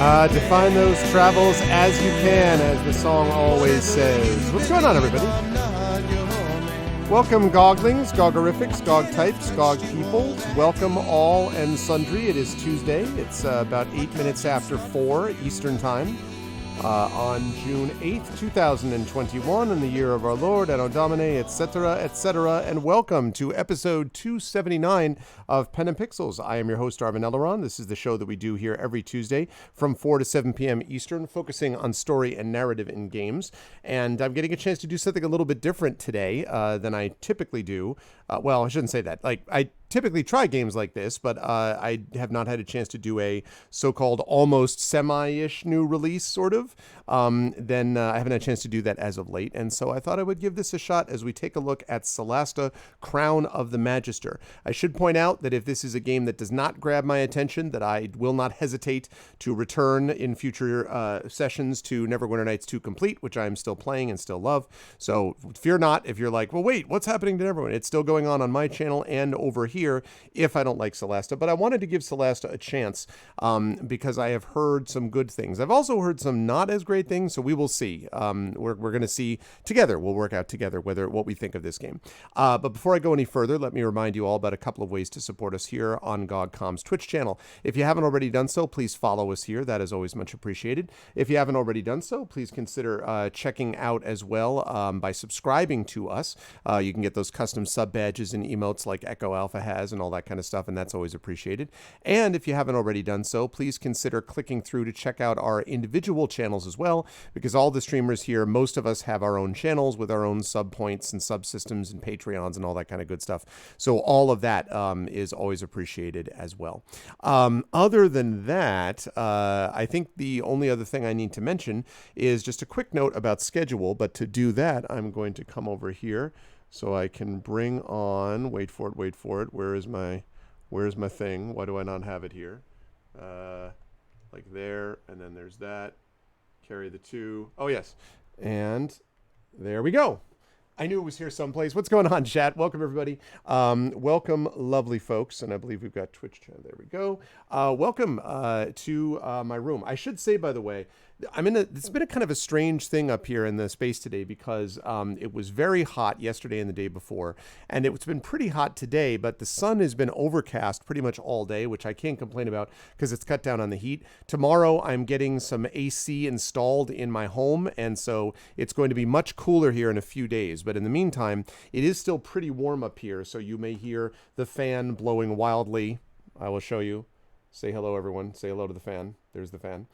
Define those travels as you can, as the song always says. What's going on, everybody? Welcome, Goglings, Gogorifics, Gog types, Gog peoples. Welcome all and sundry. It is Tuesday. It's about 8 minutes after 4 Eastern Time on June 8th, 2021, in the year of our Lord, Anno Domini, etc., etc., and welcome to episode 279 of Pen and Pixels. I am your host, Arvin Elleron. This is the show that we do here every Tuesday from 4 to 7 p.m. Eastern, focusing on story and narrative in games. And I'm getting a chance to do something a little bit different today than I typically do. Well, I shouldn't say that. I typically try games like this, but I have not had a chance to do a so-called almost semi-ish new release, sort of. Then I haven't had a chance to do that as of late, and so I thought I would give this a shot as we take a look at Solasta, Crown of the Magister. I should point out that if this is a game that does not grab my attention, that I will not hesitate to return in future sessions to Neverwinter Nights 2 Complete, which I am still playing and still love. So fear not if you're like, well, wait, what's happening to Neverwinter? It's still going on my channel and over here if I don't like Solasta. But I wanted to give Solasta a chance because I have heard some good things. I've also heard some not as great things, so we will see. We're going to see together. We'll work out together what we think of this game. But before I go any further, let me remind you all about a couple of ways to support us here on GogCom's Twitch channel. If you haven't already done so, please follow us here. That is always much appreciated. If you haven't already done so, please consider checking out as well by subscribing to us. You can get those custom sub badges and emotes like Echo Alpha has and all that kind of stuff, and that's always appreciated. And if you haven't already done so, please consider clicking through to check out our individual channels as well, because all the streamers here, most of us have our own channels with our own sub points and subsystems and Patreons and all that kind of good stuff. So all of that is always appreciated as well. Other than that, I think the only other thing I need to mention is just a quick note about schedule, but to do that, I'm going to come over here so I can bring on, wait for it, where's my thing? Why do I not have it here? Like there, and then there's that. Carry the two. Oh, yes. And there we go. I knew it was here someplace. What's going on, chat? Welcome, everybody. Welcome, lovely folks. And I believe we've got Twitch chat. There we go. Welcome to my room. I should say, by the way, it's been a kind of a strange thing up here in the space today because it was very hot yesterday and the day before, and it's been pretty hot today, but the sun has been overcast pretty much all day, which I can't complain about because it's cut down on the heat. Tomorrow, I'm getting some AC installed in my home, and so it's going to be much cooler here in a few days. But in the meantime, it is still pretty warm up here, so you may hear the fan blowing wildly. I will show you. Say hello, everyone. Say hello to the fan. There's the fan.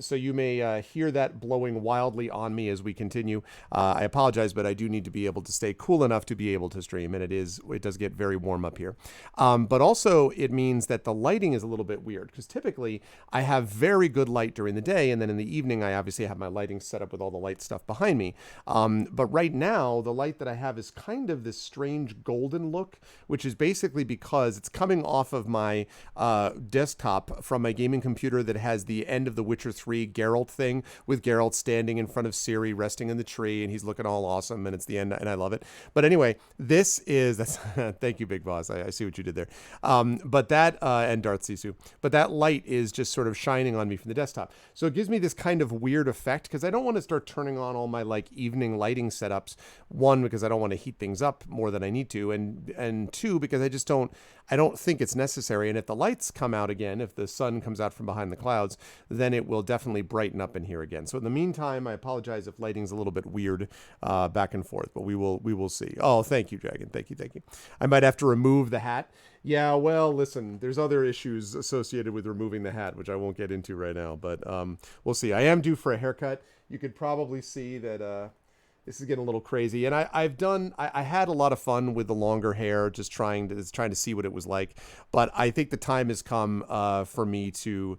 So you may hear that blowing wildly on me as we continue. I apologize, but I do need to be able to stay cool enough to be able to stream, and it does get very warm up here. But also it means that the lighting is a little bit weird because typically I have very good light during the day, and then in the evening I obviously have my lighting set up with all the light stuff behind me. But right now the light that I have is kind of this strange golden look, which is basically because it's coming off of my desktop from my gaming computer that has the end of the Witcher 3 Geralt thing with Geralt standing in front of Ciri resting in the tree, and he's looking all awesome, and it's the end, and I love it. But anyway, that's thank you, Big Boss. I see what you did there. But that and Darth Sisu, but that light is just sort of shining on me from the desktop, so it gives me this kind of weird effect because I don't want to start turning on all my like evening lighting setups. One, because I don't want to heat things up more than I need to, and two, because I don't think it's necessary. And if the lights come out again, if the sun comes out from behind the clouds, then it will definitely brighten up in here again. So in the meantime, I apologize if lighting's a little bit weird back and forth, but we will see. Oh, thank you, Dragon. Thank you. I might have to remove the hat. Yeah, well, listen, there's other issues associated with removing the hat, which I won't get into right now, but we'll see. I am due for a haircut. You could probably see that this is getting a little crazy, and I had a lot of fun with the longer hair, just trying to see what it was like. But I think the time has come for me to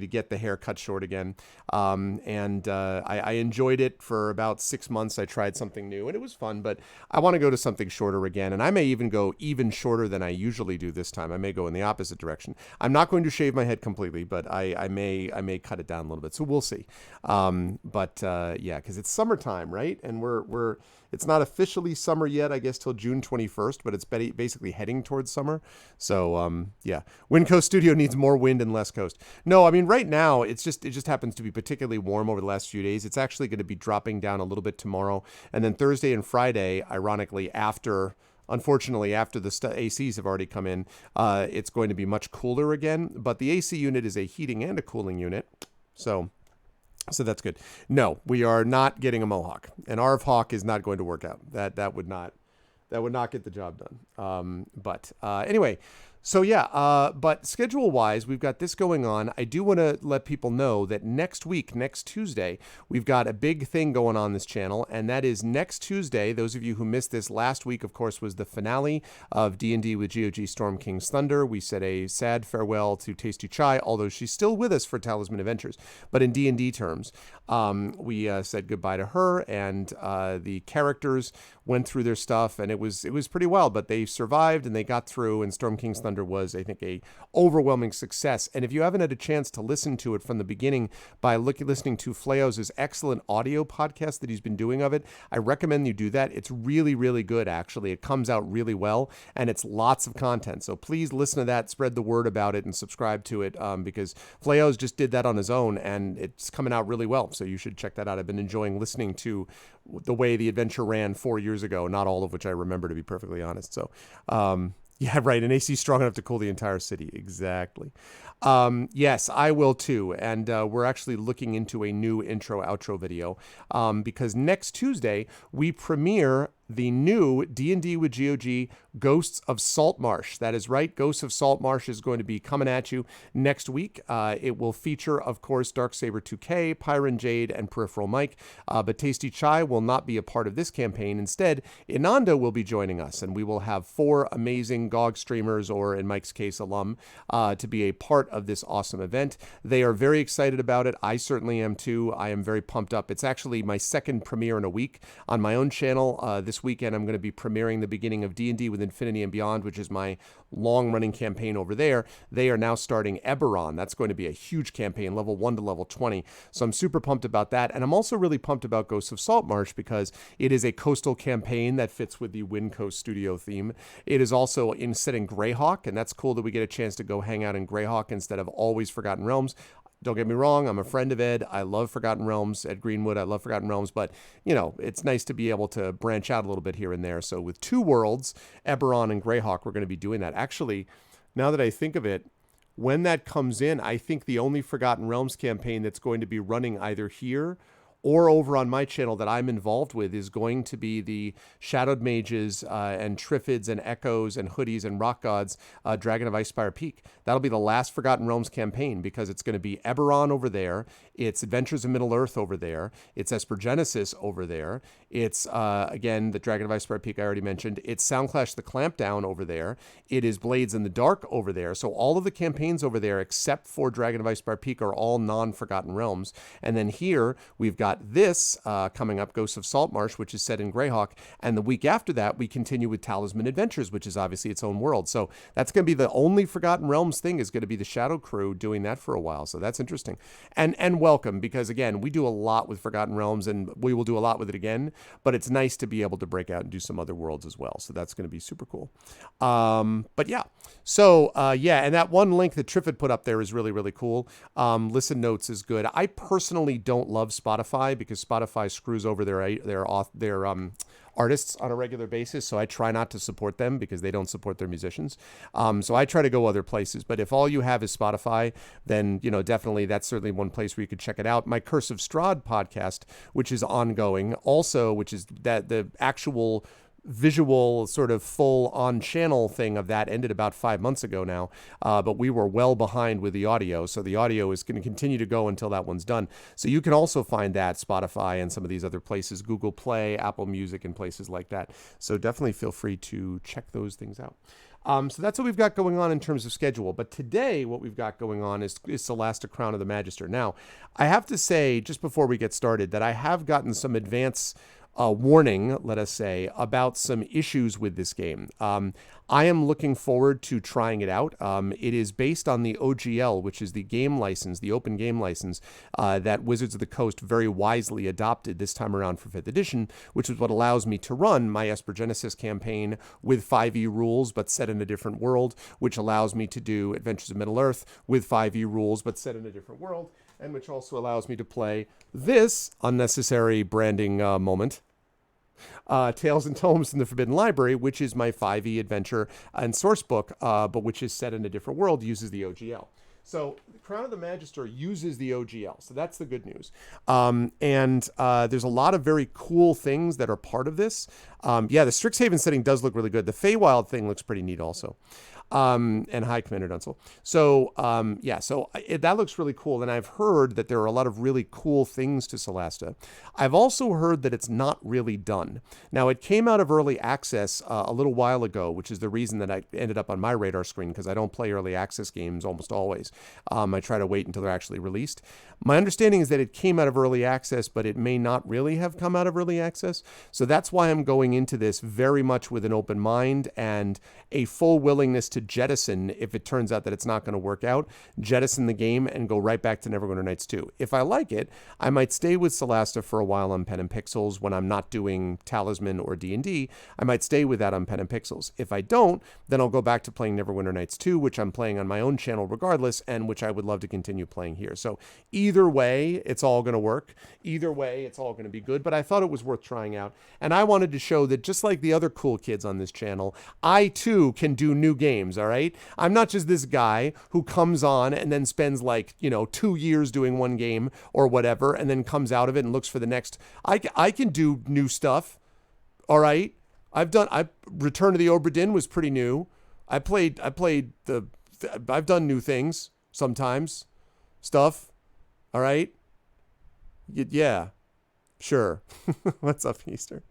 get the hair cut short again. I enjoyed it for about 6 months. I tried something new, and it was fun. But I want to go to something shorter again, and I may even go even shorter than I usually do this time. I may go in the opposite direction. I'm not going to shave my head completely, but I may cut it down a little bit. So we'll see. Yeah, because it's summertime. summertime, right? And we're it's not officially summer yet, I guess, till June 21st, but it's basically heading towards summer. So yeah, Wind Coast Studio needs more wind and less coast. No, I mean right now it just happens to be particularly warm over the last few days. It's actually going to be dropping down a little bit tomorrow, and then Thursday and Friday, ironically, unfortunately, after the ACs have already come in, it's going to be much cooler again. But the AC unit is a heating and a cooling unit, so that's good. No, we are not getting a Mohawk. An ARV Hawk is not going to work out. That would not get the job done. But anyway. So yeah, but schedule-wise, we've got this going on. I do want to let people know that next week, next Tuesday, we've got a big thing going on this channel, and that is next Tuesday. Those of you who missed this last week, of course, was the finale of D&D with GOG Storm King's Thunder. We said a sad farewell to Tasty Chai, although she's still with us for Talisman Adventures. But in D&D terms, we said goodbye to her, and the characters went through their stuff, and it was pretty wild, but they survived and they got through, and Storm King's Thunder was, I think, a overwhelming success. And if you haven't had a chance to listen to it from the beginning by listening to Fleo's excellent audio podcast that he's been doing of it, I recommend you do that. It's really, really good, actually. It comes out really well, and it's lots of content. So please listen to that, spread the word about it, and subscribe to it, because Fleo's just did that on his own, and it's coming out really well. So you should check that out. I've been enjoying listening to the way the adventure ran 4 years ago, not all of which I remember, to be perfectly honest. So, yeah, right. An AC strong enough to cool the entire city. Exactly. Yes, I will too. And we're actually looking into a new intro-outro video because next Tuesday we premiere the new D&D with GOG Ghosts of Saltmarsh. That is right. Ghosts of Saltmarsh is going to be coming at you next week. It will feature, of course, Darksaber 2K, Pyron Jade, and Peripheral Mike. But Tasty Chai will not be a part of this campaign. Instead, Inanda will be joining us, and we will have 4 amazing GOG streamers, or in Mike's case, alum, to be a part of this awesome event. They are very excited about it. I certainly am too. I am very pumped up. It's actually my second premiere in a week on my own channel. This weekend, I'm going to be premiering the beginning of D&D with Infinity and Beyond, which is my long-running campaign over there. They are now starting Eberron. That's going to be a huge campaign, level 1 to level 20. So I'm super pumped about that. And I'm also really pumped about Ghosts of Saltmarsh because it is a coastal campaign that fits with the Wind Coast Studio theme. It is also set in Greyhawk, and that's cool that we get a chance to go hang out in Greyhawk instead of always Forgotten Realms. Don't get me wrong, I'm a friend of Ed. I love Forgotten Realms. Ed Greenwood, I love Forgotten Realms. But, you know, it's nice to be able to branch out a little bit here and there. So with 2 worlds, Eberron and Greyhawk, we're going to be doing that. Actually, now that I think of it, when that comes in, I think the only Forgotten Realms campaign that's going to be running either here or over on my channel that I'm involved with is going to be the Shadowed Mages and Triffids and Echoes and Hoodies and Rock Gods Dragon of Icespire Peak. That'll be the last Forgotten Realms campaign because it's going to be Eberron over there. It's Adventures of Middle-earth over there. It's Espergenesis over there. It's, again, the Dragon of Icespire Peak I already mentioned. It's Soundclash the Clampdown over there. It is Blades in the Dark over there. So all of the campaigns over there, except for Dragon of Icespire Peak, are all non-Forgotten Realms. And then here, we've got this coming up, Ghosts of Saltmarsh, which is set in Greyhawk. And the week after that, we continue with Talisman Adventures, which is obviously its own world. So that's going to be the only Forgotten Realms thing is going to be the Shadow Crew doing that for a while. So that's interesting. And welcome, because again, we do a lot with Forgotten Realms and we will do a lot with it again, but it's nice to be able to break out and do some other worlds as well. So that's going to be super cool. But yeah, so yeah, and that one link that Triffid put up there is really, really cool. Listen Notes is good. I personally don't love Spotify because Spotify screws over their artists on a regular basis, so I try not to support them because they don't support their musicians. So I try to go other places, but if all you have is Spotify, then, you know, definitely that's certainly one place where you could check it out. My Curse of Strahd podcast, which is ongoing also, which is that the actual visual sort of full on channel thing of that ended about 5 months ago now, but we were well behind with the audio, so the audio is going to continue to go until that one's done. So you can also find that Spotify and some of these other places, Google Play, Apple Music, and places like that. So definitely feel free to check those things out. So that's what we've got going on in terms of schedule. But today, what we've got going on is Solasta Crown of the Magister. Now, I have to say, just before we get started, that I have gotten some advance warning, let us say, about some issues with this game. I am looking forward to trying it out. It is based on the OGL, which is the game license, the open game license that Wizards of the Coast very wisely adopted this time around for 5th edition, which is what allows me to run my Esper Genesis campaign with 5e rules but set in a different world, which allows me to do Adventures of Middle-earth with 5e rules but set in a different world, and which also allows me to play this unnecessary branding moment, Tales and Tomes from the Forbidden Library, which is my 5e adventure and source book, but which is set in a different world, uses the OGL. So Crown of the Magister uses the OGL, so that's the good news. And there's a lot of very cool things that are part of this. Yeah, the Strixhaven setting does look really good. The Feywild thing looks pretty neat also. And hi, Commander Dunsel. So, yeah, so that looks really cool. And I've heard that there are a lot of really cool things to Solasta. I've also heard that it's not really done. Now, it came out of early access a little while ago, which is the reason that I ended up on my radar screen, because I don't play early access games almost always. I try to wait until they're actually released. My understanding is that it came out of early access, but it may not really have come out of early access. So that's why I'm going into this very much with an open mind and a full willingness to jettison, if it turns out that it's not going to work out, jettison the game and go right back to Neverwinter Nights 2. If I like it, I might stay with Solasta for a while on Pen and Pixels when I'm not doing Talisman or D&D. I might stay with that on Pen and Pixels. If I don't, then I'll go back to playing Neverwinter Nights 2, which I'm playing on my own channel regardless, and which I would love to continue playing here. So either way, it's all going to work. Either way, it's all going to be good, but I thought it was worth trying out. And I wanted to show that just like the other cool kids on this channel, I too can do new games, all right? I'm not just this guy who comes on and then spends 2 years doing one game or whatever, and then comes out of it and looks for the next. I can do new stuff, all right? I've done Return to the Obra Dinn was pretty new. I've done new things sometimes, stuff, all right? Yeah, sure. What's up, Easter?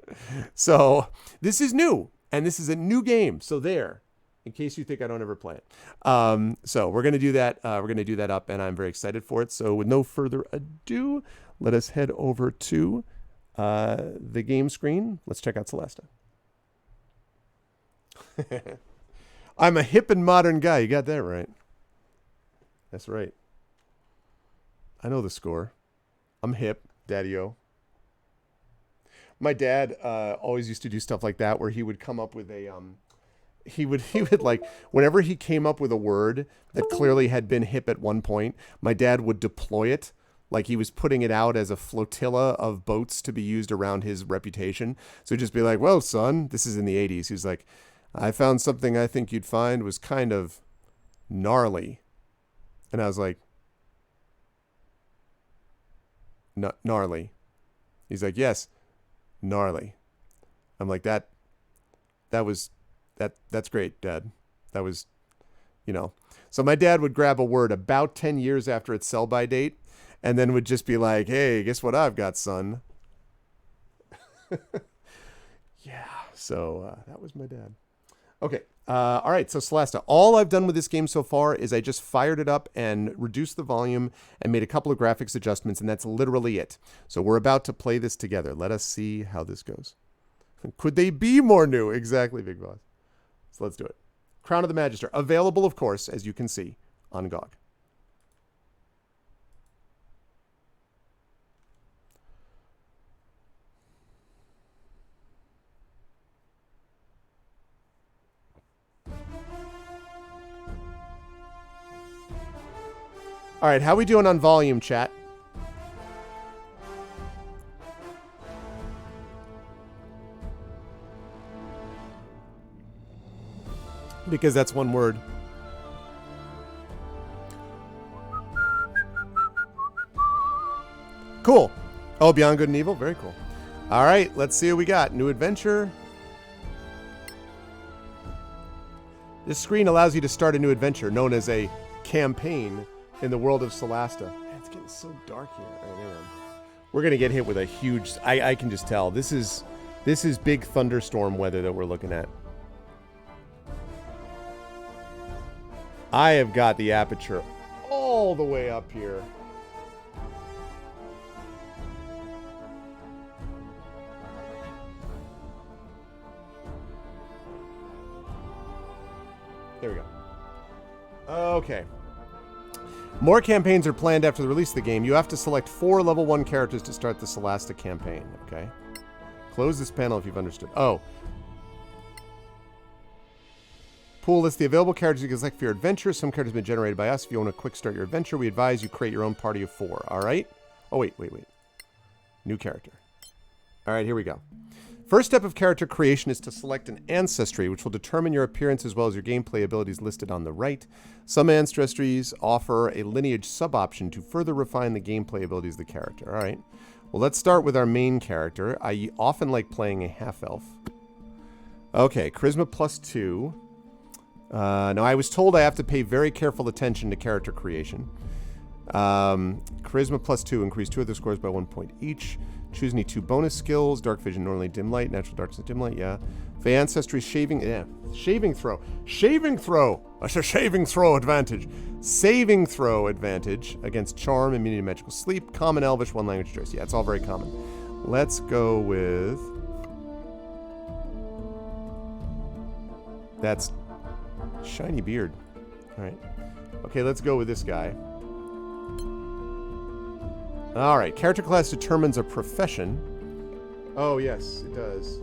So this is new, and this is a new game. So there, in case you think I don't ever play it. So we're going to do that. We're going to do that up, and I'm very excited for it. So with no further ado, let us head over to the game screen. Let's check out Solasta. I'm a hip and modern guy. You got that right. That's right. I know the score. I'm hip, Daddy-o. My dad always used to do stuff like that, where he would come up with a he would like, whenever he came up with a word that clearly had been hip at one point, my dad would deploy it like he was putting it out as a flotilla of boats to be used around his reputation. So he'd just be like, well, son, this is in the 80s. He was like, I found something I think you'd find was kind of gnarly. And I was like, gnarly. He's like, yes, gnarly. I'm like, that's great, Dad. That was, So my dad would grab a word about 10 years after its sell-by date and then would just be like, hey, guess what I've got, son? Yeah, so that was my dad. Okay, all right, so Solasta. All I've done with this game so far is I just fired it up and reduced the volume and made a couple of graphics adjustments, and that's literally it. So we're about to play this together. Let us see how this goes. Could they be more new? Exactly, Big Boss. So let's do it. Crown of the Magister. Available, of course, as you can see, on GOG. All right, how we doing on volume, chat? Because that's one word. Cool. Oh, Beyond Good and Evil? Very cool. All right, let's see what we got. New adventure. This screen allows you to start a new adventure known as a campaign in the world of Solasta. Man, it's getting so dark here. All right, we're going to get hit with a huge... I can just tell. This is big thunderstorm weather that we're looking at. I have got the aperture all the way up here. There we go. Okay. More campaigns are planned after the release of the game. You have to select 4 level 1 characters to start the Solasta campaign. Okay. Close this panel if you've understood. Oh. Pool lists the available characters you can select for your adventure. Some characters have been generated by us. If you want to quick start your adventure, we advise you create your own party of 4. All right? Oh, wait. New character. All right, here we go. First step of character creation is to select an ancestry, which will determine your appearance as well as your gameplay abilities listed on the right. Some ancestries offer a lineage sub-option to further refine the gameplay abilities of the character. All right. Well, let's start with our main character. I often like playing a half-elf. Okay, charisma +2. Now, I was told I have to pay very careful attention to character creation. Charisma +2, increase 2 other scores by 1 point each. Choose any 2 bonus skills. Dark vision, normally dim light. Natural darkness, dim light, yeah. For ancestry, shaving throw. Shaving throw! That's a shaving throw advantage. Saving throw advantage against charm, immunity to magical sleep. Common, elvish, 1 language choice. Yeah, it's all very common. Let's go with... That's shiny beard. All right. Okay, let's go with this guy. All right, character class determines a profession. Oh, yes, it does.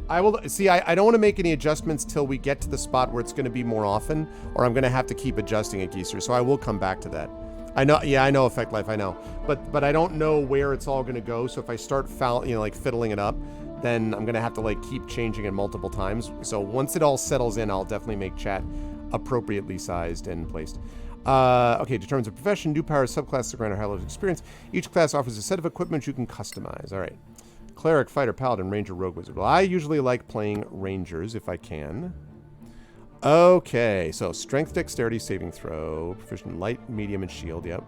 I will see. I don't want to make any adjustments till we get to the spot where it's going to be more often, or I'm going to have to keep adjusting it, Geezer. So I will come back to that. I know. Yeah, I know Effect Life. I know, but I don't know where it's all going to go. So if I start like fiddling it up, then I'm going to have to like keep changing it multiple times. So once it all settles in, I'll definitely make chat appropriately sized and placed. Okay, determines a profession, new powers, subclasses, grant or high level of experience. Each class offers a set of equipment you can customize. All right. Cleric, fighter, paladin, ranger, rogue, wizard. Well, I usually like playing rangers if I can. Okay, so strength, dexterity, saving throw, proficient in light, medium, and shield, yep.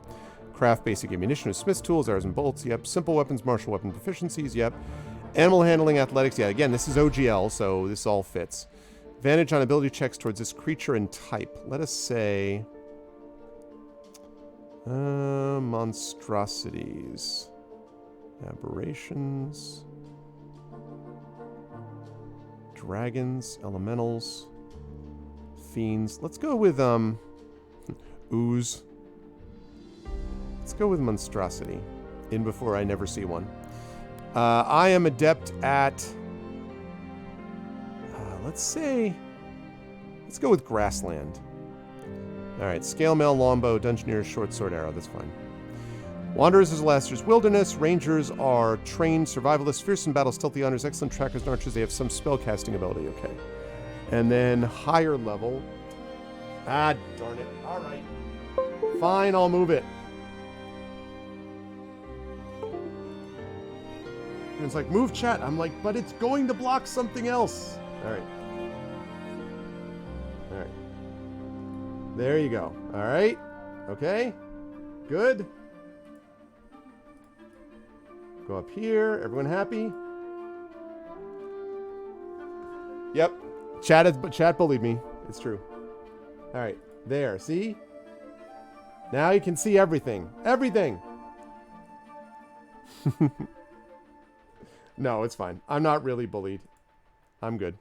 Craft, basic ammunition with smith's tools, arrows and bolts, yep. Simple weapons, martial weapon proficiencies, yep. Animal handling, athletics, yeah. Again, this is OGL, so this all fits. Advantage on ability checks towards this creature and type. Let us say... monstrosities. Aberrations. Dragons. Elementals. Fiends. Let's go with, ooze. Let's go with monstrosity. In before I never see one. I am adept at... let's go with grassland. Alright, scale mail, longbow, dungeoneer, short sword, arrow. That's fine. Wanderers is Laster's wilderness. Rangers are trained survivalists, fierce in battle, stealthy hunters, excellent trackers and archers. They have some spell casting ability. Okay. And then higher level. Ah, darn it. Alright. Fine, I'll move it. And it's like, move chat. I'm like, but it's going to block something else. Alright. Alright. There you go. Alright. Okay. Good. Go up here. Everyone happy? Yep. Chat bullied me. It's true. Alright. There. See? Now you can see everything. Everything! No, it's fine. I'm not really bullied. I'm good.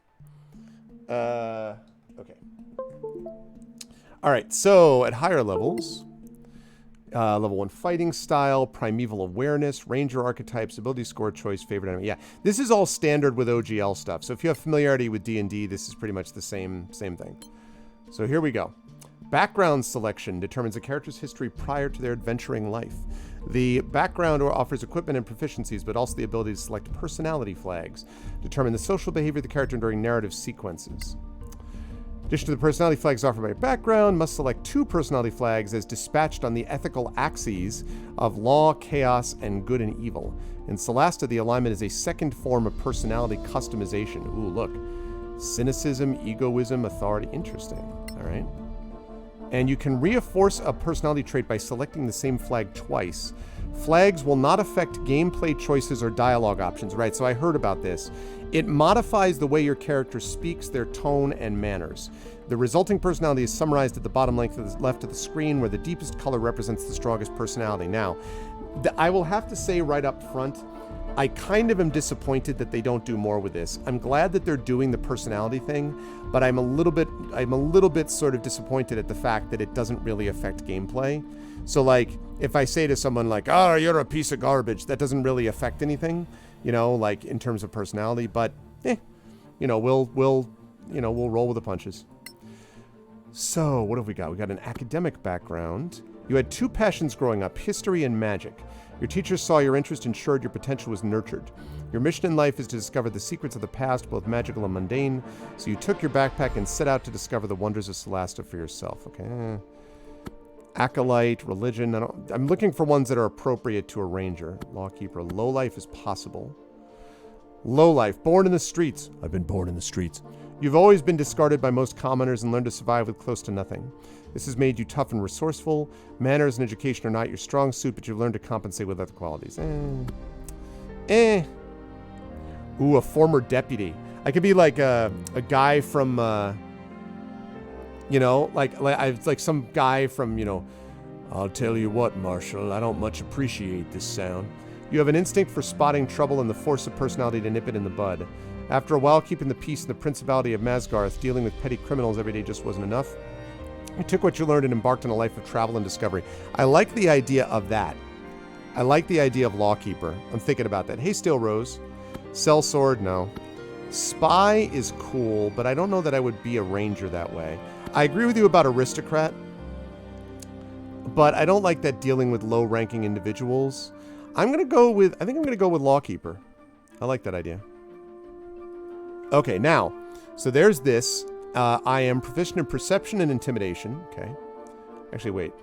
Okay. Alright, so at higher levels, level 1 fighting style, primeval awareness, ranger archetypes, ability score choice, favorite enemy. Yeah, this is all standard with OGL stuff. So if you have familiarity with D&D, this is pretty much the same thing. So here we go. Background selection determines a character's history prior to their adventuring life. The background offers equipment and proficiencies, but also the ability to select personality flags. Determine the social behavior of the character during narrative sequences. In addition to the personality flags offered by background, must select 2 personality flags as dispatched on the ethical axes of law, chaos, and good and evil. In Solasta, the alignment is a second form of personality customization. Ooh, look. Cynicism, egoism, authority. Interesting. All right. And you can reinforce a personality trait by selecting the same flag twice. Flags will not affect gameplay choices or dialogue options. Right, so I heard about this. It modifies the way your character speaks, their tone, and manners. The resulting personality is summarized at the bottom left of the screen, where the deepest color represents the strongest personality. Now, I will have to say right up front, I kind of am disappointed that they don't do more with this. I'm glad that they're doing the personality thing, but I'm a little bit sort of disappointed at the fact that it doesn't really affect gameplay. So like, if I say to someone like, "Oh, you're a piece of garbage," that doesn't really affect anything, you know, like in terms of personality. But, you know, we'll roll with the punches. So what have we got? We got an academic background. You had 2 passions growing up: history and magic. Your teachers saw your interest, ensured your potential was nurtured. Your mission in life is to discover the secrets of the past, both magical and mundane. So you took your backpack and set out to discover the wonders of Solasta for yourself. Okay. Acolyte, religion. I'm looking for ones that are appropriate to a ranger. Lawkeeper. Low life is possible. Low life. Born in the streets. I've been born in the streets. You've always been discarded by most commoners and learned to survive with close to nothing. This has made you tough and resourceful. Manners and education are not your strong suit, but you've learned to compensate with other qualities. Ooh, a former deputy. I could be like a guy from, you know, like some guy from, you know, I'll tell you what, Marshal, I don't much appreciate this sound. You have an instinct for spotting trouble and the force of personality to nip it in the bud. After a while, keeping the peace in the Principality of Masgarth, dealing with petty criminals every day just wasn't enough. You took what you learned and embarked on a life of travel and discovery. I like the idea of that. I like the idea of Lawkeeper. I'm thinking about that. Hey, Steel Rose. Sellsword, no. Spy is cool, but I don't know that I would be a ranger that way. I agree with you about aristocrat, but I don't like that dealing with low-ranking individuals. I think I'm going to go with Lawkeeper. I like that idea. Okay, now, so there's this. I am proficient in perception and intimidation. Okay. Actually, wait.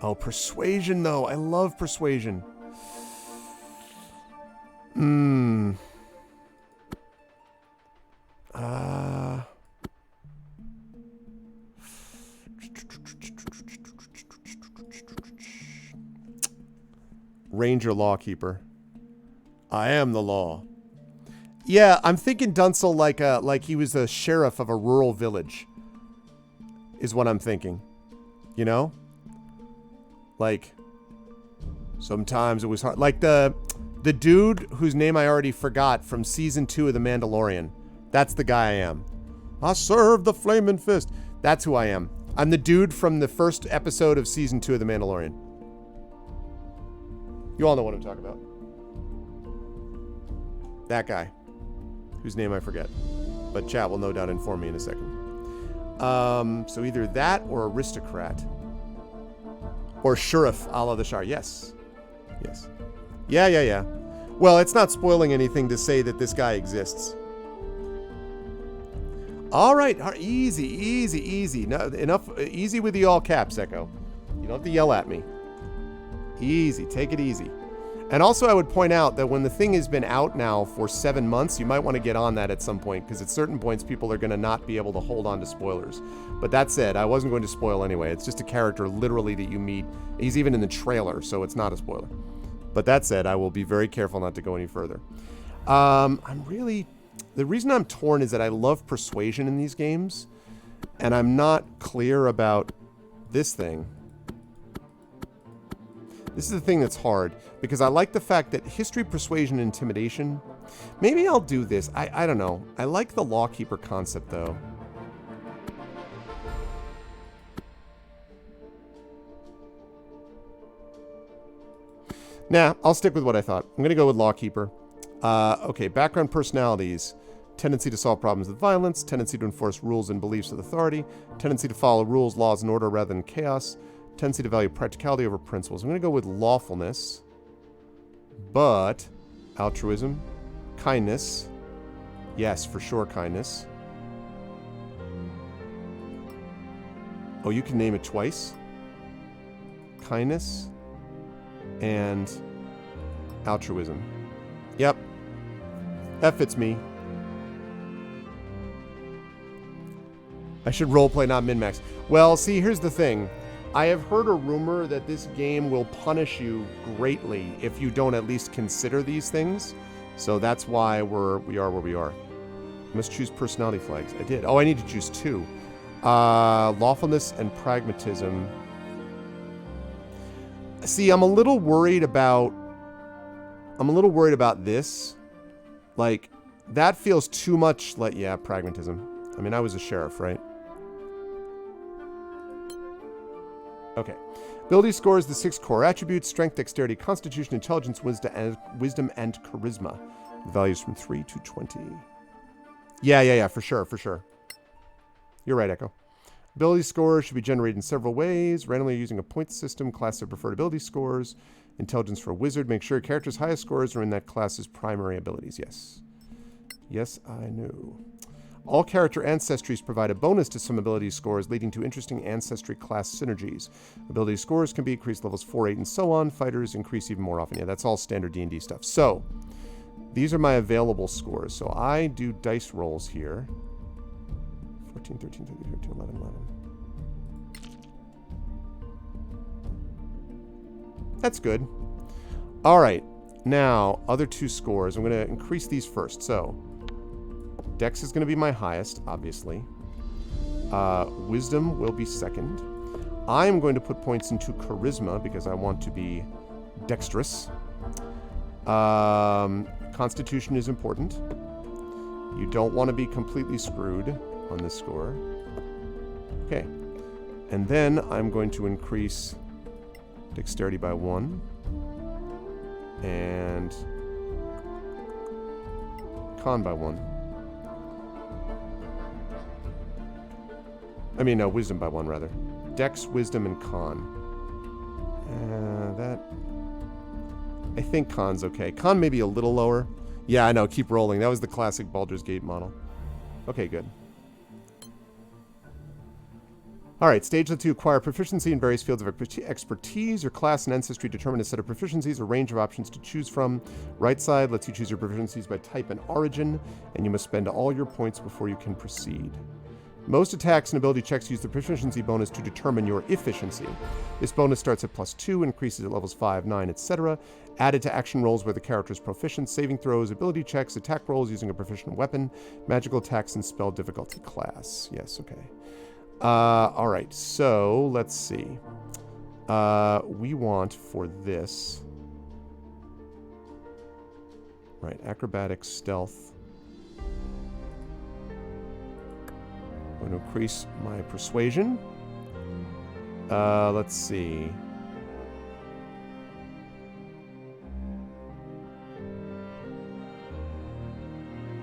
Oh, persuasion, though. I love persuasion. Ranger Lawkeeper. I am the law. Yeah, I'm thinking Dunsel like he was a sheriff of a rural village. Is what I'm thinking. You know? Like, sometimes it was hard. Like the dude whose name I already forgot from season 2 of The Mandalorian. That's the guy I am. I serve the flaming fist. That's who I am. I'm the dude from the first episode of season 2 of The Mandalorian. You all know what I'm talking about. That guy. Whose name I forget. But chat will no doubt inform me in a second. So either that or aristocrat. Or sheriff a la the Shire. Yes. Yes. Yeah. Well, it's not spoiling anything to say that this guy exists. All right. Easy. No, enough. Easy with the all caps, Echo. You don't have to yell at me. Easy. Take it easy. And also, I would point out that when the thing has been out now for 7 months, you might want to get on that at some point, because at certain points, people are going to not be able to hold on to spoilers. But that said, I wasn't going to spoil anyway. It's just a character, literally, that you meet. He's even in the trailer, so it's not a spoiler. But that said, I will be very careful not to go any further. The reason I'm torn is that I love persuasion in these games, and I'm not clear about this thing. This is the thing that's hard, because I like the fact that history, persuasion, and intimidation. Maybe I'll do this. I don't know. I like the Lawkeeper concept, though. Nah, I'll stick with what I thought. I'm going to go with Lawkeeper. Okay, background personalities. Tendency to solve problems with violence. Tendency to enforce rules and beliefs with authority. Tendency to follow rules, laws, and order rather than chaos. Tendency to value practicality over principles. I'm going to go with lawfulness, but altruism, kindness. Yes, for sure, kindness. Oh, you can name it twice. Kindness and altruism. Yep. That fits me. I should roleplay, not min-max. Well, see, here's the thing. I have heard a rumor that this game will punish you greatly if you don't at least consider these things. So that's why we are where we are. Must choose personality flags. I did. Oh, I need to choose 2. Lawfulness and pragmatism. See, I'm a little worried about I'm a little worried about this. Like, that feels too much like, yeah, pragmatism. I mean, I was a sheriff, right? Okay. Ability scores the 6 core attributes: strength, dexterity, constitution, intelligence, wisdom, and charisma. The values from 3 to 20. Yeah, for sure. You're right, Echo. Ability scores should be generated in several ways. Randomly using a point system, class of preferred ability scores. Intelligence for a wizard. Make sure your character's highest scores are in that class's primary abilities. Yes. Yes, I knew. All character ancestries provide a bonus to some ability scores, leading to interesting ancestry class synergies. Ability scores can be increased levels 4, 8, and so on. Fighters increase even more often. Yeah, that's all standard D&D stuff. So, these are my available scores. So I do dice rolls here. 14, 13, 13, 13, 11, 11. That's good. All right. Now, other 2 scores. I'm going to increase these first. So, Dex is going to be my highest, obviously. Wisdom will be second. I'm going to put points into Charisma because I want to be dexterous. Constitution is important. You don't want to be completely screwed on this score. Okay. And then I'm going to increase Dexterity by 1. And Con by 1. I mean, no, Wisdom by 1, rather. Dex, Wisdom, and Con. I think Con's okay. Con may be a little lower. Yeah, I know. Keep rolling. That was the classic Baldur's Gate model. Okay, good. All right, stage to acquire proficiency in various fields of expertise. Your class and ancestry determine a set of proficiencies, a range of options to choose from. Right side lets you choose your proficiencies by type and origin, and you must spend all your points before you can proceed. Most attacks and ability checks use the proficiency bonus to determine your efficiency. This bonus starts at +2, increases at levels 5, 9, etc. Added to action rolls where the character is proficient, saving throws, ability checks, attack rolls using a proficient weapon, magical attacks, and spell difficulty class. Yes, okay. All right, so let's see. We want for this... Right, acrobatics, stealth. I'm going to increase my persuasion. Let's see.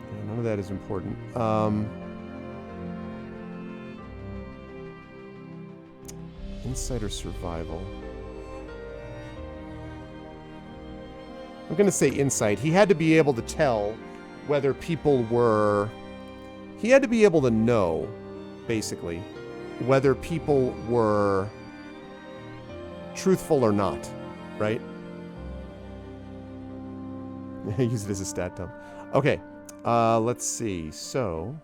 Yeah, none of that is important. Insight or survival? I'm going to say insight. He had to be able to tell whether people were... He had to be able to know, basically, whether people were truthful or not, right? Use it as a stat dump. Okay, let's see. So...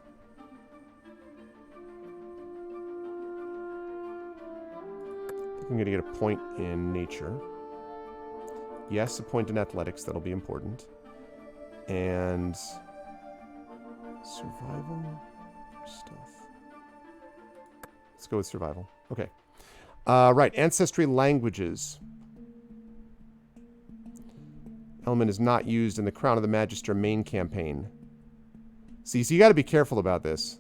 I'm going to get a point in nature. Yes, a point in athletics. That'll be important. And... survival? Stealth. Let's go with survival. Okay. Right. Ancestry languages. Element is not used in the Crown of the Magister main campaign. See, so you got to be careful about this.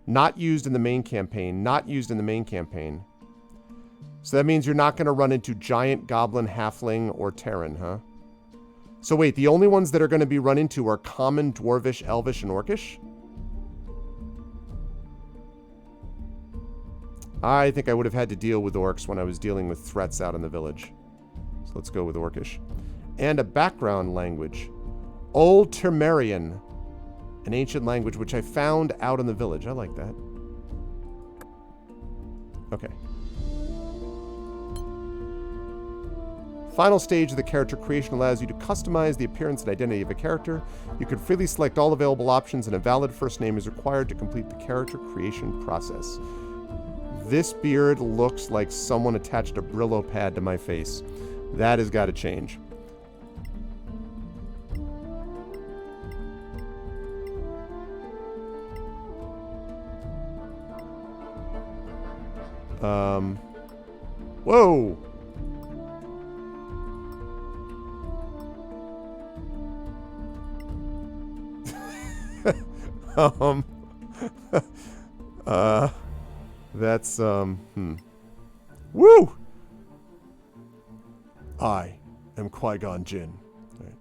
Not used in the main campaign. Not used in the main campaign. So that means you're not going to run into Giant, Goblin, Halfling, or Terran, huh? So wait, the only ones that are going to be run into are Common, Dwarvish, Elvish, and Orcish? I think I would have had to deal with Orcs when I was dealing with threats out in the village. So let's go with Orcish. And a background language. Old Termarian. An ancient language which I found out in the village. I like that. Okay. Final stage of the character creation allows you to customize the appearance and identity of a character. You can freely select all available options, and a valid first name is required to complete the character creation process. This beard looks like someone attached a Brillo pad to my face. That has got to change. Whoa! um, that's, Woo! I am Qui-Gon Jinn. Right.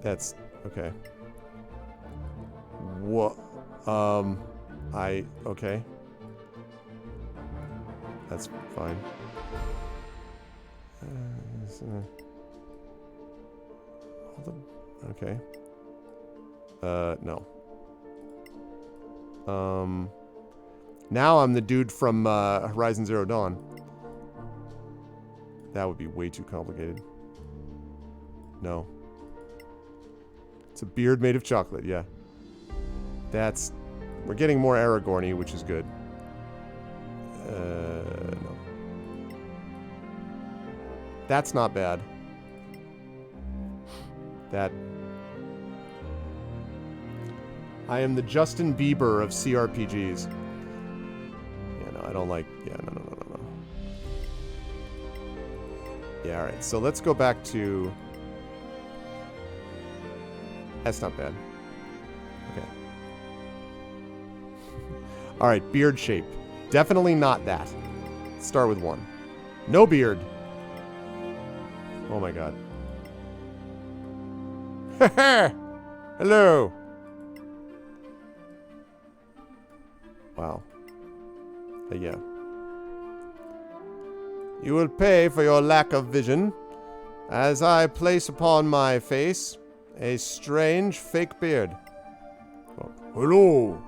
That's, okay. What? Okay. That's fine. Okay. No. Now I'm the dude from, Horizon Zero Dawn. That would be way too complicated. No. It's a beard made of chocolate, yeah. That's... We're getting more Aragorn-y, which is good. No. That's not bad. That... I am the Justin Bieber of CRPGs. Yeah, no, I don't like... Yeah, no. Yeah, alright, so let's go back to... That's not bad. Okay. Alright, beard shape. Definitely not that. Let's start with one. No beard. Oh my god. Hello. Wow. Yeah. You will pay for your lack of vision as I place upon my face a strange fake beard. Oh, hello.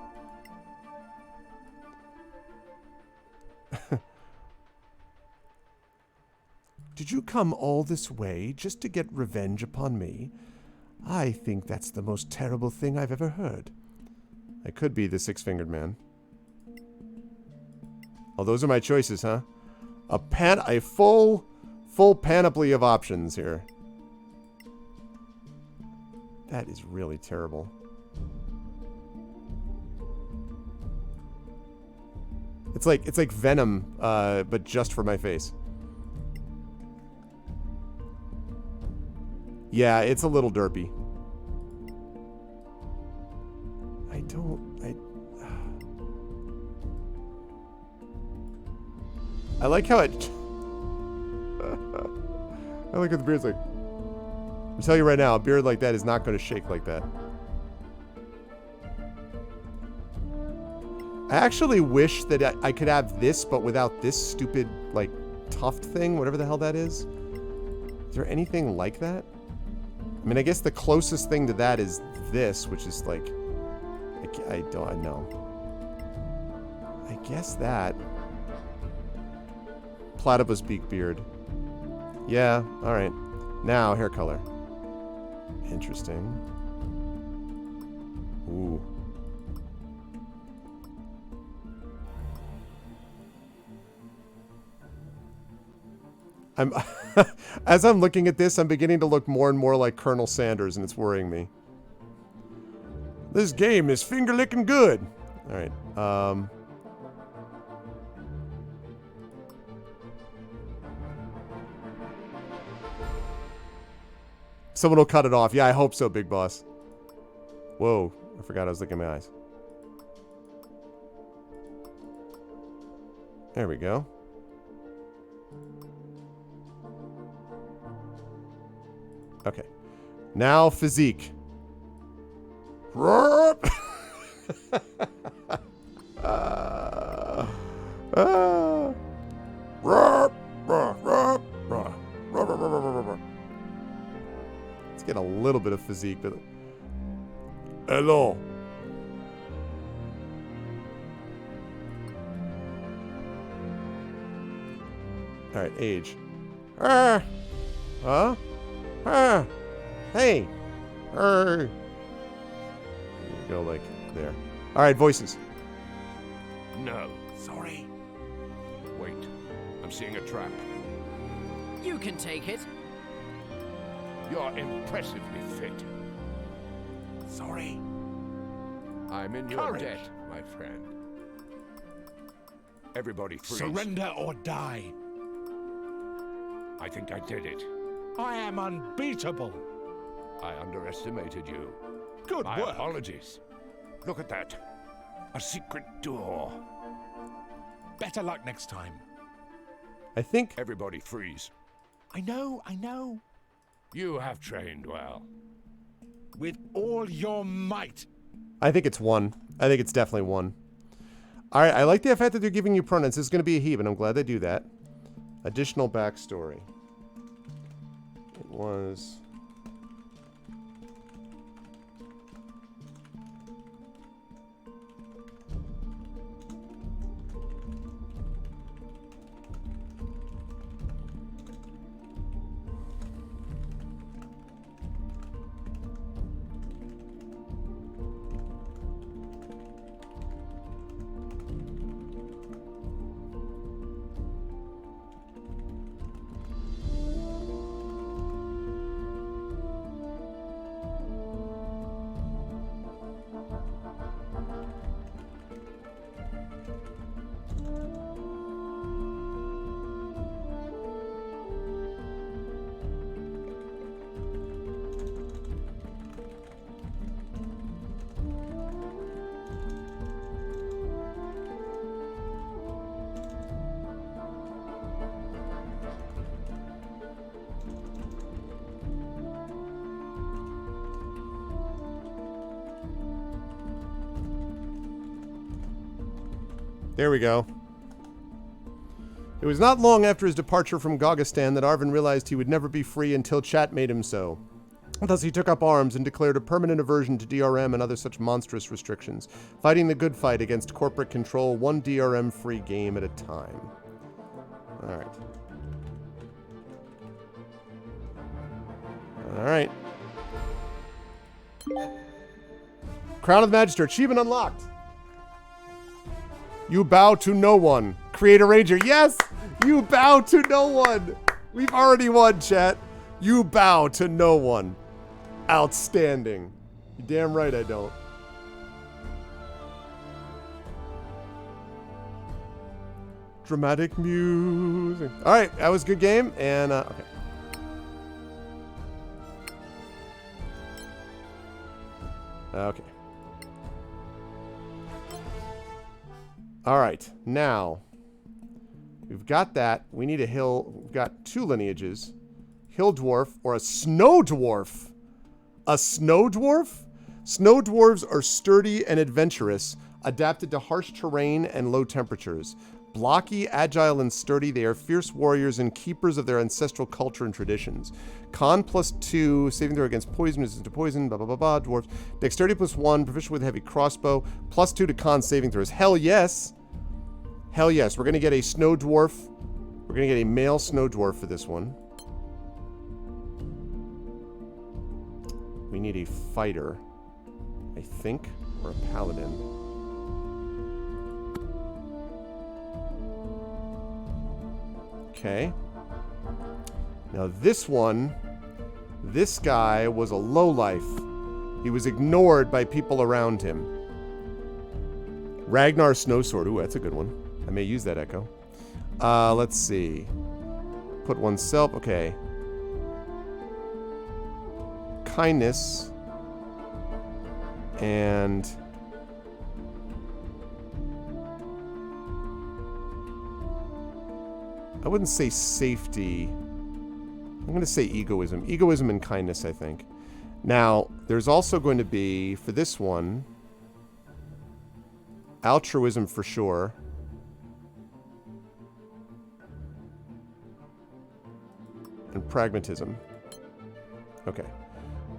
Did you come all this way just to get revenge upon me? I think that's the most terrible thing I've ever heard. I could be the six-fingered man. Oh, those are my choices, huh? A full panoply of options here. That is really terrible. It's like Venom, but just for my face. Yeah, it's a little derpy. I like how it... I like how the beard's like... I'm telling you right now, a beard like that is not going to shake like that. I actually wish that I could have this, but without this stupid, like, tuft thing, whatever the hell that is. Is there anything like that? I mean, I guess the closest thing to that is this, which is like... I know. I guess that... Platypus beak beard. Yeah, alright. Now, hair color. Interesting. Ooh. As I'm looking at this, I'm beginning to look more and more like Colonel Sanders, and it's worrying me. This game is finger-licking good. Alright, Someone will cut it off. Yeah, I hope so, Big Boss. Whoa, I forgot I was looking at my eyes. There we go. Okay. Now, physique. Let's get a little bit of physique, but... Hello. Alright, age. Huh? Hey! Go like there. Alright, voices. No. Sorry. Wait. I'm seeing a trap. You can take it. You're impressively fit. Sorry. I'm in your debt, my friend. Everybody freeze. Surrender or die. I think I did it. I am unbeatable. I underestimated you. Good My work. apologies. Look at that. A secret door. Better luck next time. I think... Everybody freeze. I know. You have trained well. With all your might. I think it's 1. I think it's definitely 1. Alright, I like the fact that they're giving you pronouns. This is going to be a he, but I'm glad they do that. Additional backstory. It was... There we go. It was not long after his departure from Gogistan that Arvin realized he would never be free until Chat made him so. Thus he took up arms and declared a permanent aversion to DRM and other such monstrous restrictions, fighting the good fight against corporate control, one DRM-free game at a time. Alright. Alright. Crown of the Magister, achievement unlocked! You bow to no one. Create a ranger. Yes! You bow to no one. We've already won, chat. You bow to no one. Outstanding. You damn right I don't. Dramatic music. Alright, that was a good game. And, okay. Okay. All right, now we've got that. We need a hill. We've got 2 lineages. Hill dwarf or a snow dwarf. A snow dwarf? Snow dwarves are sturdy and adventurous, adapted to harsh terrain and low temperatures. Blocky, agile, and sturdy, they are fierce warriors and keepers of their ancestral culture and traditions. Con +2, saving throw against poison, resistance to poison, blah, blah, blah, blah. Dwarves. Dexterity +1, proficient with heavy crossbow. +2 to con saving throws. Hell yes. Hell yes. We're going to get a snow dwarf. We're going to get a male snow dwarf for this one. We need a fighter, I think, or a paladin. Okay. Now this one, this guy was a lowlife. He was ignored by people around him. Ragnar Snowsword. Ooh, that's a good one. I may use that echo. Let's see. Put oneself. Okay. Kindness. And... I wouldn't say safety. I'm going to say egoism. Egoism and kindness, I think. Now, there's also going to be, for this one, altruism for sure. And pragmatism. Okay.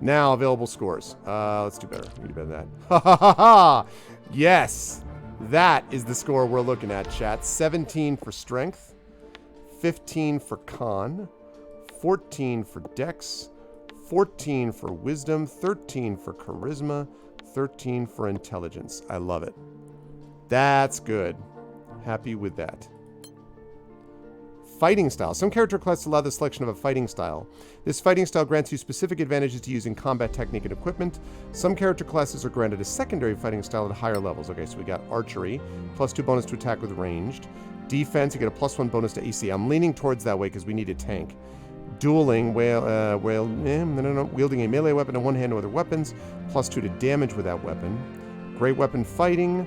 Now, available scores. Let's do better. We do better than that. Ha ha ha ha! Yes! That is the score we're looking at, chat. 17 for strength. 15 for con, 14 for dex, 14 for wisdom, 13 for charisma, 13 for intelligence. I love it. That's good. Happy with that. Fighting style. Some character classes allow the selection of a fighting style. This fighting style grants you specific advantages to using combat technique and equipment. Some character classes are granted a secondary fighting style at higher levels. Okay, so we got archery, +2 bonus to attack with ranged. Defense, you get a +1 bonus to AC. I'm leaning towards that way because we need a tank. Dueling, wielding a melee weapon in one hand or other weapons, +2 to damage with that weapon. Great weapon fighting,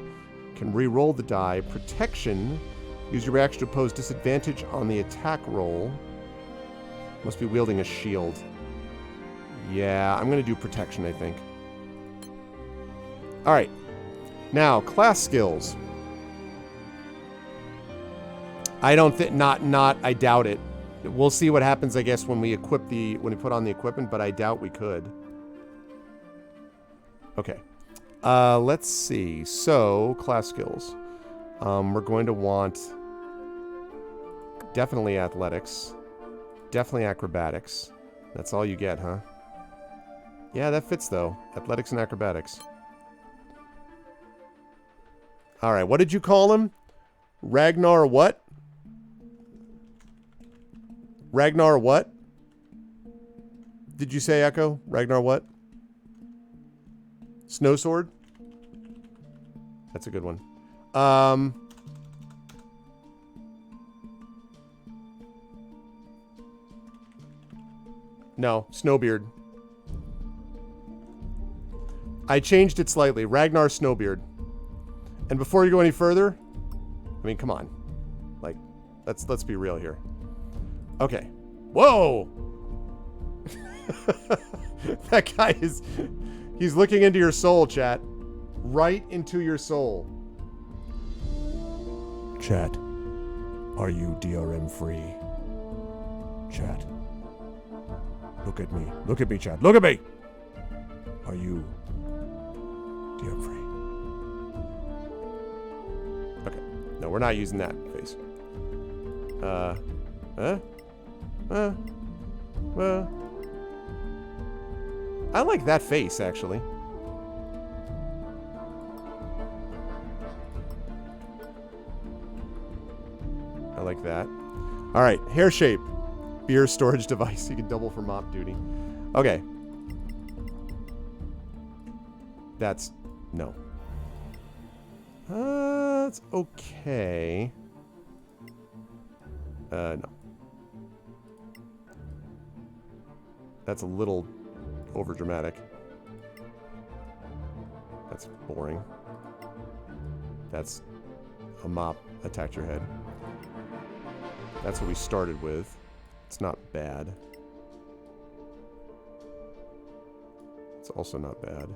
can re-roll the die. Protection, use your reaction to oppose disadvantage on the attack roll. Must be wielding a shield. Yeah, I'm going to do protection, I think. Alright. Now, class skills. I don't think, I doubt it. We'll see what happens, I guess, when we put on the equipment, but I doubt we could. Okay. Let's see. So, class skills. We're going to want definitely athletics. Definitely acrobatics. That's all you get, huh? Yeah, that fits, though. Athletics and acrobatics. Alright, what did you call him? Ragnar what? Ragnar what? Did you say, Echo? Ragnar what? Snowsword? That's a good one. No, Snowbeard. I changed it slightly. Ragnar Snowbeard. And before you go any further, I mean, come on. Like, let's be real here. Okay. Whoa! That guy is... He's looking into your soul, chat. Right into your soul. Chat, are you DRM free? Chat. Look at me. Look at me, chat. Look at me! Are you DRM free? Okay. No, we're not using that face. I like that face, actually. I like that. Alright, hair shape. Beer storage device. You can double for mop duty. Okay. That's... no. That's okay. No. That's a little overdramatic. That's boring. That's a mop attacked your head. That's what we started with. It's not bad. It's also not bad.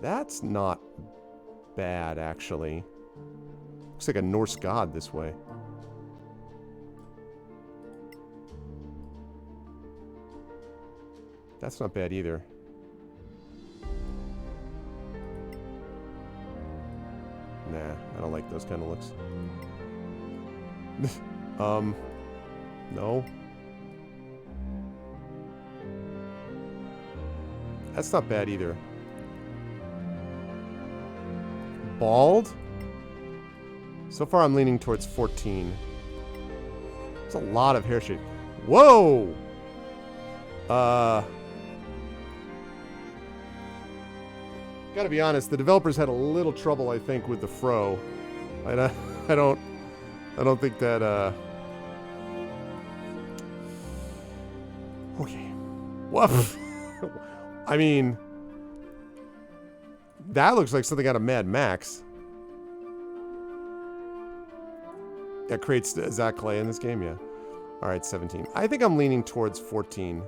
That's not bad, actually. Looks like a Norse god this way. That's not bad either. Nah, I don't like those kind of looks. No. That's not bad either. Bald? So far I'm leaning towards 14. There's a lot of hair shape. Whoa! Gotta be honest, the developers had a little trouble, I think, with the fro. I don't think that, okay. Woof. I mean, that looks like something out of Mad Max. That creates Zach Clay in this game, yeah. Alright, 17. I think I'm leaning towards 14.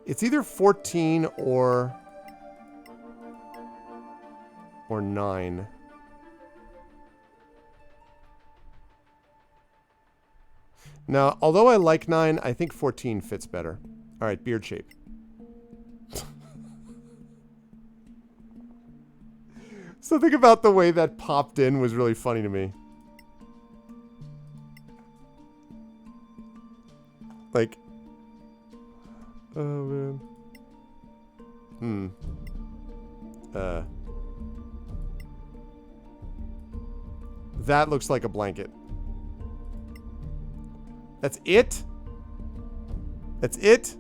It's either 14 or 9. Now, although I like 9, I think 14 fits better. Alright, beard shape. Something about the way that popped in was really funny to me. Like... oh, man. That looks like a blanket. That's it? That's it?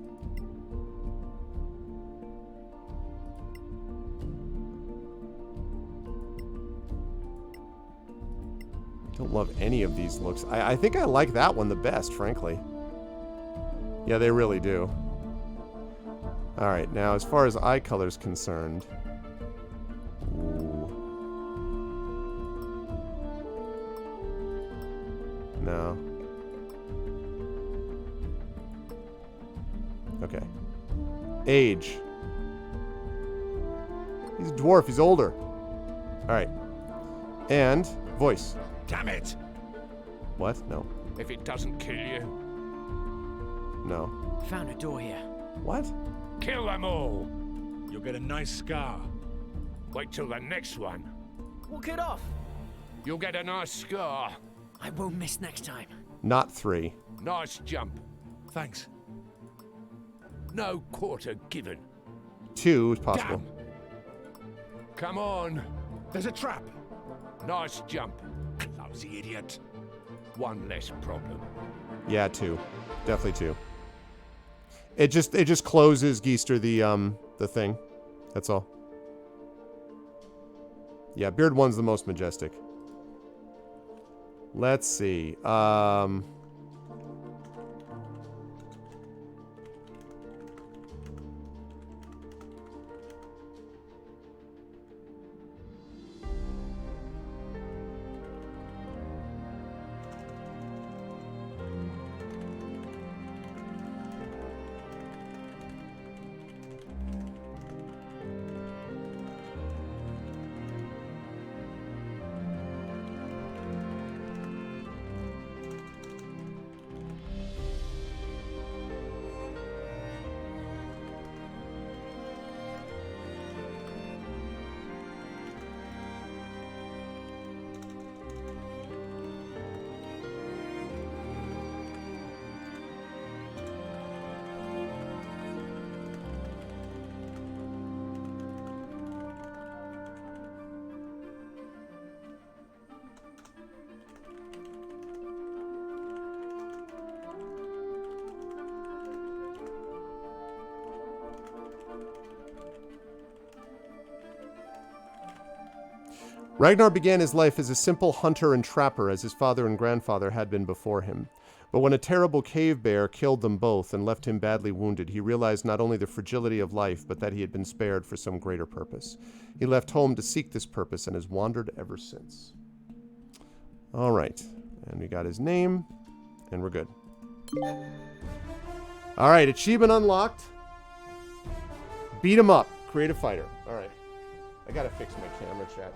Don't love any of these looks. I think I like that one the best, frankly. Yeah, they really do. Alright, now as far as eye color's concerned... Ooh. No. Okay. Age. He's a dwarf, he's older. Alright. And voice. Damn it! What? No. If it doesn't kill you, No. Found a door here. What? kill them all. You'll get a nice scar. Wait till the next one. Walk it off. You'll get a nice scar. I won't miss next time. Not 3. Nice jump. Thanks. No quarter given. 2 is possible. Damn. Come on. There's a trap. Nice jump. Clumsy idiot. One less problem. Yeah, 2. Definitely 2. It just closes Geister the thing. That's all. Yeah, Beard 1's the most majestic. Let's see. Ragnar began his life as a simple hunter and trapper, as his father and grandfather had been before him. But when a terrible cave bear killed them both and left him badly wounded, he realized not only the fragility of life, but that he had been spared for some greater purpose. He left home to seek this purpose and has wandered ever since. All right. And we got his name, and we're good. All right, achievement unlocked. Beat him up. Create a fighter. All right. I gotta fix my camera, chat.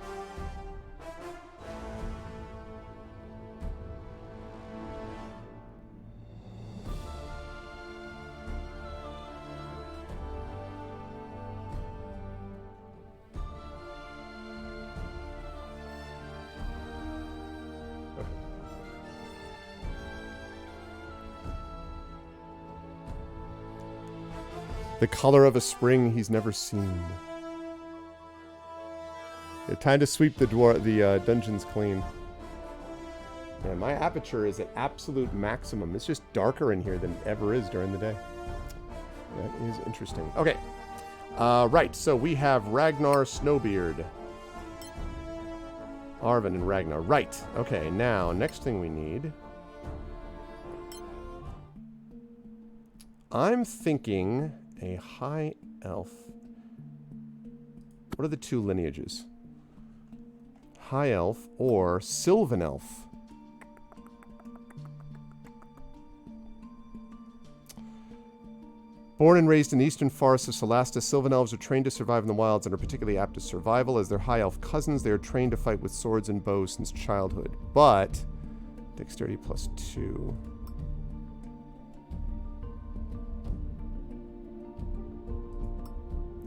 The color of a spring he's never seen. Yeah, time to sweep the dungeons clean. Man, my aperture is at absolute maximum. It's just darker in here than it ever is during the day. That is interesting. Okay. Right, so we have Ragnar Snowbeard. Arvin and Ragnar. Right. Okay, now, next thing we need... I'm thinking a high elf. What are the two lineages? High elf or Sylvan elf? Born and raised in the eastern forests of Solasta, Sylvan elves are trained to survive in the wilds and are particularly apt to survival. As their high elf cousins, they are trained to fight with swords and bows since childhood. But dexterity +2.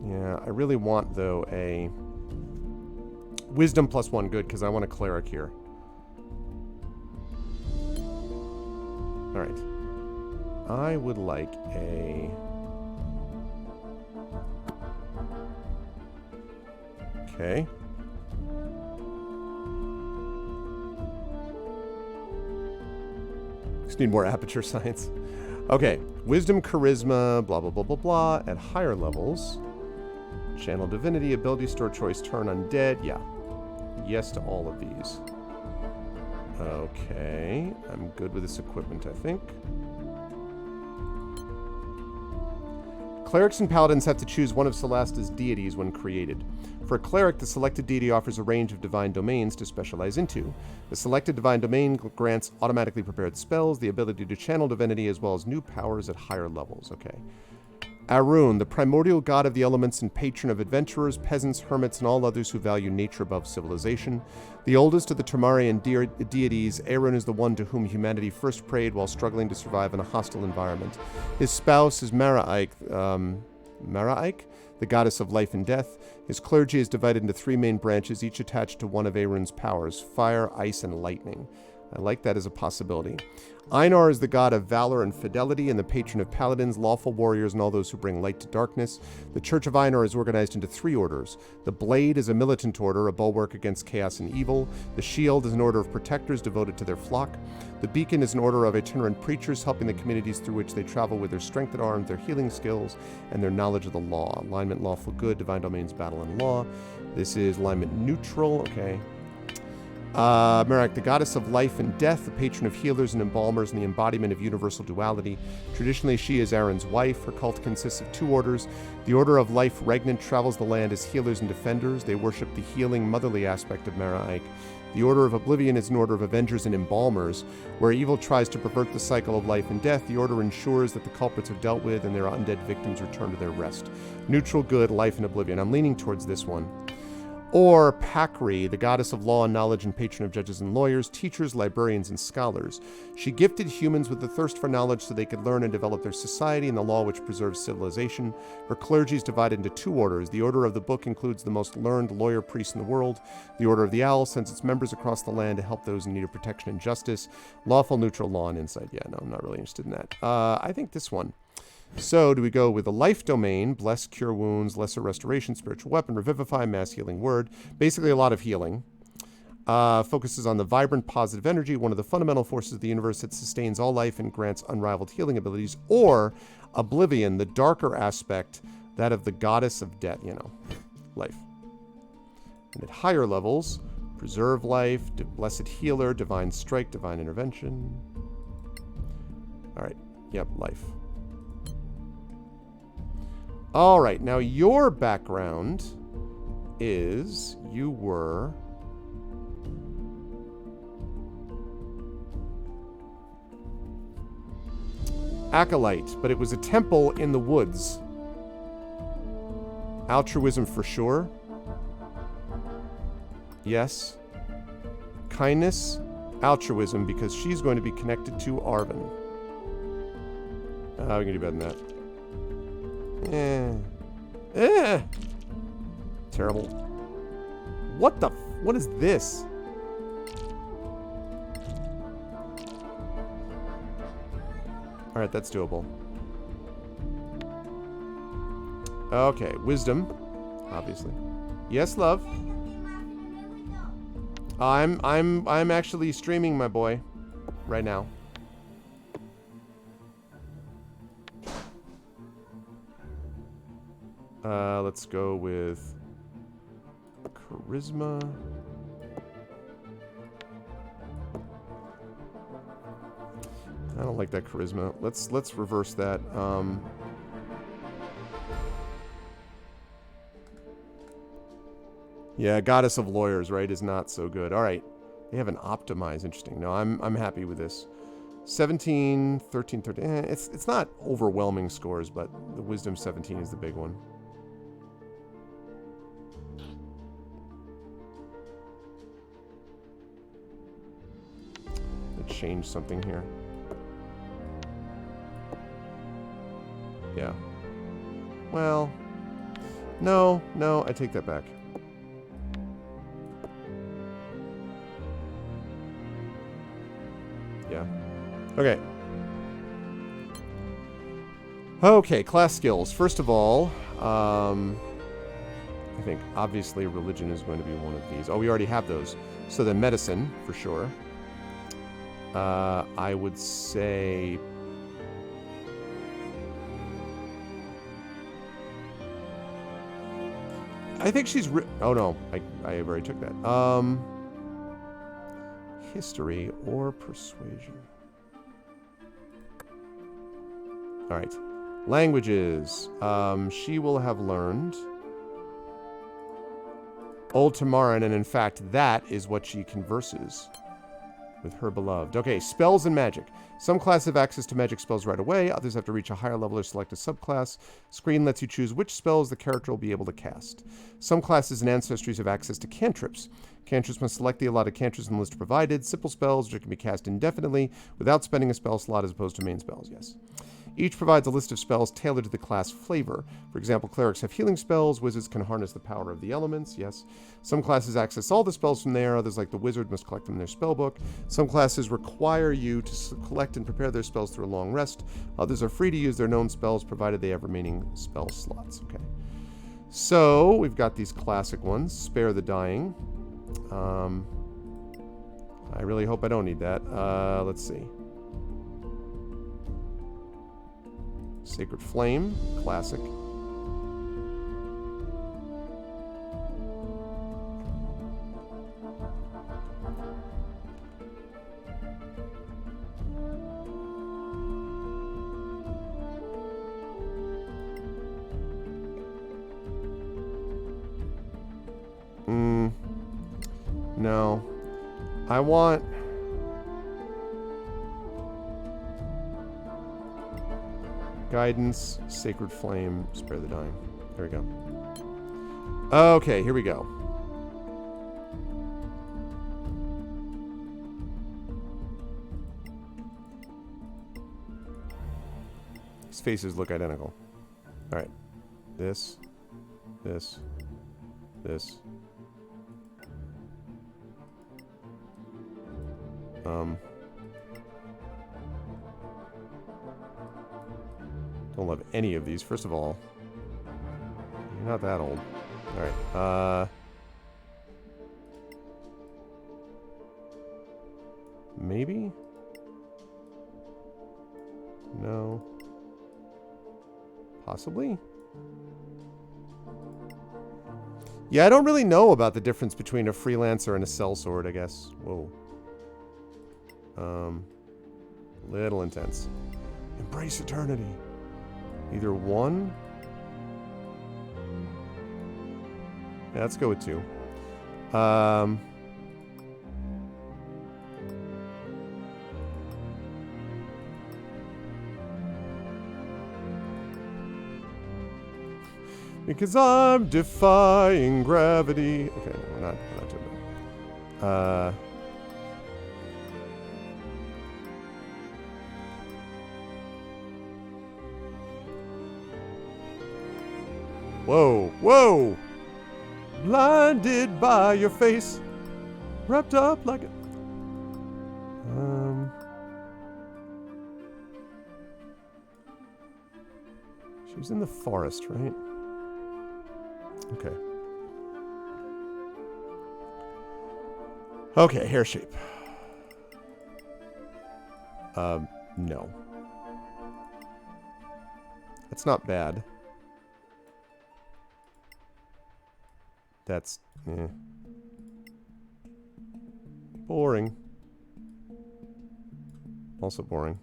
Yeah, I really want, though, a wisdom +1. Good, because I want a cleric here. Alright. I would like a... Okay. Just need more aperture science. Okay. Wisdom, charisma, blah, blah, blah, blah, blah. At higher levels... Channel Divinity, Ability Store, Choice, Turn, Undead. Yeah. Yes to all of these. Okay. I'm good with this equipment, I think. Clerics and paladins have to choose one of Solasta's deities when created. For a cleric, the selected deity offers a range of divine domains to specialize into. The selected divine domain grants automatically prepared spells, the ability to channel divinity, as well as new powers at higher levels. Okay. Arun, the primordial god of the elements and patron of adventurers, peasants, hermits, and all others who value nature above civilization. The oldest of the Termarian deities, Arun is the one to whom humanity first prayed while struggling to survive in a hostile environment. His spouse is Maraik, the goddess of life and death. His clergy is divided into 3 main branches, each attached to one of Arun's powers: fire, ice, and lightning. I like that as a possibility. Einar is the god of valor and fidelity and the patron of paladins, lawful warriors, and all those who bring light to darkness. The Church of Einar is organized into 3 orders. The Blade is a militant order, a bulwark against chaos and evil. The Shield is an order of protectors devoted to their flock. The Beacon is an order of itinerant preachers, helping the communities through which they travel with their strength at arms, their healing skills, and their knowledge of the law. Alignment, lawful good, divine domains, battle, and law. This is alignment neutral. Okay. Merak, the goddess of life and death, the patron of healers and embalmers, and the embodiment of universal duality. Traditionally, she is Aaron's wife. Her cult consists of 2 orders. The Order of Life Regnant travels the land as healers and defenders. They worship the healing, motherly aspect of Merak. The Order of Oblivion is an order of avengers and embalmers. Where evil tries to pervert the cycle of life and death, the order ensures that the culprits are dealt with and their undead victims return to their rest. Neutral good, life, and oblivion. I'm leaning towards this one. Or Pakri, the goddess of law and knowledge and patron of judges and lawyers, teachers, librarians, and scholars. She gifted humans with the thirst for knowledge so they could learn and develop their society and the law which preserves civilization. Her clergy is divided into 2 orders. The Order of the Book includes the most learned lawyer priests in the world. The Order of the Owl sends its members across the land to help those in need of protection and justice. Lawful, neutral, law, and insight. Yeah, no, I'm not really interested in that. I think this one. So, do we go with the life domain, bless, cure wounds, lesser restoration, spiritual weapon, revivify, mass healing word, basically a lot of healing. Focuses on the vibrant positive energy, one of the fundamental forces of the universe that sustains all life and grants unrivaled healing abilities. Or oblivion, the darker aspect, that of the goddess of death, life. And at higher levels, preserve life, blessed healer, divine strike, divine intervention. All right, yep, life. All right, now your background is you were acolyte, but it was a temple in the woods. Altruism for sure. Yes. Kindness, altruism, because she's going to be connected to Arvin. We can do better than that. Terrible. What is this? Alright, that's doable. Okay, wisdom, obviously. Yes, love. I'm actually streaming, my boy, right now. Let's go with charisma. I don't like that charisma. Let's reverse that. Yeah, goddess of lawyers, right, is not so good. All right. They have an optimize. Interesting. No, I'm happy with this. 17, 13, 13. It's not overwhelming scores, but the wisdom 17 is the big one. Change something here. Yeah. Well, no, I take that back. Yeah. Okay. Okay, class skills. First of all, I think obviously religion is going to be one of these. Oh, we already have those. So then medicine, for sure. I would say... I think she's... oh, no. I already took that. History or persuasion. All right. Languages. She will have learned Old Tamaran, and in fact, that is what she converses with her beloved. Okay, spells and magic. Some classes have access to magic spells right away. Others have to reach a higher level or select a subclass. Screen lets you choose which spells the character will be able to cast. Some classes and ancestries have access to cantrips. Cantrips must select the allotted cantrips in the list provided. Simple spells which can be cast indefinitely without spending a spell slot as opposed to main spells. Yes. Each provides a list of spells tailored to the class flavor. For example, clerics have healing spells. Wizards can harness the power of the elements. Yes. Some classes access all the spells from there. Others, like the wizard, must collect them in their spellbook. Some classes require you to collect and prepare their spells through a long rest. Others are free to use their known spells, provided they have remaining spell slots. Okay. So, we've got these classic ones. Spare the Dying. I really hope I don't need that. Let's see. Sacred Flame, classic. No. I want... Guidance, Sacred Flame, Spare the Dying. There we go. Okay, here we go. These faces look identical. Alright. This. This. Don't love any of these. First of all, you're not that old. Alright, maybe? No. Possibly? Yeah, I don't really know about the difference between a freelancer and a sellsword, I guess. Whoa. Little intense. Embrace eternity. Either one? Yeah, let's go with two. Because I'm defying gravity. Okay, we're not doing that. Whoa, whoa! Blinded by your face, wrapped up like a... She was in the forest, right? Okay. Okay, hair shape. No. That's not bad. That's, boring. Also boring.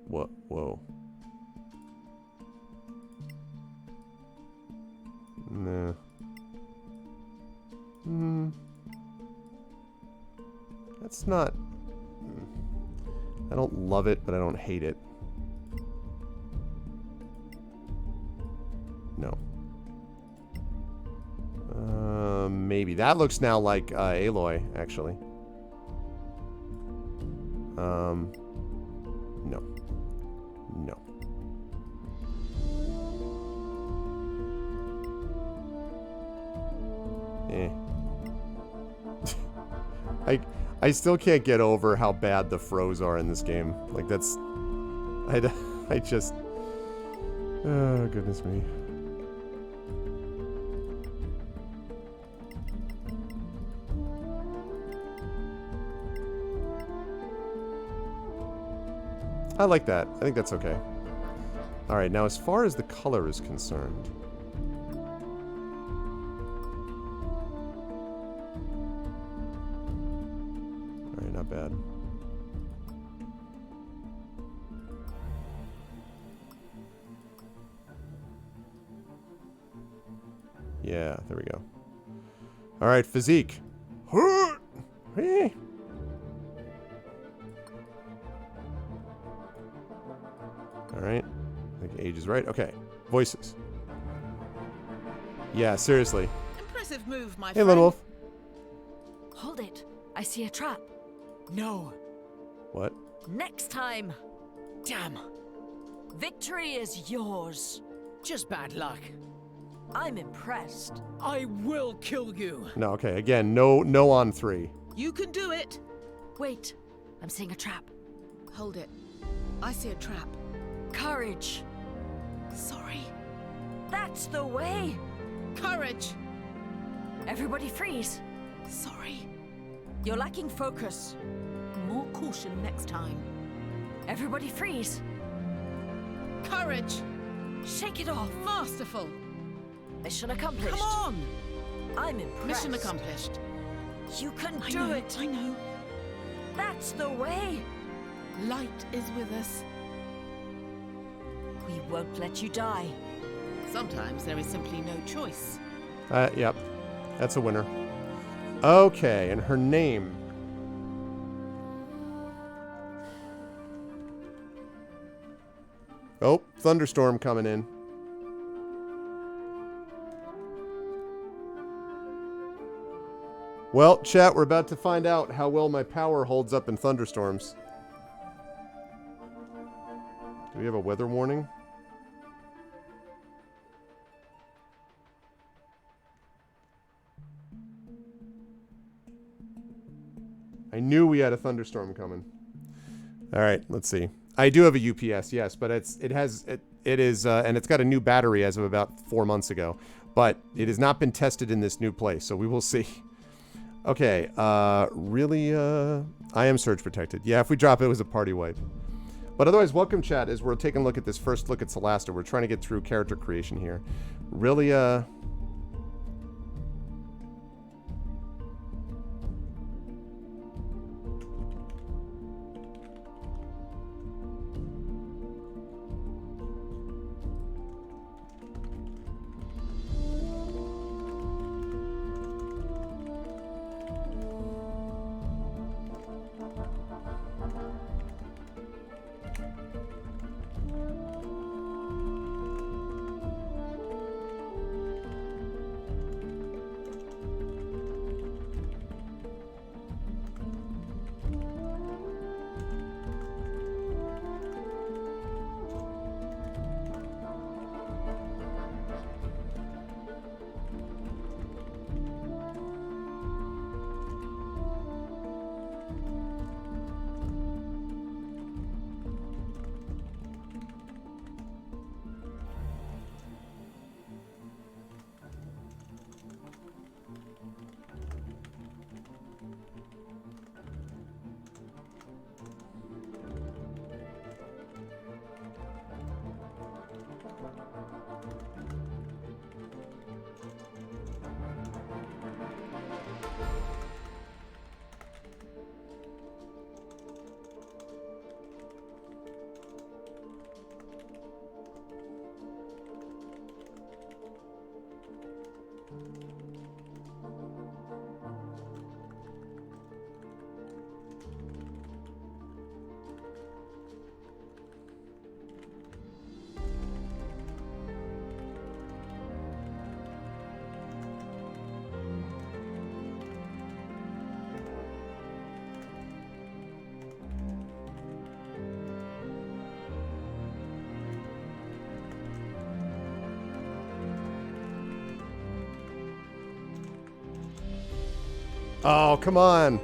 What? Whoa. Nah. That's not... I don't love it, but I don't hate it. No. Maybe. That looks now like Aloy, actually. No. No. I still can't get over how bad the froze are in this game. Like, that's... I just... Oh, goodness me. I like that. I think that's okay. Alright, now as far as the color is concerned... Alright, not bad. Yeah, there we go. All right, physique. All right. I think age is right. Okay. Voices. Yeah, seriously. Impressive move, my Hey, friend. Lone Wolf. Hold it. I see a trap. No. What? Next time. Damn. Victory is yours. Just bad luck. I'm impressed. I will kill you. No, okay. Again, no on 3. You can do it. Wait. I'm seeing a trap. Hold it. I see a trap. Courage. Sorry. That's the way. Courage. Everybody freeze. Sorry. You're lacking focus. More caution next time. Everybody freeze. Courage. Shake it off. Masterful. Mission accomplished. Come on. I'm impressed. Mission accomplished. You can I do know, it. I know. That's the way. Light is with us. We won't let you die. Sometimes there is simply no choice. Yep. That's a winner. Okay, and her name. Oh, thunderstorm coming in. Well, chat, we're about to find out how well my power holds up in thunderstorms. Do we have a weather warning? I knew we had a thunderstorm coming. All right, let's see. I do have a UPS, yes, but it is and it's got a new battery as of about 4 months ago, but it has not been tested in this new place, so we will see. Okay, really, I am surge protected. Yeah, if we drop it was a party wipe. But otherwise, welcome chat as we're taking a look at this first look at Solasta. We're trying to get through character creation here. Really, oh, come on.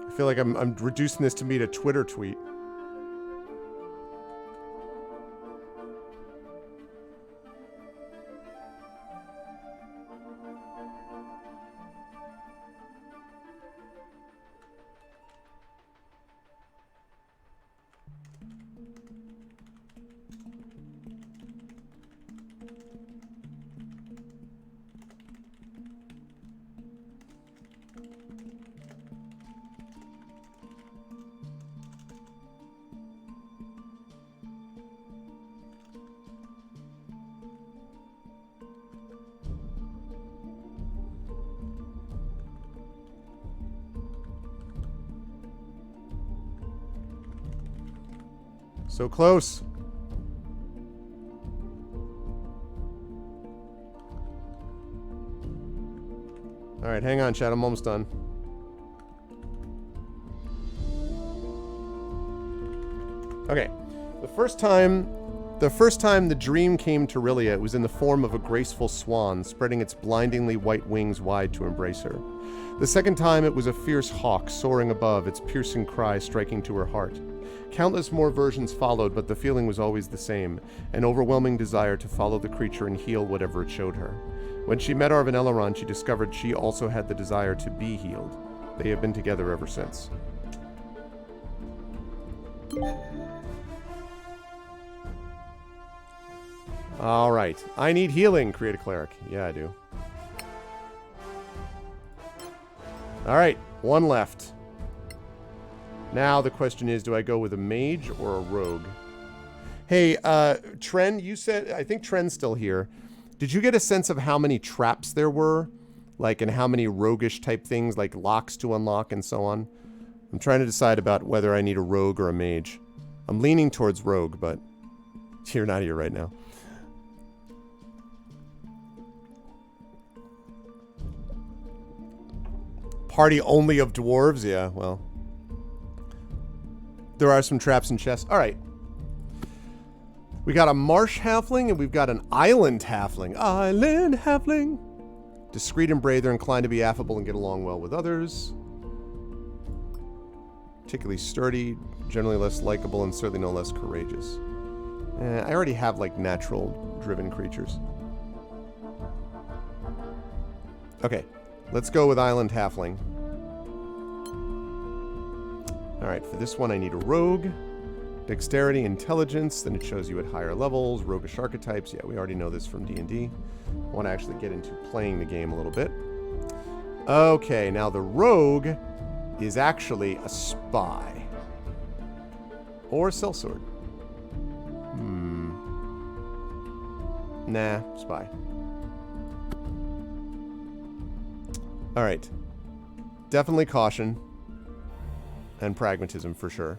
I feel like I'm reducing this to meet a Twitter tweet. So close. Alright, hang on, chat. I'm almost done. Okay. The first time the dream came to Rilia, it was in the form of a graceful swan, spreading its blindingly white wings wide to embrace her. The second time it was a fierce hawk soaring above, its piercing cry striking to her heart. Countless more versions followed, but the feeling was always the same, an overwhelming desire to follow the creature and heal whatever it showed her. When she met Arvin Elrond, she discovered she also had the desire to be healed. They have been together ever since. Alright. I need healing, create a cleric. Yeah, I do. Alright, one left. Now the question is, do I go with a mage or a rogue? Hey, Tren, you said... I think Tren's still here. Did you get a sense of how many traps there were? Like, and how many roguish type things, like locks to unlock and so on? I'm trying to decide about whether I need a rogue or a mage. I'm leaning towards rogue, but you're not here right now. Party only of dwarves? Yeah, well. There are some traps and chests. Alright. We got a marsh halfling and we've got an island halfling. Island halfling. Discreet and brave, they're inclined to be affable and get along well with others. Particularly sturdy, generally less likable, and certainly no less courageous. I already have, like, natural driven creatures. Okay, let's go with island halfling. Alright, for this one I need a rogue. Dexterity, intelligence, then it shows you at higher levels. Roguish archetypes, yeah, we already know this from D&D. I want to actually get into playing the game a little bit. Okay, now the rogue is actually a spy. Or a sellsword. Nah, spy. Alright. Definitely caution. And pragmatism for sure.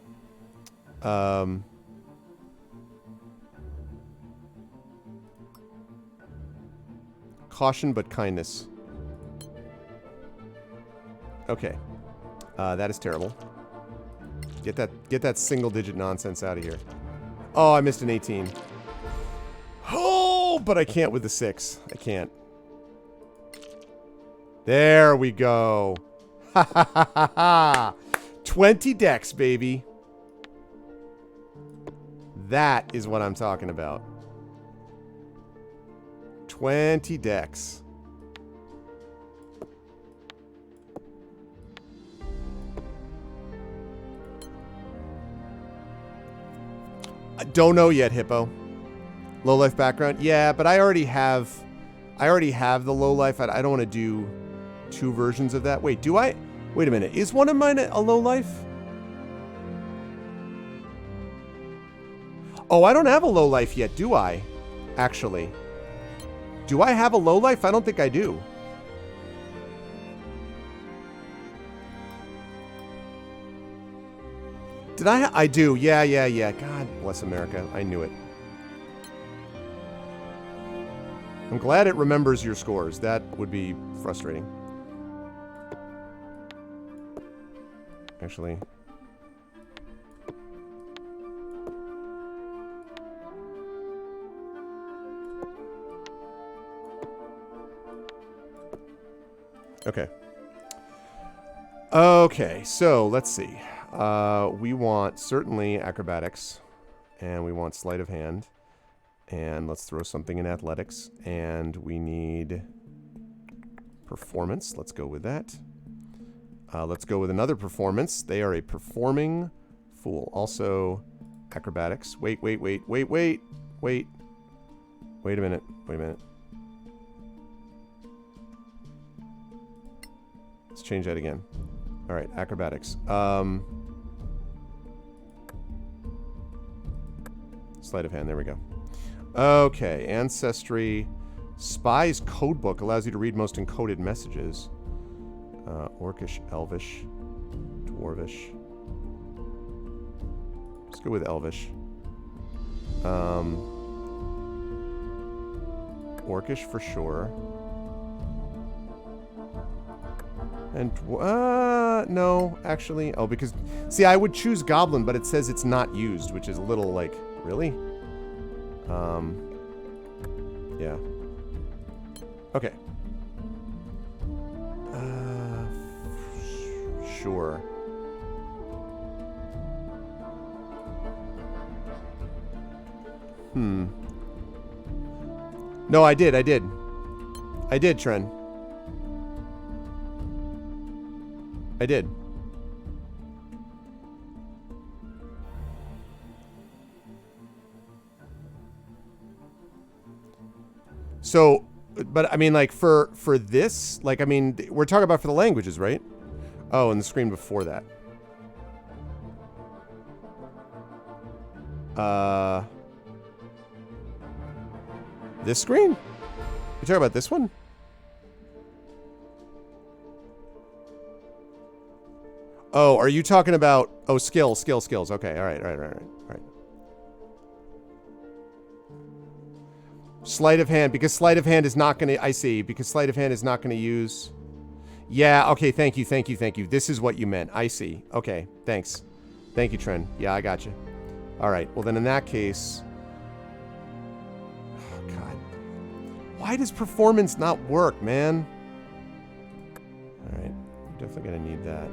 Caution but kindness. Okay. That is terrible. Get that single digit nonsense out of here. Oh, I missed an 18. Oh, but I can't with the 6. I can't. There we go. Ha ha ha ha ha. 20 decks, baby. That is what I'm talking about. 20 decks. I don't know yet, Hippo. Low life background? Yeah, but I already have the low life. I don't want to do 2 versions of that. Wait, do I? Wait a minute. Is one of mine a low life? Oh, I don't have a low life yet, do I? Actually. Do I have a low life? I don't think I do. Did I? I do. Yeah. God bless America. I knew it. I'm glad it remembers your scores. That would be frustrating. Actually. Okay. Okay, so let's see. We want certainly acrobatics, and we want sleight of hand, and let's throw something in athletics, and we need performance. Let's go with that. Let's go with another performance. They are a performing fool. Also, acrobatics. Wait a minute. Let's change that again. All right, acrobatics. Sleight of hand, there we go. Okay, ancestry. Spy's codebook allows you to read most encoded messages. Orcish, Elvish, Dwarvish. Let's go with Elvish. Orcish for sure. And, no, actually. Oh, because, see, I would choose Goblin, but it says it's not used, which is a little, like, really? Yeah. Okay. Sure. No, I did, Tren. I did. So, but I mean, like, for this, like, I mean, we're talking about for the languages, right? Oh, and the screen before that. This screen? You talking about this one? Oh, are you talking about... Oh, skills. Okay, all right. Sleight of hand, because sleight of hand is not going to... I see, because sleight of hand is not going to use... Yeah, okay, thank you. This is what you meant. I see. Okay, thanks. Thank you, Tren. Yeah, I got you. All right, well then in that case... Oh, God. Why does performance not work, man? All right, I'm definitely going to need that.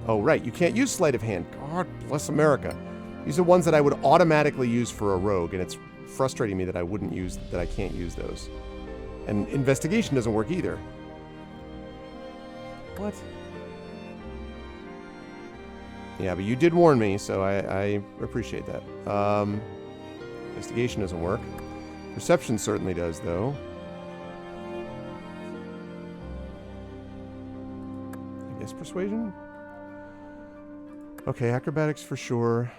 Oh, right. You can't use sleight of hand. God bless America. These are ones that I would automatically use for a rogue, and it's frustrating me that I can't use those. And investigation doesn't work either. What? Yeah, but you did warn me, so I appreciate that. Investigation doesn't work. Perception certainly does, though. I guess persuasion? Okay, acrobatics for sure.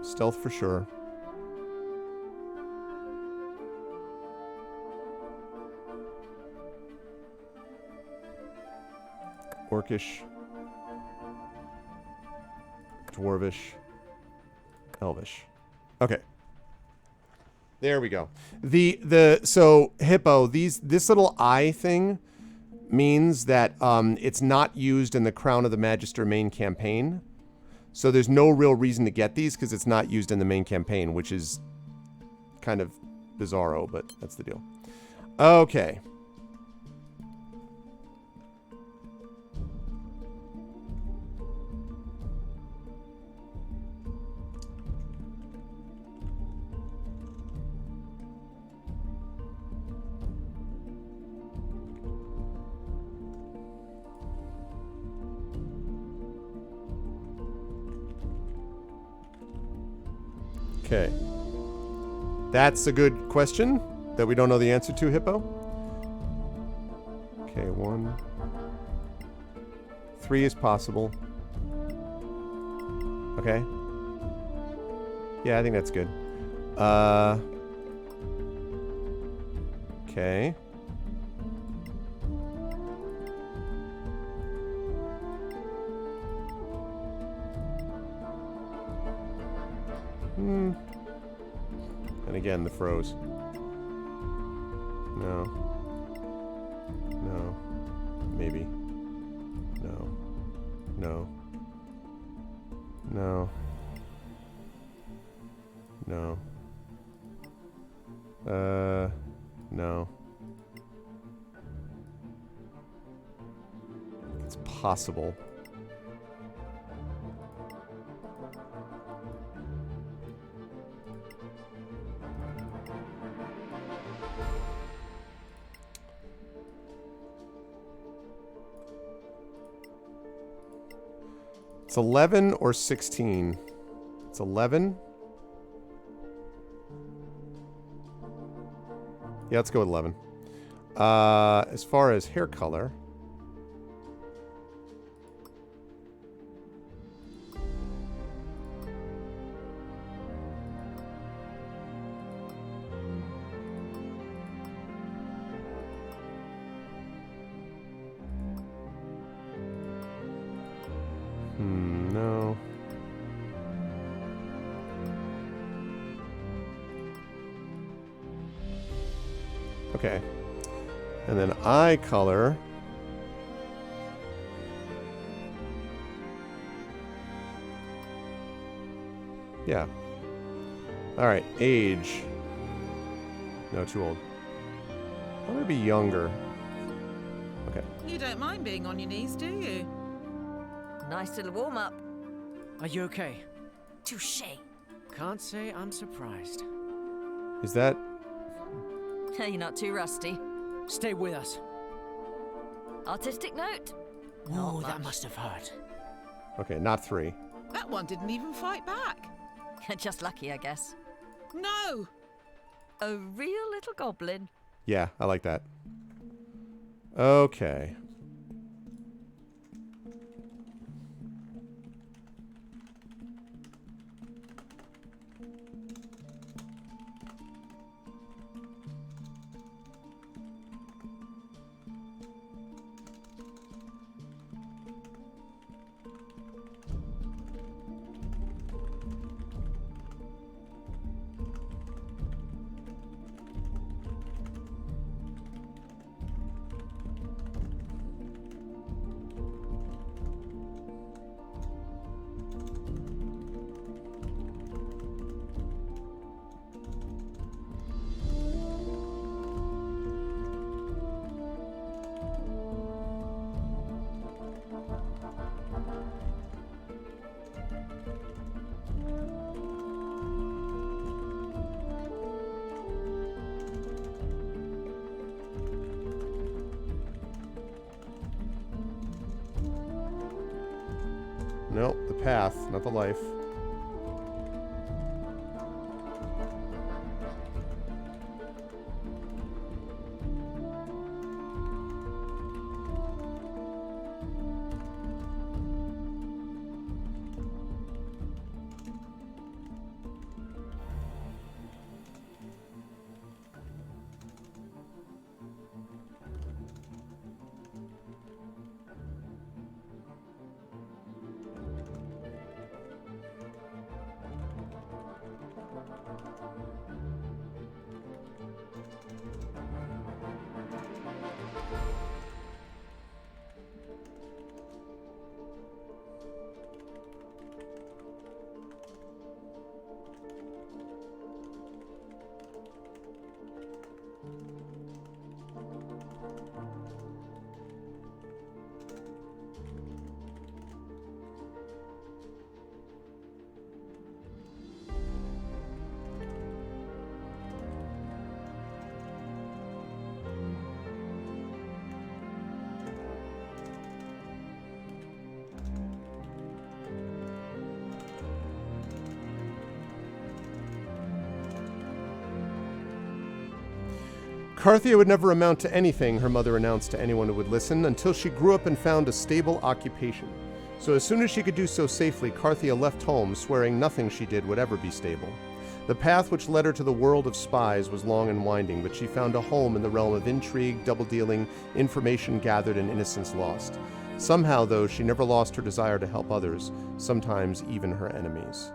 Stealth for sure. Orcish. Dwarvish. Elvish. Okay. There we go. So Hippo, this little eye thing means that it's not used in the Crown of the Magister main campaign. So there's no real reason to get these because it's not used in the main campaign, which is kind of bizarro, but that's the deal. Okay. Okay. That's a good question that we don't know the answer to, Hippo. Okay, 1. 3 is possible. Okay. Yeah, I think that's good. Okay. And again, the froze. No. No. Maybe. No. No. No. No. No. It's possible. It's 11 or 16. It's 11. Yeah, let's go with 11. As far as hair color. No. Okay. And then eye color. Yeah. Alright, age. No, too old. I want to be younger. Okay. You don't mind being on your knees, do you? Nice little warm-up. Are you okay? Touche. Can't say I'm surprised. Is that... You're not too rusty. Stay with us. Artistic note? Oh, that much. must have hurt. Okay, not 3. That one didn't even fight back. Just lucky, I guess. No! A real little goblin. Yeah, I like that. Okay. Nope, the path, not the life. Carthia would never amount to anything, her mother announced to anyone who would listen, until she grew up and found a stable occupation. So as soon as she could do so safely, Carthia left home, swearing nothing she did would ever be stable. The path which led her to the world of spies was long and winding, but she found a home in the realm of intrigue, double-dealing, information gathered, and innocence lost. Somehow, though, she never lost her desire to help others, sometimes even her enemies.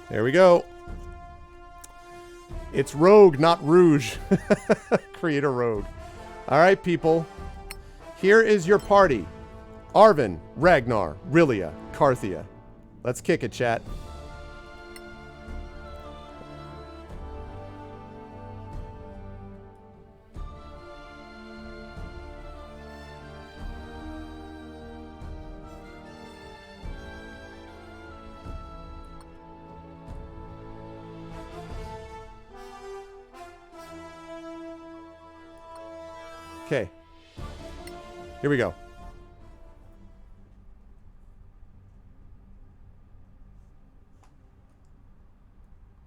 There we go. It's Rogue, not Rouge. Create a Rogue. All right, people. Here is your party. Arvin, Ragnar, Rillia, Carthia. Let's kick it, chat. Okay. Here we go.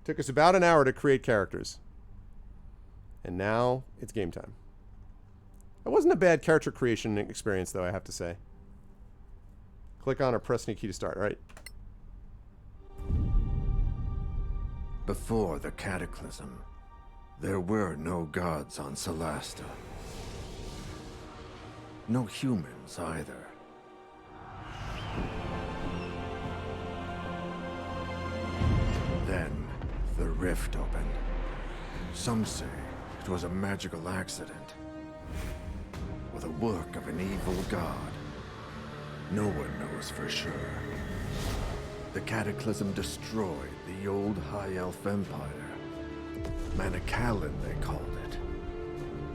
Took us about an hour to create characters. And now it's game time. It wasn't a bad character creation experience, though, I have to say. Click on or press any key to start, right? Before the cataclysm, there were no gods on Solasta. No humans either. Then the rift opened, Some say it was a magical accident, or the work of an evil god. No one knows for sure. The cataclysm destroyed the old High Elf Empire. Manicalan, they called it,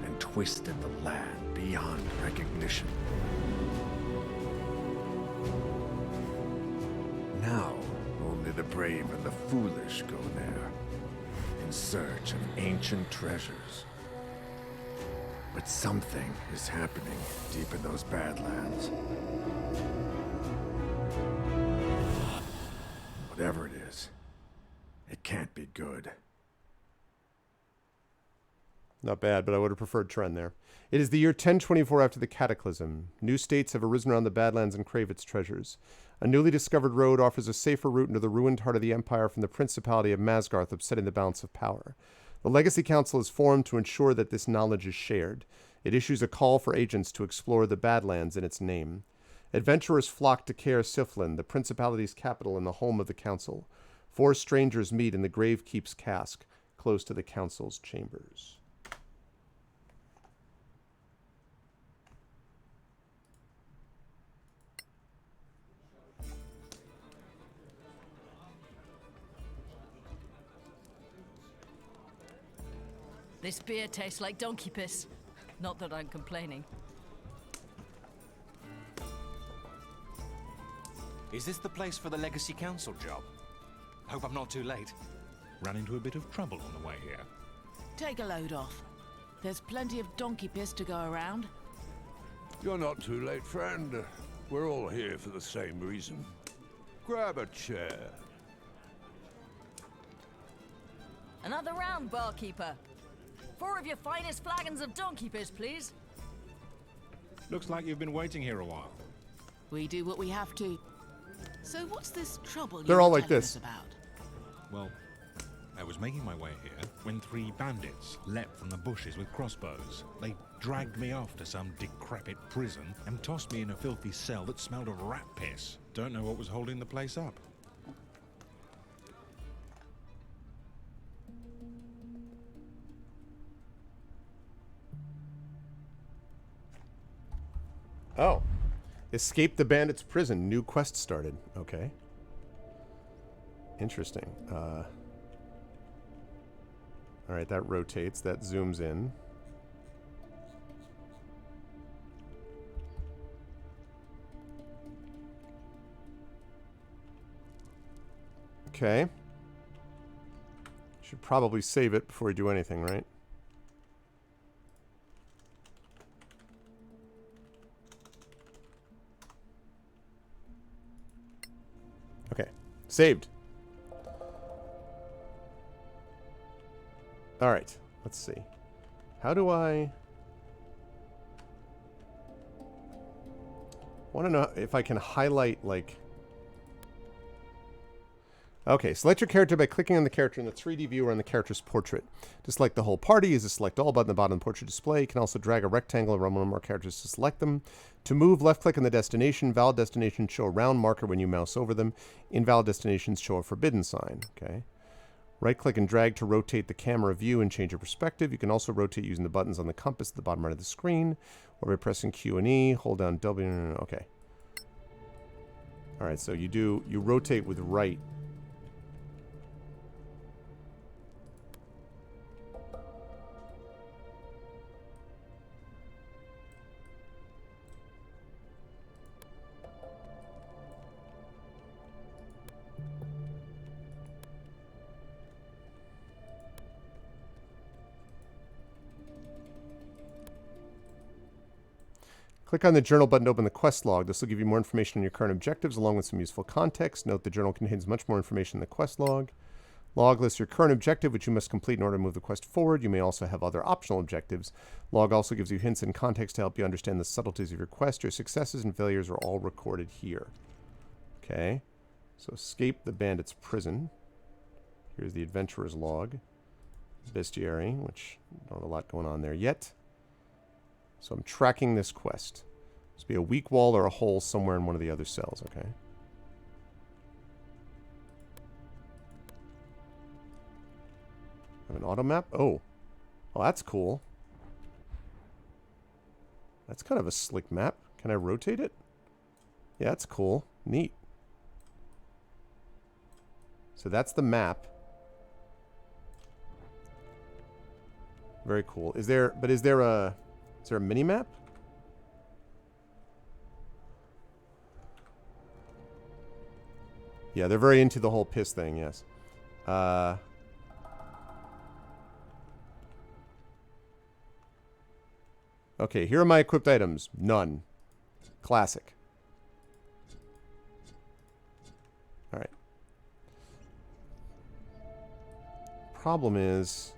and twisted the land beyond recognition. Now, only the brave and the foolish go there, in search of ancient treasures. But something is happening deep in those Badlands. Whatever it is, it can't be good. Not bad, but I would have preferred Tren there. It is the year 1024 after the Cataclysm. New states have arisen around the Badlands and crave its treasures. A newly discovered road offers a safer route into the ruined heart of the Empire from the Principality of Masgarth, upsetting the balance of power. The Legacy Council is formed to ensure that this knowledge is shared. It issues a call for agents to explore the Badlands in its name. Adventurers flock to Caer Siflin, the Principality's capital and the home of the Council. 4 strangers meet in the Gravekeep's cask, close to the Council's chambers. This beer tastes like donkey piss. Not that I'm complaining. Is this the place for the Legacy Council job? Hope I'm not too late. Ran into a bit of trouble on the way here. Take a load off. There's plenty of donkey piss to go around. You're not too late, friend. We're all here for the same reason. Grab a chair. Another round, barkeeper. 4 of your finest flagons of donkey piss, please. Looks like you've been waiting here a while. We do what we have to. So what's this trouble They're you all were like telling this. us about? Well, I was making my way here when 3 bandits leapt from the bushes with crossbows. They dragged me off to some decrepit prison and tossed me in a filthy cell that smelled of rat piss. Don't know what was holding the place up. Oh. Escape the bandits' prison. New quest started. Okay. Interesting. Alright, that rotates. That zooms in. Okay. Should probably save it before we do anything, right? Okay. Saved. Alright. Let's see. How do I... want to know if I can highlight, like... Okay, select your character by clicking on the character in the 3D view or on the character's portrait. To select the whole party, use the Select All button at the bottom of the portrait display. You can also drag a rectangle around one or more characters to select them. To move, left-click on the destination. Valid destinations show a round marker when you mouse over them. Invalid destinations show a forbidden sign. Okay. Right-click and drag to rotate the camera view and change your perspective. You can also rotate using the buttons on the compass at the bottom right of the screen, or by pressing Q and E. Hold down W. Okay. All right, so you rotate with right. Click on the journal button to open the quest log. This will give you more information on your current objectives along with some useful context. Note the journal contains much more information than the quest log. Log lists your current objective, which you must complete in order to move the quest forward. You may also have other optional objectives. Log also gives you hints and context to help you understand the subtleties of your quest. Your successes and failures are all recorded here. Okay. So escape the bandit's prison. Here's the adventurer's log. Bestiary, which not a lot going on there yet. So I'm tracking this quest. Must be a weak wall or a hole somewhere in one of the other cells, okay? I have an auto map? Oh, Oh, that's cool. That's kind of a slick map. Can I rotate it? Yeah, that's cool. Neat. So that's the map. Very cool. Is there a mini map? Yeah, they're very into the whole piss thing, yes. Okay, here are my equipped items. None. Classic. Alright. Problem is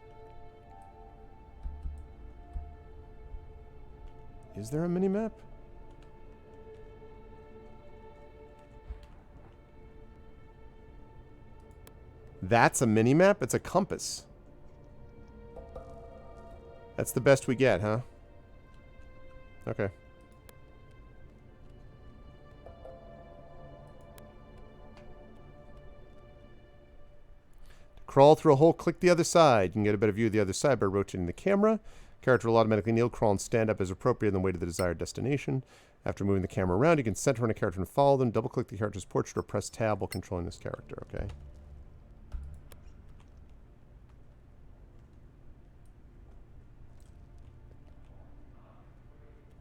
there a mini-map? That's a mini-map? It's a compass. That's the best we get, huh? Okay. To crawl through a hole, click the other side. You can get a better view of the other side by rotating the camera. Character will automatically kneel, crawl, and stand up as appropriate on the way to the desired destination. After moving the camera around, you can center on a character and follow them. Double-click the character's portrait or press tab while controlling this character, okay?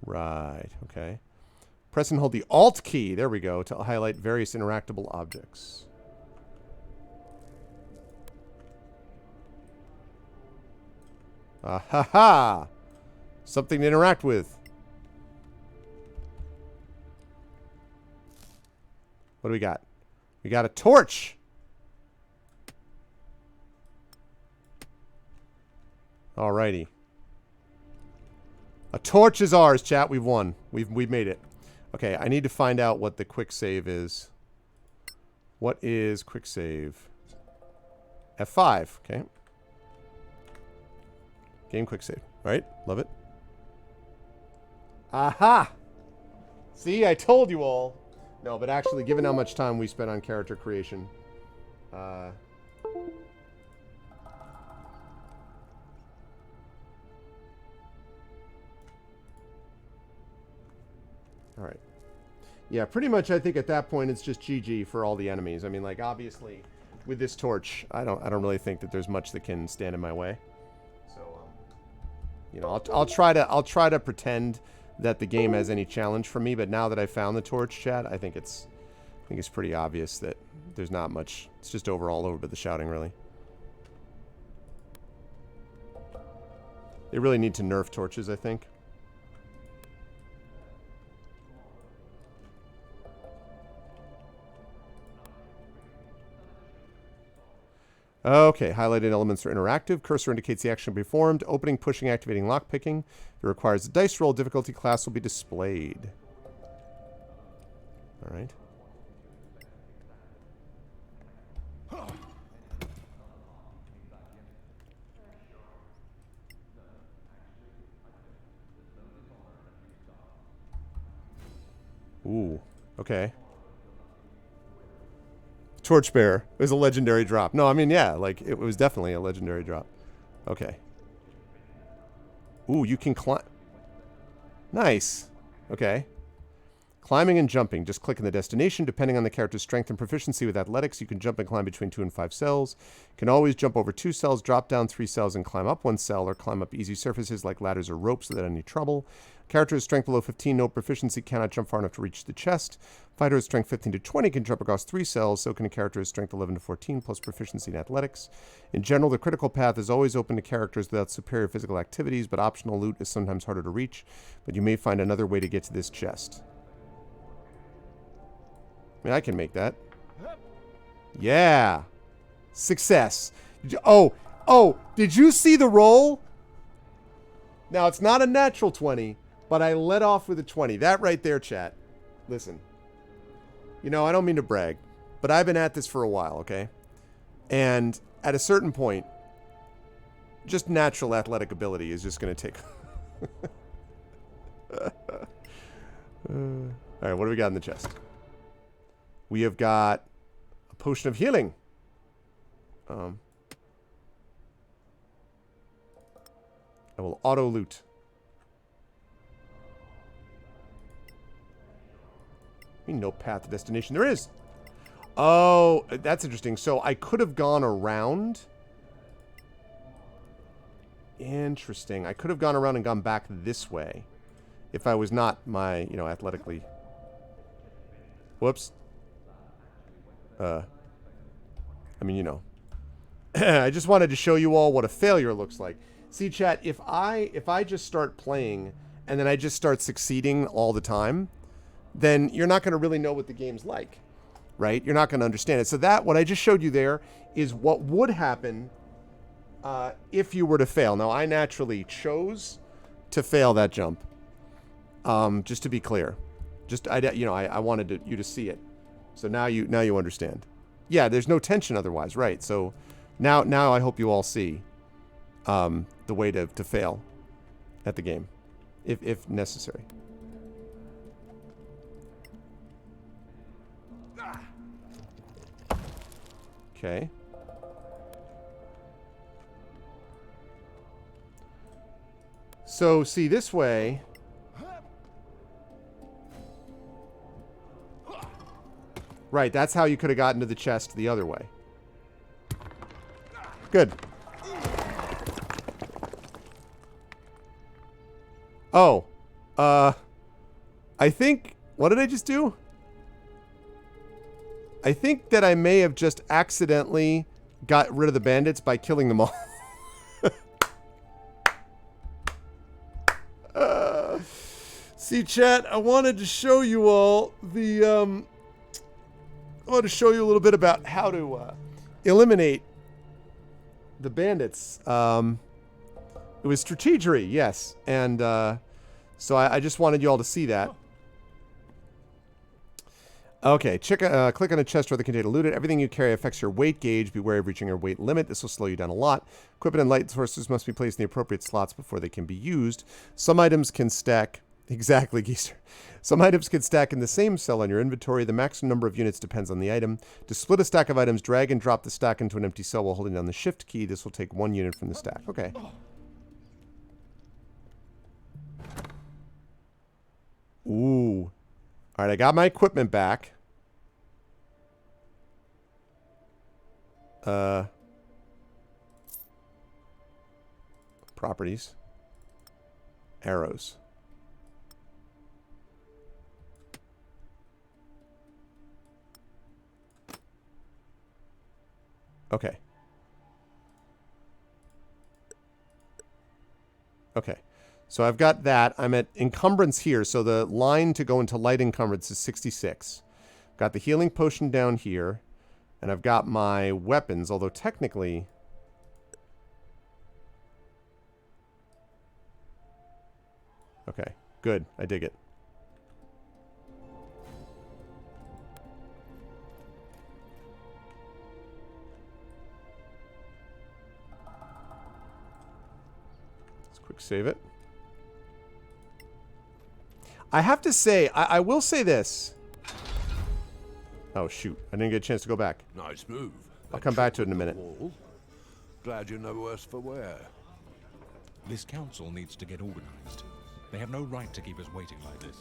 Right, okay. Press and hold the Alt key, there we go, to highlight various interactable objects. Ah ha ha! Something to interact with. What do we got? We got a torch! Alrighty. A torch is ours, chat. We've won. We've made it. Okay, I need to find out what the quick save is. What is quick save? F5. Okay. Game quick save. Right? Love it. Aha! See, I told you all. No, but actually, given how much time we spent on character creation, alright. Yeah, pretty much I think at that point it's just GG for all the enemies. I mean, like, obviously, with this torch, I don't really think that there's much that can stand in my way. So, you know, I'll try to pretend that the game has any challenge for me, but now that I found the torch, chat, I think it's pretty obvious that there's not much. It's just all over but the shouting, really. They really need to nerf torches, I think. Okay, highlighted elements are interactive. Cursor indicates the action performed. Opening, pushing, activating, lockpicking. If it requires a dice roll, difficulty class will be displayed. All right. Ooh, okay. Torchbearer. It was a legendary drop. No, I mean, yeah, like, it was definitely a legendary drop. Okay. Ooh, you can climb. Nice. Okay. Climbing and jumping. Just click on the destination. Depending on the character's strength and proficiency with athletics, you can jump and climb between 2 and 5 cells. You can always jump over 2 cells, drop down 3 cells, and climb up 1 cell, or climb up easy surfaces like ladders or ropes without any trouble. Character with strength below 15, no proficiency, cannot jump far enough to reach the chest. Fighter with strength 15 to 20 can jump across 3 cells, so can a character with strength 11 to 14 plus proficiency in athletics. In general, the critical path is always open to characters without superior physical activities, but optional loot is sometimes harder to reach, but you may find another way to get to this chest. I mean, I can make that. Yeah. Success. Oh, did you see the roll? Now, it's not a natural 20, but I let off with a 20. That right there, chat. Listen. You know, I don't mean to brag, but I've been at this for a while, okay? And at a certain point, just natural athletic ability is just going to take... All right, what do we got in the chest? We have got a potion of healing. I will auto loot. I mean, no path to destination. There is. Oh, that's interesting. So I could have gone around. Interesting. I could have gone around and gone back this way if I was not my, you know, athletically. Whoops. I mean, you know. I just wanted to show you all what a failure looks like. See, chat, if I just start playing and then I just start succeeding all the time, then you're not going to really know what the game's like, right? You're not going to understand it. So that, what I just showed you there, is what would happen if you were to fail. Now, I naturally chose to fail that jump, just to be clear. I wanted you to see it. So now you understand. Yeah, there's no tension otherwise, right? So now I hope you all see the way to fail at the game, if necessary. Okay. So, see, this way... Right, that's how you could have gotten to the chest the other way. Good. Oh. I think... What did I just do? I think that I may have just accidentally got rid of the bandits by killing them all. See, chat, I wanted to show you all the... I wanted to show you a little bit about how to eliminate the bandits. It was strategery, yes. And so I just wanted you all to see that. Okay, click on a chest or the container to loot it. Everything you carry affects your weight gauge. Beware of reaching your weight limit. This will slow you down a lot. Equipment and light sources must be placed in the appropriate slots before they can be used. Some items can stack... Exactly, Geezer. Some items can stack in the same cell on your inventory. The maximum number of units depends on the item. To split a stack of items, drag and drop the stack into an empty cell while holding down the shift key. This will take 1 unit from the stack. Okay. Ooh. All right, I got my equipment back. Properties. Arrows. Okay. Okay. So I've got that. I'm at encumbrance here. So the line to go into light encumbrance is 66. Got the healing potion down here. And I've got my weapons, although technically... Okay. Good. I dig it. Quick save it. I have to say, I will say this. Oh, shoot. I didn't get a chance to go back. Nice move. I'll come back to it in a minute. Wall. Glad you're no worse for wear. This council needs to get organized. They have no right to keep us waiting like this.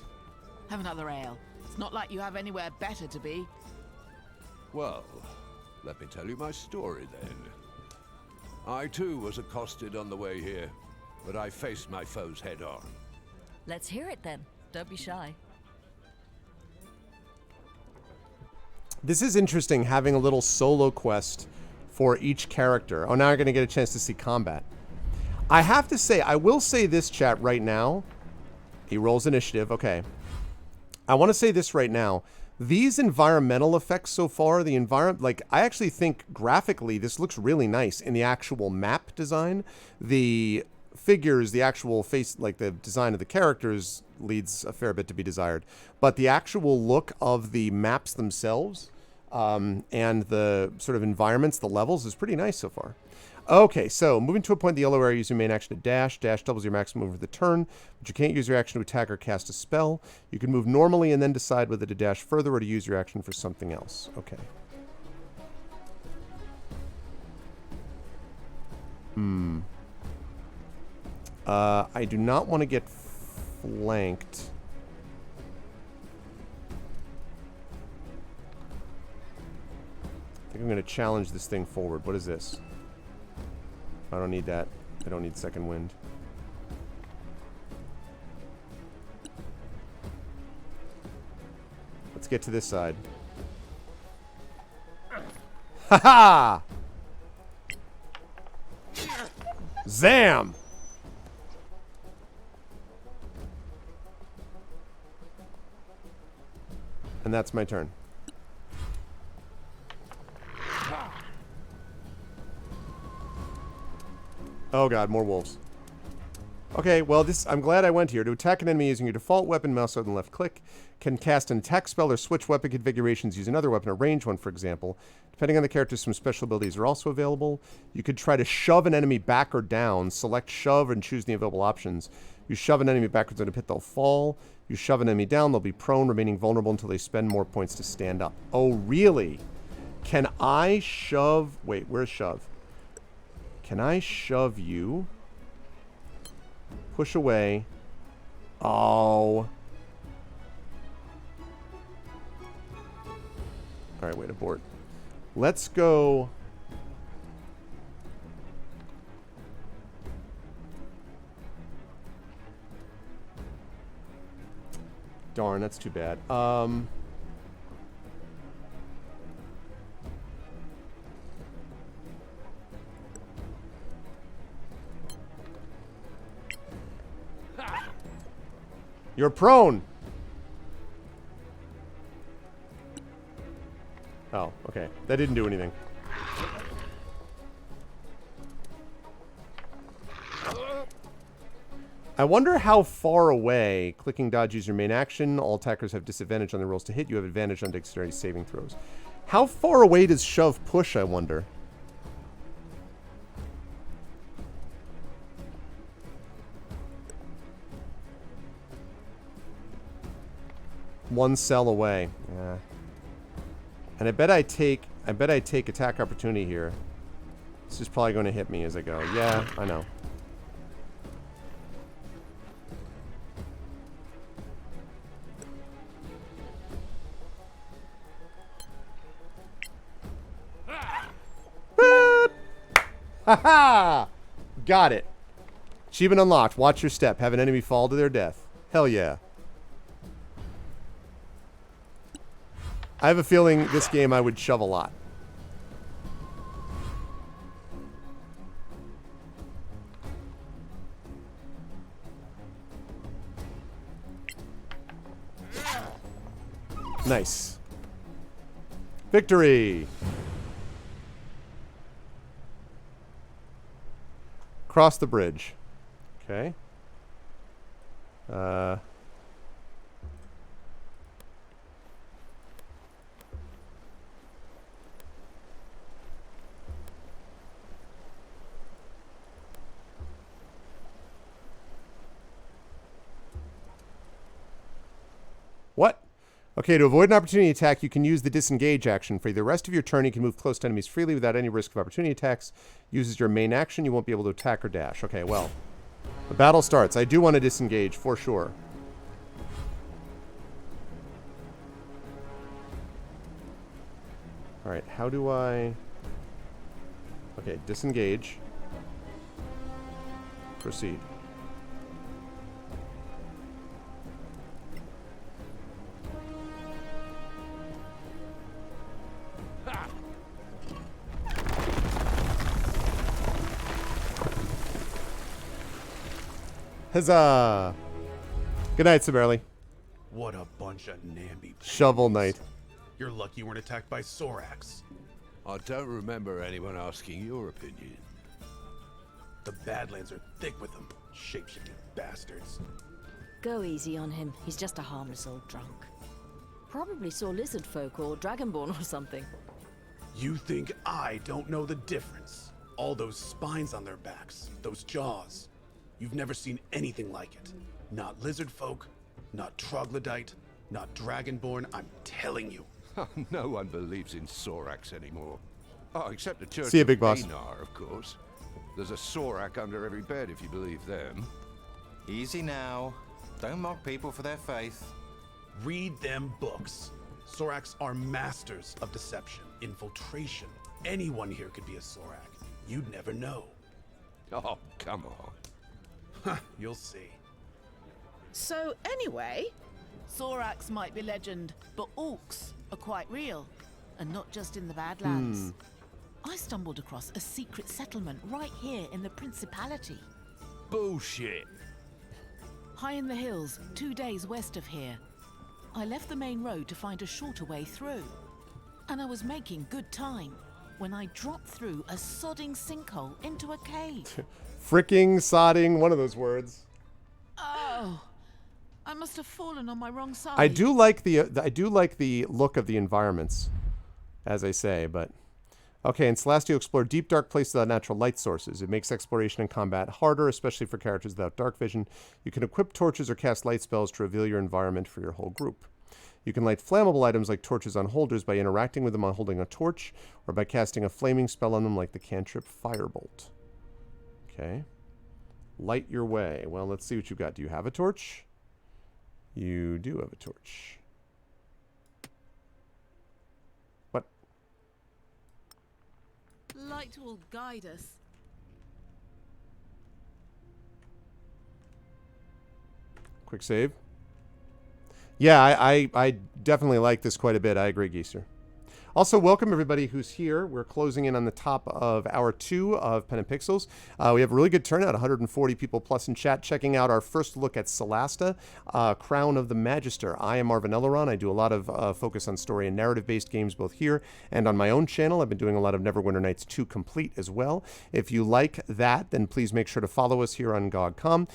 Have another ale. It's not like you have anywhere better to be. Well, let me tell you my story then. I too was accosted on the way here, but I faced my foes head on. Let's hear it then. Don't be shy. This is interesting, having a little solo quest for each character. Oh, now I'm going to get a chance to see combat. I have to say, I will say this, chat, right now. He rolls initiative. Okay. I want to say this right now. These environmental effects so far, the environment, like, I actually think graphically this looks really nice in the actual map design. The figures, the actual face, like the design of the characters leads a fair bit to be desired. But the actual look of the maps themselves and the sort of environments, the levels, is pretty nice so far. Okay, so moving to a point in the yellow area, use your main action to dash. Dash doubles your maximum over the turn, but you can't use your action to attack or cast a spell. You can move normally and then decide whether to dash further or to use your action for something else. Okay. I do not want to get flanked. I think I'm going to challenge this thing forward. What is this? I don't need that. I don't need second wind. Let's get to this side. Ha ha! Zam! And that's my turn. Oh god, more wolves. Okay, well, I'm glad I went here. To attack an enemy using your default weapon, mouse over and left click. Can cast an attack spell or switch weapon configurations, use another weapon, a ranged one, for example. Depending on the character, some special abilities are also available. You could try to shove an enemy back or down. Select shove and choose the available options. You shove an enemy backwards in a pit, they'll fall. You shove an enemy down, they'll be prone, remaining vulnerable until they spend more points to stand up. Oh, really? Can I shove... Wait, where's shove? Can I shove you? Push away. Oh. Alright, wait, abort. Let's go... Darn, that's too bad. You're prone! Oh, okay. That didn't do anything. I wonder how far away clicking dodge is your main action. All attackers have disadvantage on the rolls to hit. You have advantage on dexterity saving throws. How far away does shove push, I wonder? One cell away. Yeah. And I bet I take attack opportunity here. This is probably going to hit me as I go. Yeah, I know. Haha! Got it. Achievement unlocked. Watch your step. Have an enemy fall to their death. Hell yeah. I have a feeling this game I would shove a lot. Nice. Victory! Cross the bridge. Okay. What? Okay, to avoid an opportunity attack, you can use the disengage action. For the rest of your turn, you can move close to enemies freely without any risk of opportunity attacks. Uses your main action, you won't be able to attack or dash. Okay, well. The battle starts. I do want to disengage, for sure. Alright, how do I... Okay, disengage. Proceed. Huzzah! Good night, Summerly. What a bunch of namby. Shovel Knight. You're lucky you weren't attacked by Sorax. I don't remember anyone asking your opinion. The Badlands are thick with them. Shape-shifting bastards. Go easy on him. He's just a harmless old drunk. Probably saw lizard folk or dragonborn or something. You think I don't know the difference? All those spines on their backs, those jaws. You've never seen anything like it. Not lizard folk, not troglodyte, not dragonborn, I'm telling you. No one believes in Sorax anymore. Oh, except the church See you, big of boss. Einar, of course. There's a Sorak under every bed, if you believe them. Easy now. Don't mock people for their faith. Read them books. Soraks are masters of deception, infiltration. Anyone here could be a Sorak. You'd never know. Oh, come on. You'll see. So, anyway, Soraks might be legend, but orcs are quite real. And not just in the Badlands. I stumbled across a secret settlement right here in the Principality. Bullshit. High in the hills, 2 days west of here. I left the main road to find a shorter way through. And I was making good time when I dropped through a sodding sinkhole into a cave. Fricking, sodding, one of those words. Oh, I must have fallen on my wrong side. I do like the look of the environments, as I say, but okay. In Solasta, you explore deep, dark places without natural light sources. It makes exploration and combat harder, especially for characters without dark vision. You can equip torches or cast light spells to reveal your environment for your whole group. You can light flammable items like torches on holders by interacting with them on holding a torch, or by casting a flaming spell on them like the cantrip Firebolt. Okay. Light your way. Well, let's see what you've got. Do you have a torch? You do have a torch. What? Light will guide us. Quick save. Yeah, I definitely like this quite a bit. I agree, Geeser. Also, welcome everybody who's here. We're closing in on the top of hour 2 of Pen and Pixels. We have a really good turnout, 140 people plus in chat, checking out our first look at Solasta, Crown of the Magister. I am Marvin Elleron. I do a lot of focus on story and narrative-based games both here and on my own channel. I've been doing a lot of Neverwinter Nights 2 Complete as well. If you like that, then please make sure to follow us here on GOG.com.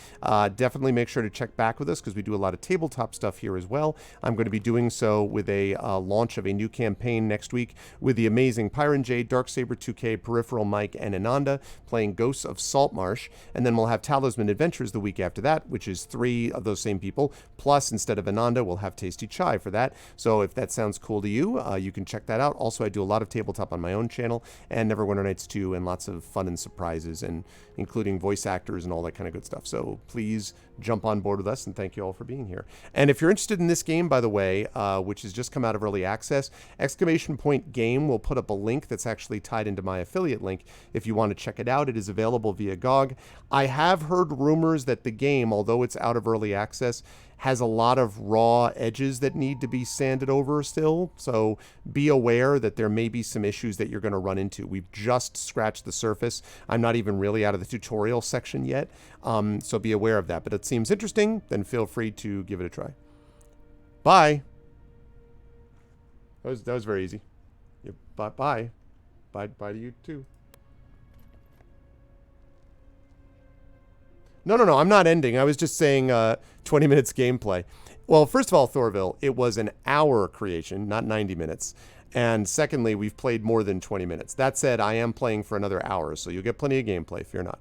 Definitely make sure to check back with us because we do a lot of tabletop stuff here as well. I'm going to be doing so with a launch of a new campaign next week with the amazing Pyron J, Darksaber 2K, Peripheral Mike, and Ananda playing Ghosts of Saltmarsh. And then we'll have Talisman Adventures the week after that, which is 3 of those same people. Plus, instead of Ananda, we'll have Tasty Chai for that. So if that sounds cool to you, you can check that out. Also, I do a lot of tabletop on my own channel and Neverwinter Nights 2 and lots of fun and surprises, and including voice actors and all that kind of good stuff. So please jump on board with us, and thank you all for being here. And if you're interested in this game, by the way, which has just come out of early access, exclamation point game will put up a link that's actually tied into my affiliate link if you want to check it out. It is available via GOG. I have heard rumors that the game, although it's out of early access, has a lot of raw edges that need to be sanded over still. So be aware that there may be some issues that you're going to run into. We've just scratched the surface. I'm not even really out of the tutorial section yet. So be aware of that. But it seems interesting, then feel free to give it a try. Bye. That was very easy. Yeah, bye. Bye to you too. No, I'm not ending. I was just saying 20 minutes gameplay. Well, first of all, Thorville, it was an hour creation, not 90 minutes. And secondly, we've played more than 20 minutes. That said, I am playing for another hour, so you'll get plenty of gameplay, fear not.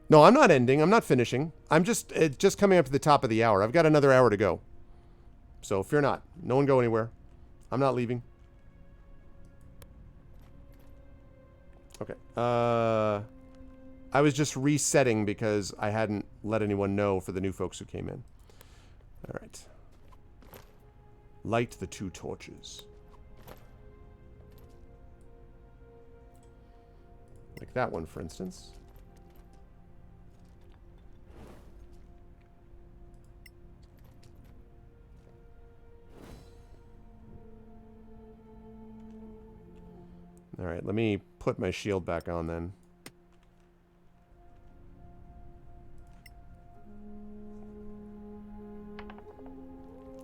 No, I'm not ending. I'm not finishing. It's just coming up to the top of the hour. I've got another hour to go. So fear not. No one go anywhere. I'm not leaving. Okay. I was just resetting because I hadn't let anyone know for the new folks who came in. All right. Light the 2 torches. Like that one, for instance. All right, let me put my shield back on then.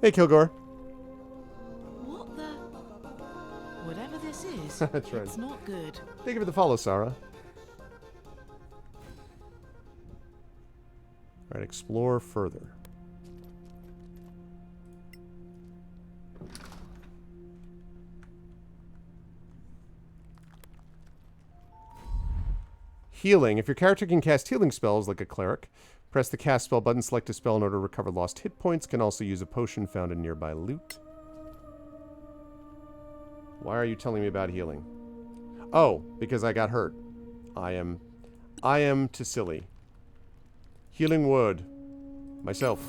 Hey, Kilgore. What the? Whatever this is, That's right. It's not good. Thank you for the follow, Sarah. All right, explore further. Healing. If your character can cast healing spells like a cleric, press the cast spell button, select a spell in order to recover lost hit points. Can also use a potion found in nearby loot. Why are you telling me about healing? Oh, because I got hurt. I am too silly. Healing word. Myself.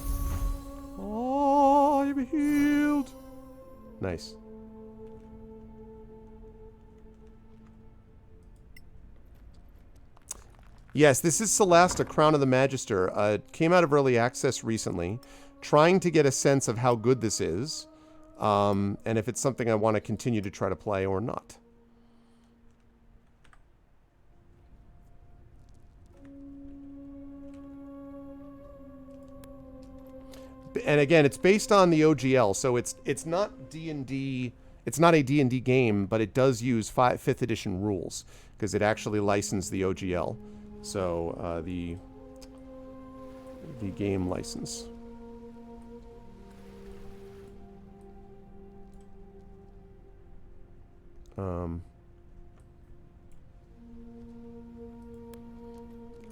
Oh, I'm healed. Nice. Yes, this is Solasta, Crown of the Magister. It came out of early access recently. Trying to get a sense of how good this is. And if it's something I want to continue to try to play or not. And again, it's based on the OGL, so it's not D&D. It's not a D&D game, but it does use 5th edition rules because it actually licensed the OGL. So the game license.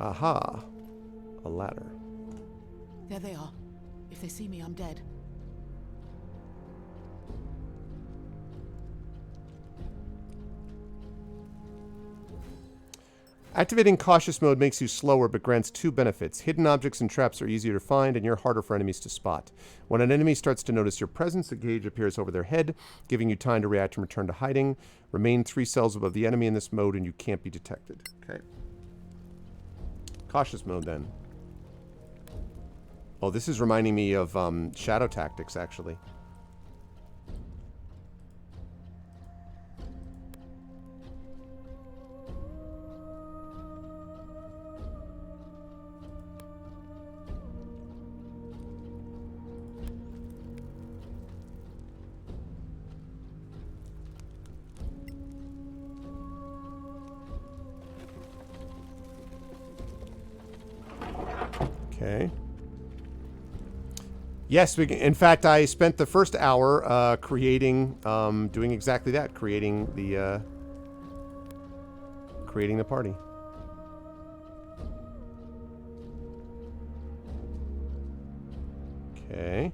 Aha, a ladder. There they are. If they see me, I'm dead. Activating cautious mode makes you slower but grants 2 benefits. Hidden objects and traps are easier to find and you're harder for enemies to spot. When an enemy starts to notice your presence, a gauge appears over their head, giving you time to react and return to hiding. Remain 3 cells above the enemy in this mode and you can't be detected. Okay. Cautious mode then. Oh, this is reminding me of Shadow Tactics, actually. Okay. Yes, we can, in fact, I spent the first hour creating, doing exactly that, creating the party. Okay.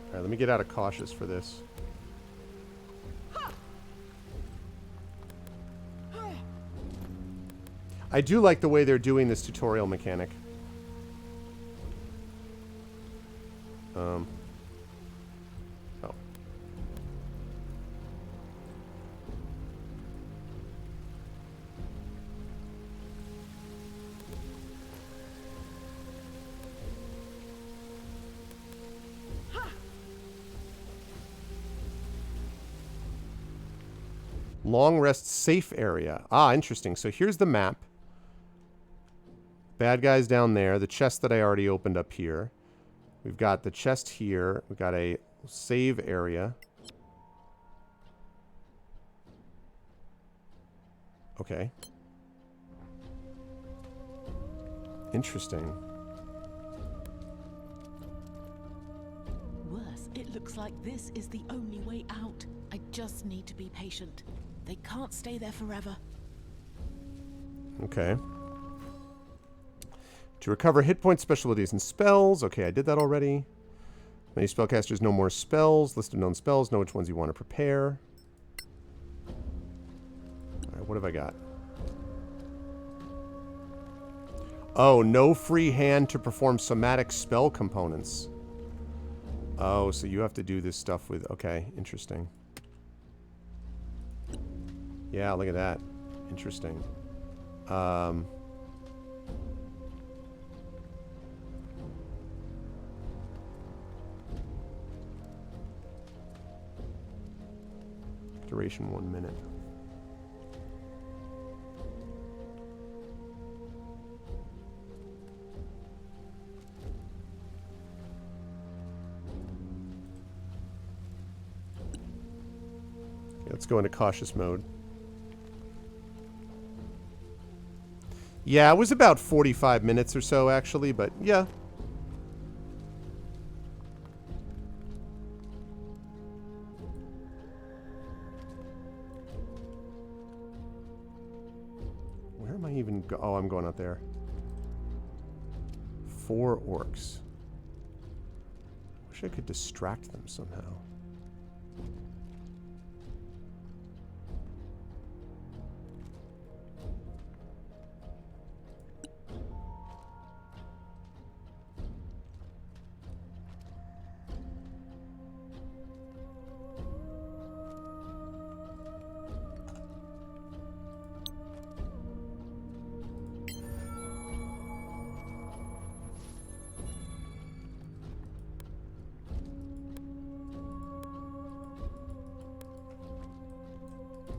Alright, let me get out of cautious for this. I do like the way they're doing this tutorial mechanic. Oh. Long rest safe area. Ah, interesting. So here's the map. Bad guys down there. The chest that I already opened up here. We've got the chest here. We've got a save area. Okay. Interesting. Worse, it looks like this is the only way out. I just need to be patient. They can't stay there forever. Okay. To recover hit points, special abilities, and spells. Okay, I did that already. Many spellcasters know more spells. List of known spells. Know which ones you want to prepare. Alright, what have I got? Oh, no free hand to perform somatic spell components. Oh, so you have to do this stuff with... Okay, interesting. Yeah, look at that. Interesting. Duration 1 minute. Okay, let's go into cautious mode. Yeah, it was about 45 minutes or so, actually, but yeah. am I even go? Oh, I'm going out there. 4 orcs. Wish I could distract them somehow.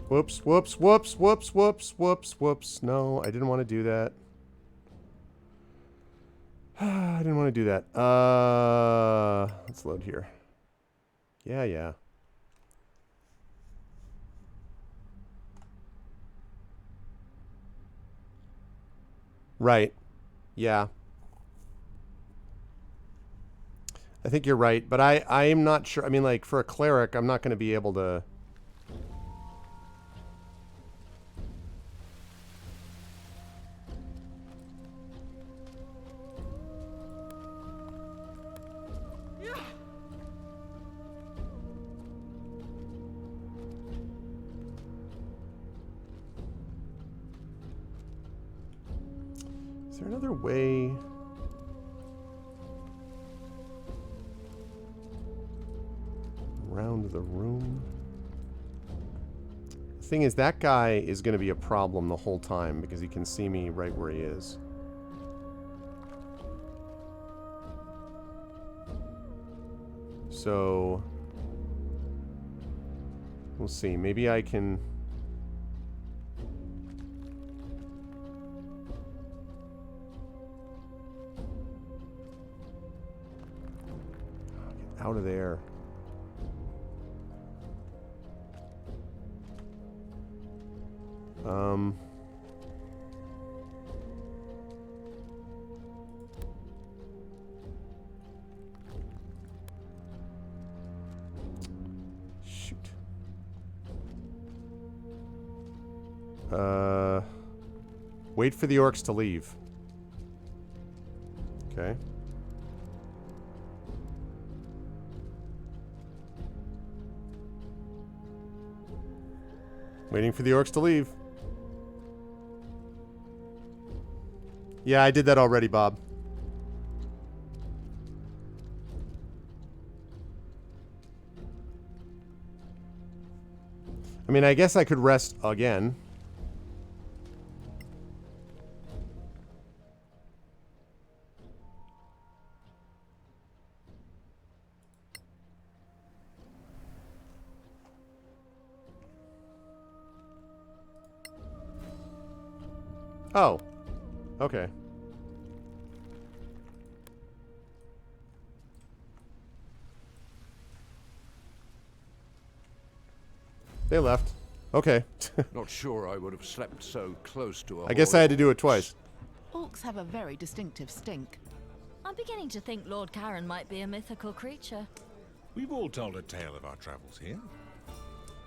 Whoops, whoops, whoops, whoops, whoops, whoops, whoops. No, I didn't want to do that. I didn't want to do that. Let's load here. Yeah, yeah. Right. Yeah. I think you're right, but I'm not sure. I mean, like, for a cleric, I'm not going to be able to... Is there another way? Around the room? The thing is, that guy is going to be a problem the whole time because he can see me right where he is. So, we'll see. Maybe I can... Get out of there. Shoot. Wait for the orcs to leave. Okay. Waiting for the orcs to leave. Yeah, I did that already, Bob. I mean, I guess I could rest again. Oh. Okay. They left. Okay. Not sure I would have slept so close to a I guess I had to do it twice. Orcs have a very distinctive stink. I'm beginning to think Lord Karen might be a mythical creature. We've all told a tale of our travels here.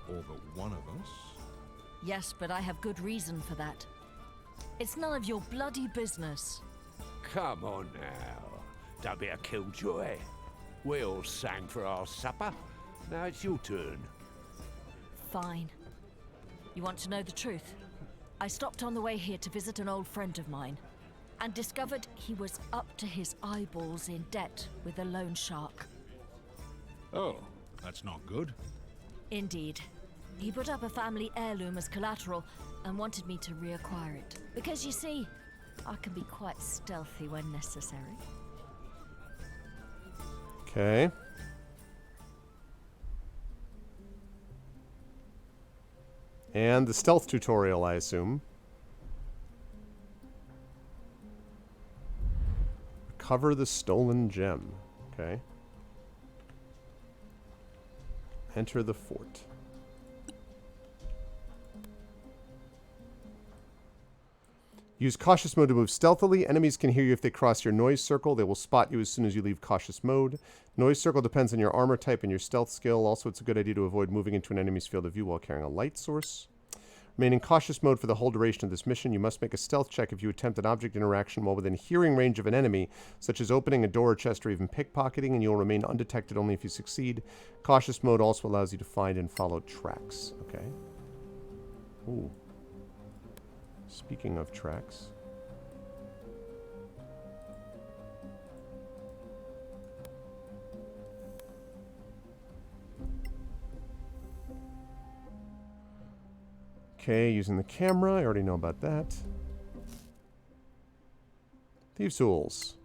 All but one of us. Yes, but I have good reason for that. It's none of your bloody business. Come on now. Don't be a killjoy. We all sang for our supper. Now it's your turn. Fine. You want to know the truth? I stopped on the way here to visit an old friend of mine and discovered he was up to his eyeballs in debt with a loan shark. Oh, that's not good. Indeed. He put up a family heirloom as collateral and wanted me to reacquire it. Because you see, I can be quite stealthy when necessary. Okay. And the stealth tutorial, I assume. Recover the stolen gem. Okay. Enter the fort. Use cautious mode to move stealthily. Enemies can hear you if they cross your noise circle. They will spot you as soon as you leave cautious mode. Noise circle depends on your armor type and your stealth skill. Also, it's a good idea to avoid moving into an enemy's field of view while carrying a light source. Remain in cautious mode for the whole duration of this mission. You must make a stealth check if you attempt an object interaction while within hearing range of an enemy, such as opening a door or chest or even pickpocketing, and you'll remain undetected only if you succeed. Cautious mode also allows you to find and follow tracks. Okay. Ooh. Speaking of tracks. Okay, using the camera. I already know about that. Thieves' tools.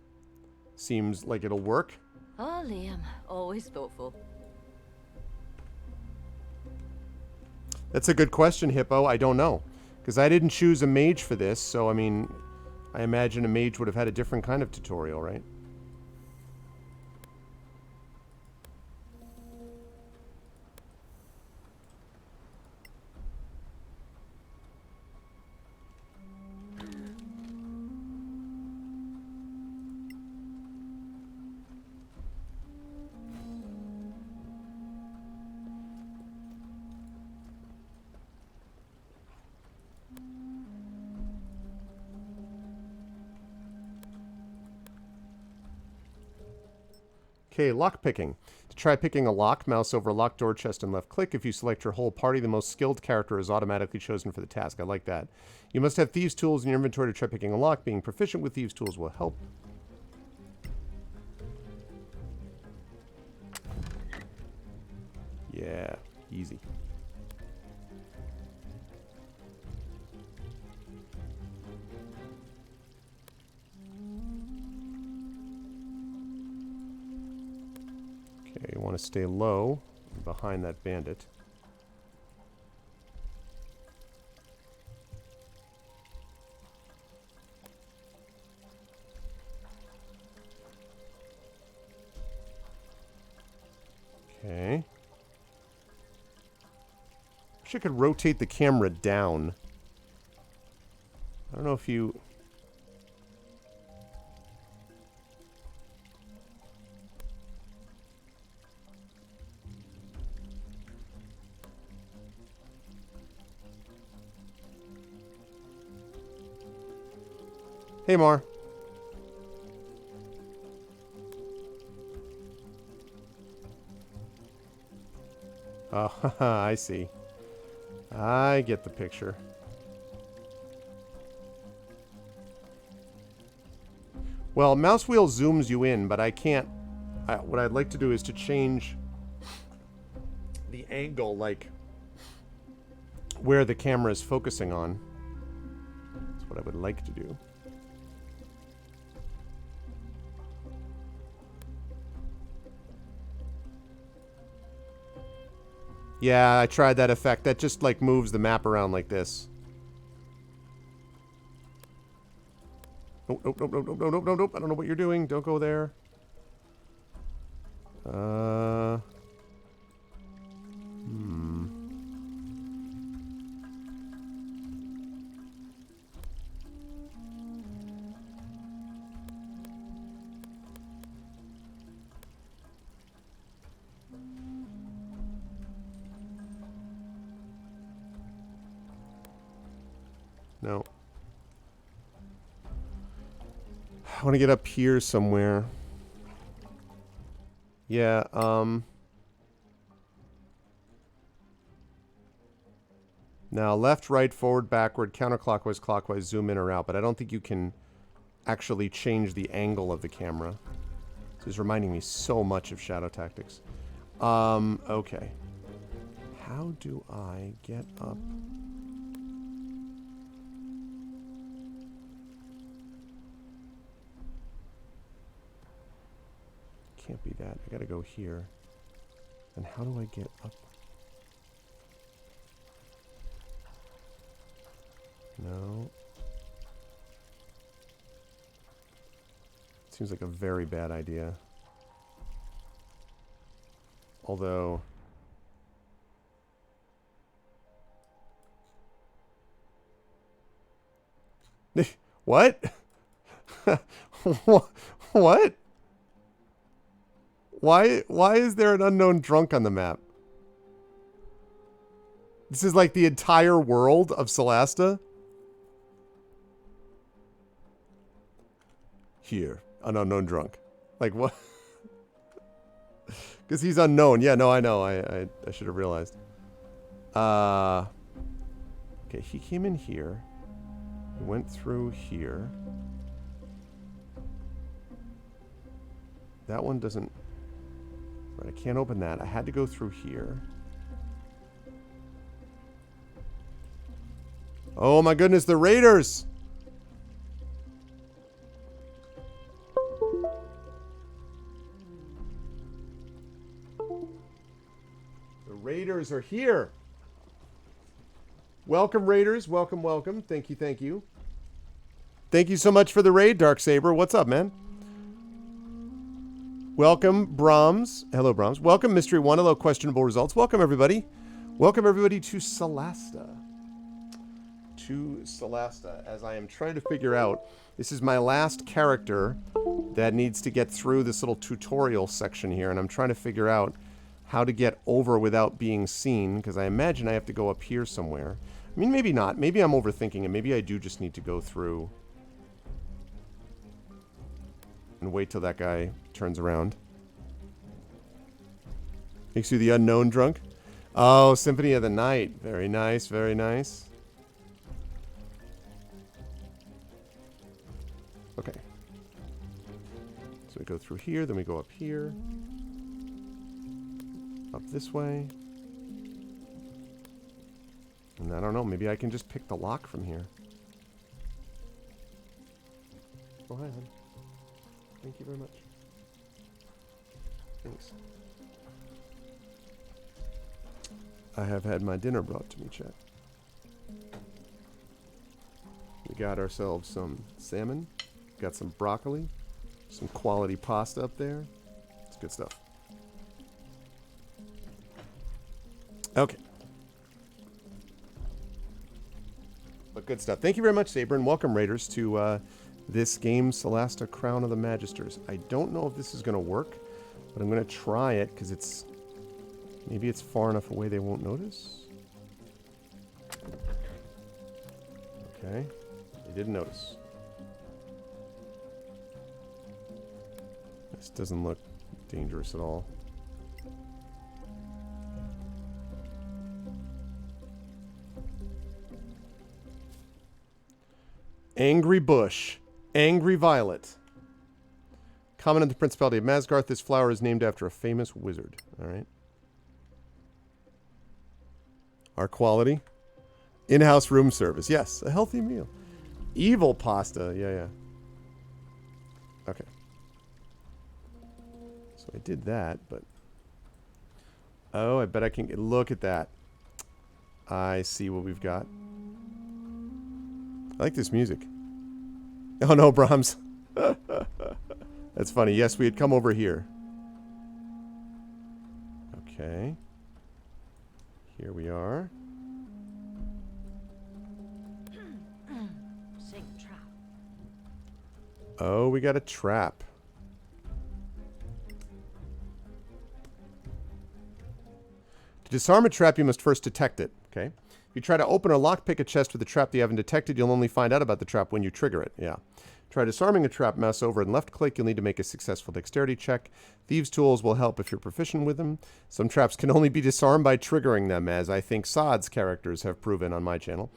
Seems like it'll work. Oh, Liam, always thoughtful. That's a good question, Hippo. I don't know. Because I didn't choose a mage for this, so I mean, I imagine a mage would have had a different kind of tutorial, right? Okay, lock picking. To try picking a lock, mouse over locked door, chest, and left click. If you select your whole party, the most skilled character is automatically chosen for the task. I like that. You must have thieves' tools in your inventory to try picking a lock. Being proficient with thieves' tools will help. Yeah, easy. Okay, you want to stay low behind that bandit. Okay. Wish I could rotate the camera down. I don't know if you... Hey, Mar. Oh, I see. I get the picture. Well, mouse wheel zooms you in, but I can't... what I'd like to do is to change the angle, like where the camera is focusing on. That's what I would like to do. Yeah, I tried that effect. That just, like, moves the map around like this. Nope, nope, nope, nope, nope, nope, nope, nope. I don't know what you're doing. Don't go there. No. I want to get up here somewhere. Yeah, now left, right, forward, backward, counterclockwise, clockwise, zoom in or out, but I don't think you can actually change the angle of the camera. This is reminding me so much of Shadow Tactics. Okay. How do I get up? Can't be that. I gotta go here. And how do I get up? No. Seems like a very bad idea. Although... What? What? Why is there an unknown drunk on the map? This is like the entire world of Solasta. Here, an unknown drunk. Like what? Because he's unknown. Yeah, no, I know. I should have realized. Okay, he came in here. He went through here. That one doesn't... Right, I can't open that. I had to go through here. Oh my goodness, the raiders! The raiders are here. Welcome, raiders. Welcome, welcome. Thank you, thank you. Thank you so much for the raid, Darksaber. What's up, man? Welcome, Brahms. Hello, Brahms. Welcome, Mystery One. Hello, Questionable Results. Welcome, everybody. Welcome, everybody, to Solasta. To Solasta, as I am trying to figure out, this is my last character that needs to get through this little tutorial section here, and I'm trying to figure out how to get over without being seen, because I imagine I have to go up here somewhere. I mean, maybe not. Maybe I'm overthinking it. Maybe I do just need to go through and wait till that guy turns around. Makes you the unknown drunk. Oh, Symphony of the Night. Very nice, very nice. Okay. So we go through here, then we go up here. Up this way. And I don't know, maybe I can just pick the lock from here. Oh, hi, hon. Thank you very much. Thanks. I have had my dinner brought to me, chat. We got ourselves some salmon. Got some broccoli. Some quality pasta up there. It's good stuff. Okay. But good stuff. Thank you very much, Saber, and welcome, Raiders, to this game, Solasta Crown of the Magisters. I don't know if this is going to work, but I'm going to try it, because it's... Maybe it's far enough away they won't notice. Okay. They didn't notice. This doesn't look dangerous at all. Angry Bush. Angry Violet. Common in the Principality of Masgarth, this flower is named after a famous wizard. Alright. Our quality. In-house room service. Yes, a healthy meal. Evil pasta. Yeah, yeah. Okay. So I did that, but... Oh, I bet I can... Look at that. I see what we've got. I like this music. Oh no, Brahms. That's funny. Yes, we had come over here. Okay. Here we are. Oh, we got a trap. To disarm a trap, you must first detect it. Okay. If you try to open or lockpick a chest with a trap that you haven't detected, you'll only find out about the trap when you trigger it. Yeah. Try disarming a trap, mouse over and left click. You'll need to make a successful dexterity check. Thieves' tools will help if you're proficient with them. Some traps can only be disarmed by triggering them, as I think Sod's characters have proven on my channel.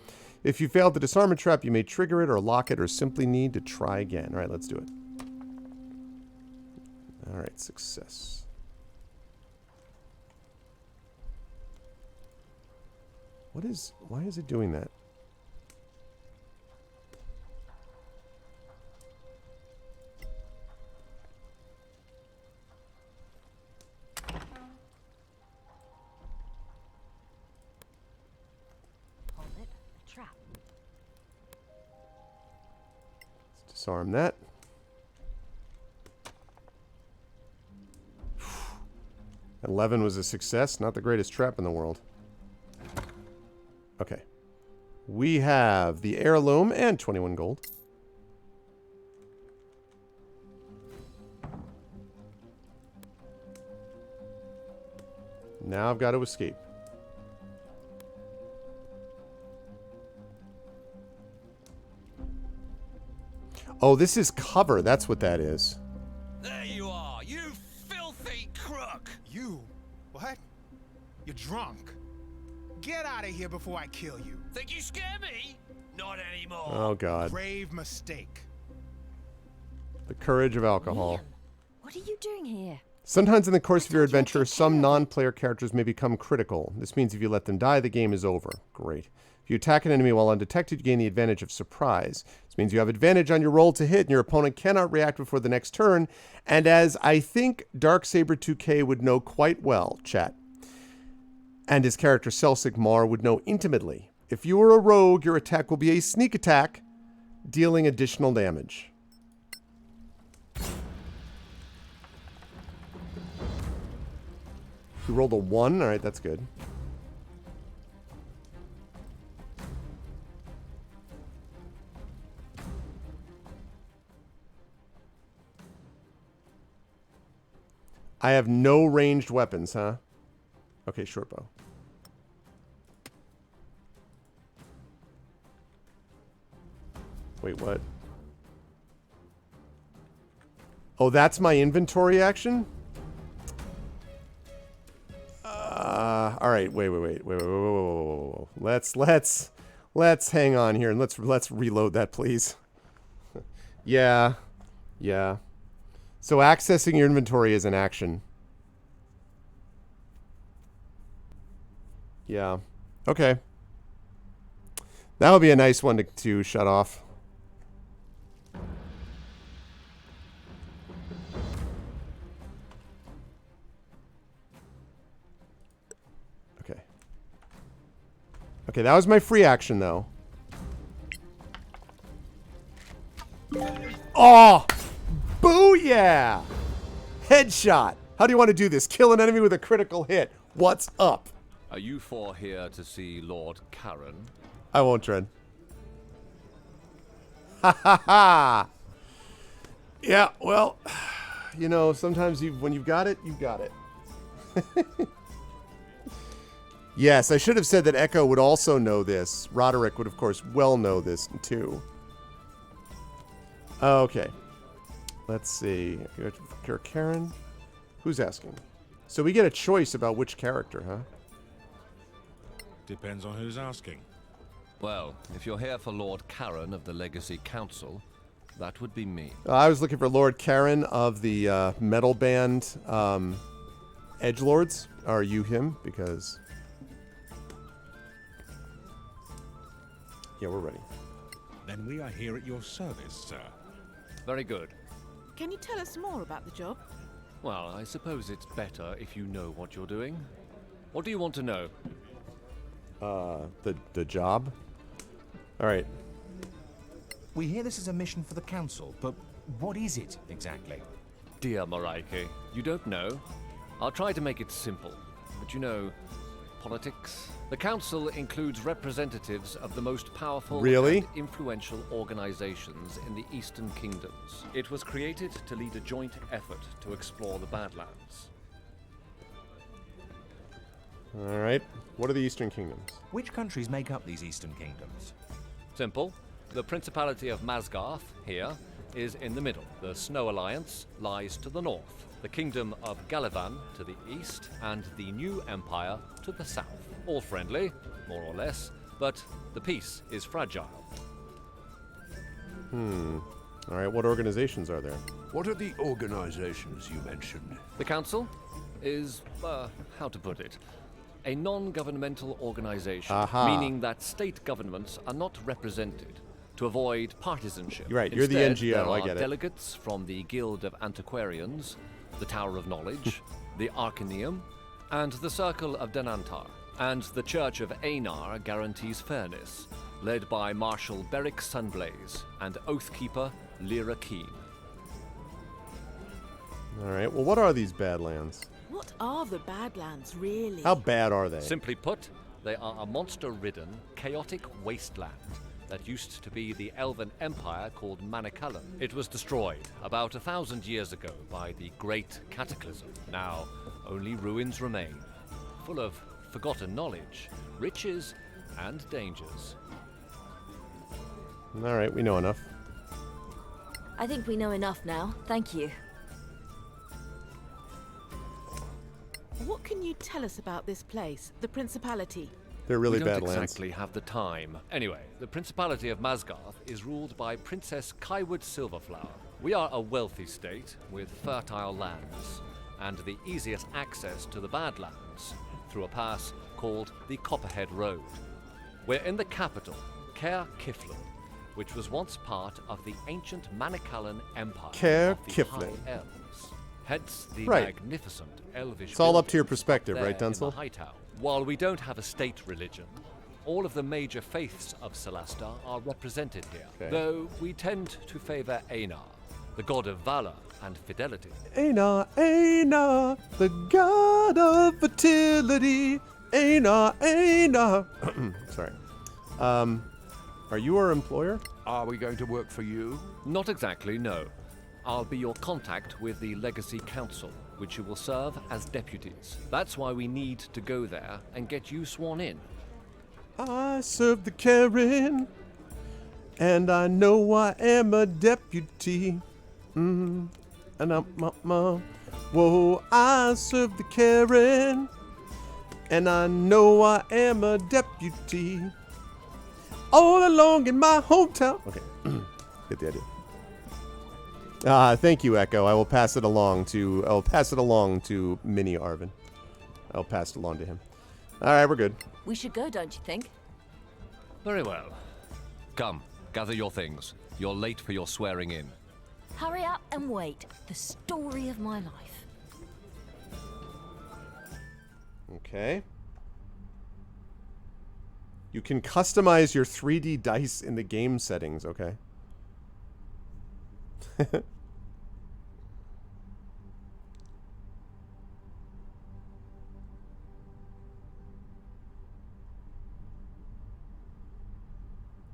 If you fail to disarm a trap, you may trigger it or lock it or simply need to try again. All right, let's do it. All right, success. Why is it doing that? Hold it, a trap. Let's disarm that. 11 was a success. Not the greatest trap in the world. Okay. We have the heirloom and 21 gold. Now I've got to escape. Oh, this is cover. That's what that is. There you are, you filthy crook! You? What? You're drunk. Get out of here before I kill you. Think you scare me? Not anymore. Oh, God. Grave mistake. The courage of alcohol. Liam, what are you doing here? Sometimes in the course of your adventure, some non-player characters may become critical. This means if you let them die, the game is over. Great. If you attack an enemy while undetected, you gain the advantage of surprise. This means you have advantage on your roll to hit, and your opponent cannot react before the next turn. And as I think Darksaber 2K would know quite well, chat, and his character Celsic Mar would know intimately, if you are a rogue, your attack will be a sneak attack, dealing additional damage. You rolled a 1. All right, that's good. I have no ranged weapons, huh? Okay, short bow. Wait, what? Oh, that's my inventory action? All right, wait. Let's hang on here and let's reload that, please. Yeah. So accessing your inventory is an action. Yeah. Okay. That would be a nice one to shut off. Okay, that was my free action, though. Oh! Booyah! Headshot! How do you want to do this? Kill an enemy with a critical hit. What's up? Are you four here to see Lord Karen? I won't tread. Ha ha ha! Yeah, well, you know, sometimes when you've got it, you've got it. Yes, I should have said that Echo would also know this. Roderick would, of course, well know this, too. Okay. Let's see. Karen? Who's asking? So we get a choice about which character, huh? Depends on who's asking. Well, if you're here for Lord Karen of the Legacy Council, that would be me. I was looking for Lord Karen of the metal band Edgelords. Are you him? Because... yeah, we're ready. Then we are here at your service, sir. Very good. Can you tell us more about the job? Well, I suppose it's better if you know what you're doing. What do you want to know? The job? Alright. We hear this is a mission for the council, but what is it exactly? Dear Moraike, you don't know? I'll try to make it simple. But you know, politics? The council includes representatives of the most powerful and influential organizations in the Eastern Kingdoms. It was created to lead a joint effort to explore the Badlands. Alright. What are the Eastern Kingdoms? Which countries make up these Eastern Kingdoms? Simple. The Principality of Masgarth, here, is in the middle. The Snow Alliance lies to the north. The Kingdom of Galavan to the east, and the New Empire to the south. All friendly, more or less, but the peace is fragile. Alright, what organizations are there? What are the organizations you mentioned? The Council is, how to put it, a non-governmental organization, meaning that state governments are not represented to avoid partisanship. You're right, you're the Instead, NGO, there I are get it. delegates from the Guild of Antiquarians, the Tower of Knowledge, the Arcaneum, and the Circle of Denantar. And the Church of Einar guarantees fairness, led by Marshal Beric Sunblaze and Oathkeeper Lyra Keen. Alright, well what are these Badlands? What are the Badlands, really? How bad are they? Simply put, they are a monster-ridden, chaotic wasteland that used to be the elven empire called Manicullen. It was destroyed about 1,000 years ago by the Great Cataclysm. Now, only ruins remain, full of forgotten knowledge, riches, and dangers. Alright, we know enough. I think we know enough now. Thank you. What can you tell us about this place, the Principality? They're really we bad don't lands. exactly have the time. Anyway, the Principality of Masgarth is ruled by Princess Kaiwood Silverflower. We are a wealthy state with fertile lands and the easiest access to the Badlands through a pass called the Copperhead Road. We're in the capital, Caer Kiflin, which was once part of the ancient Manicalan Empire Caer of the Kiflin. High Elves. Hence the Right. magnificent elvish It's all up to your buildings perspective, there right, in the Denzel? High Tower. While we don't have a state religion, all of the major faiths of Solasta are represented here, Okay. though we tend to favor Einar, the god of valor and fidelity. Einar, Einar, the god of fertility. Einar, Einar. Sorry. Are you our employer? Are we going to work for you? Not exactly, no. I'll be your contact with the Legacy Council, which you will serve as deputies. That's why we need to go there and get you sworn in. I serve the Karen, and I know I am a deputy. And whoa, I serve the Karen, and I know I am a deputy. All along in my hometown. Okay, get the idea. Thank you, Echo. I will pass it along to. Mini Arvin. I'll pass it along to him. All right, we're good. We should go, don't you think? Very well. Come, gather your things. You're late for your swearing in. Hurry up and wait. The story of my life. Okay. You can customize your 3D dice in the game settings, okay?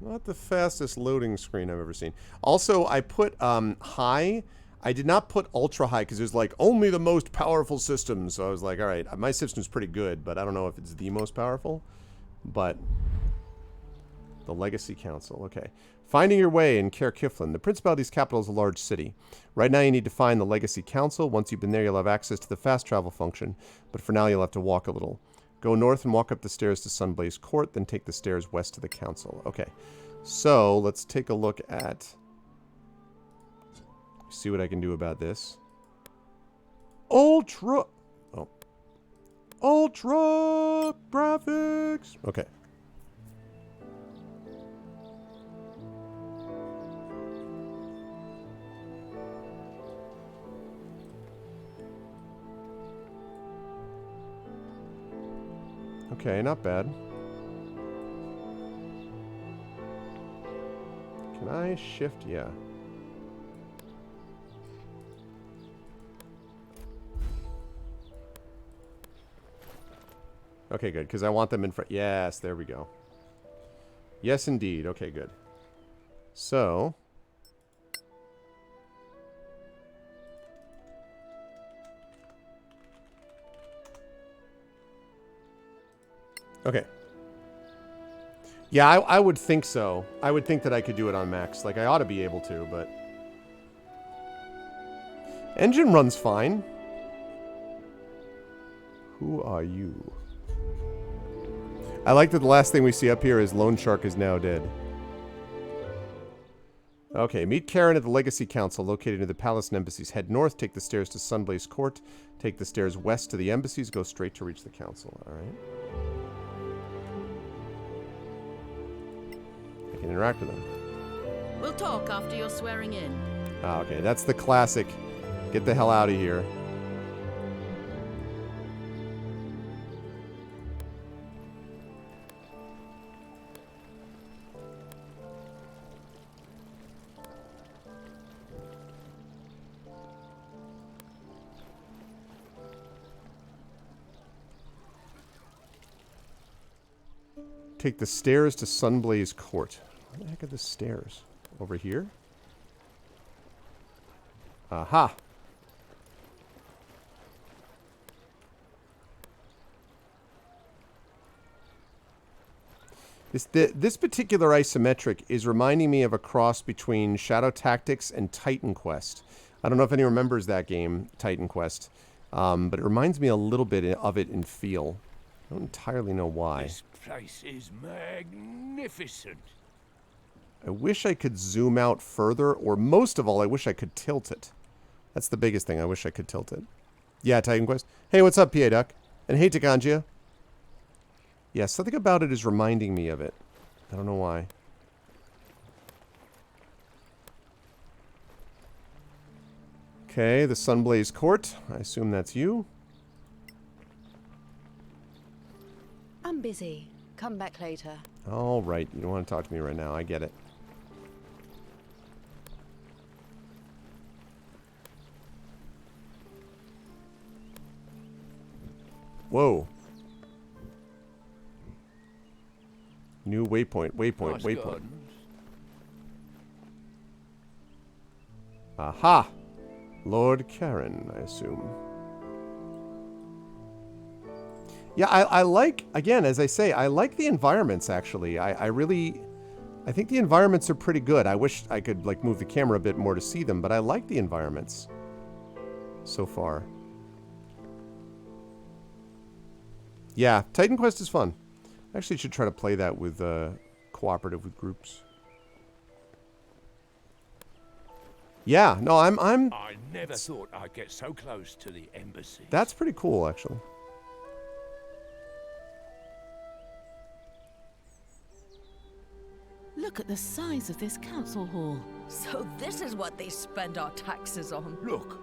Not the fastest loading screen I've ever seen. Also, I put high. I did not put ultra high because it was like only the most powerful systems. So I was like, all right, my system's pretty good, but I don't know if it's the most powerful. But the Legacy Council, okay. Finding your way in Caer Kiflin. The Principality's capital is a large city. Right now you need to find the Legacy Council. Once you've been there, you'll have access to the fast travel function. But for now, you'll have to walk a little. Go north and walk up the stairs to Sunblaze Court, then take the stairs west to the Council. Okay. So, let's take a look at... See what I can do about this. Ultra graphics. Okay. Okay, not bad. Can I shift? Yeah. Okay, good, because I want them in front. Yes, there we go. Yes, indeed. Okay, good. So... Okay. Yeah, I would think so. I would think that I could do it on max. Like, I ought to be able to, but... Engine runs fine. Who are you? I like that the last thing we see up here is Lone Shark is now dead. Okay, meet Karen at the Legacy Council located near the Palace and Embassies. Head north, take the stairs to Sunblaze Court. Take the stairs west to the Embassies. Go straight to reach the Council. Alright. I can interact with them. We'll talk after your swearing in. Ah, okay, that's the classic. Get the hell out of here. Take the stairs to Sunblaze Court. Where the heck are the stairs? Over here? Aha! This particular isometric is reminding me of a cross between Shadow Tactics and Titan Quest. I don't know if anyone remembers that game, Titan Quest, but it reminds me a little bit of it in feel. I don't entirely know why. This place is magnificent. I wish I could zoom out further, or most of all, I wish I could tilt it. That's the biggest thing. I wish I could tilt it. Yeah, Titan Quest. Hey, what's up, PA Duck? And hey, Takanjia. Yeah, something about it is reminding me of it. I don't know why. Okay, the Sunblaze Court. I assume that's you. I'm busy. Come back later. All right, you don't want to talk to me right now. I get it. Whoa. New waypoint, waypoint, Nice waypoint. gardens. Aha! Lord Karen, I assume. Yeah, I like, again, as I say, I like the environments, actually. I think the environments are pretty good. I wish I could, like, move the camera a bit more to see them, but I like the environments so far. Yeah, Titan Quest is fun. I actually should try to play that with, cooperative with groups. Yeah, no, I'm... I never thought I'd get so close to the embassy. That's pretty cool, actually. Look at the size of this council hall. So this is what they spend our taxes on. Look.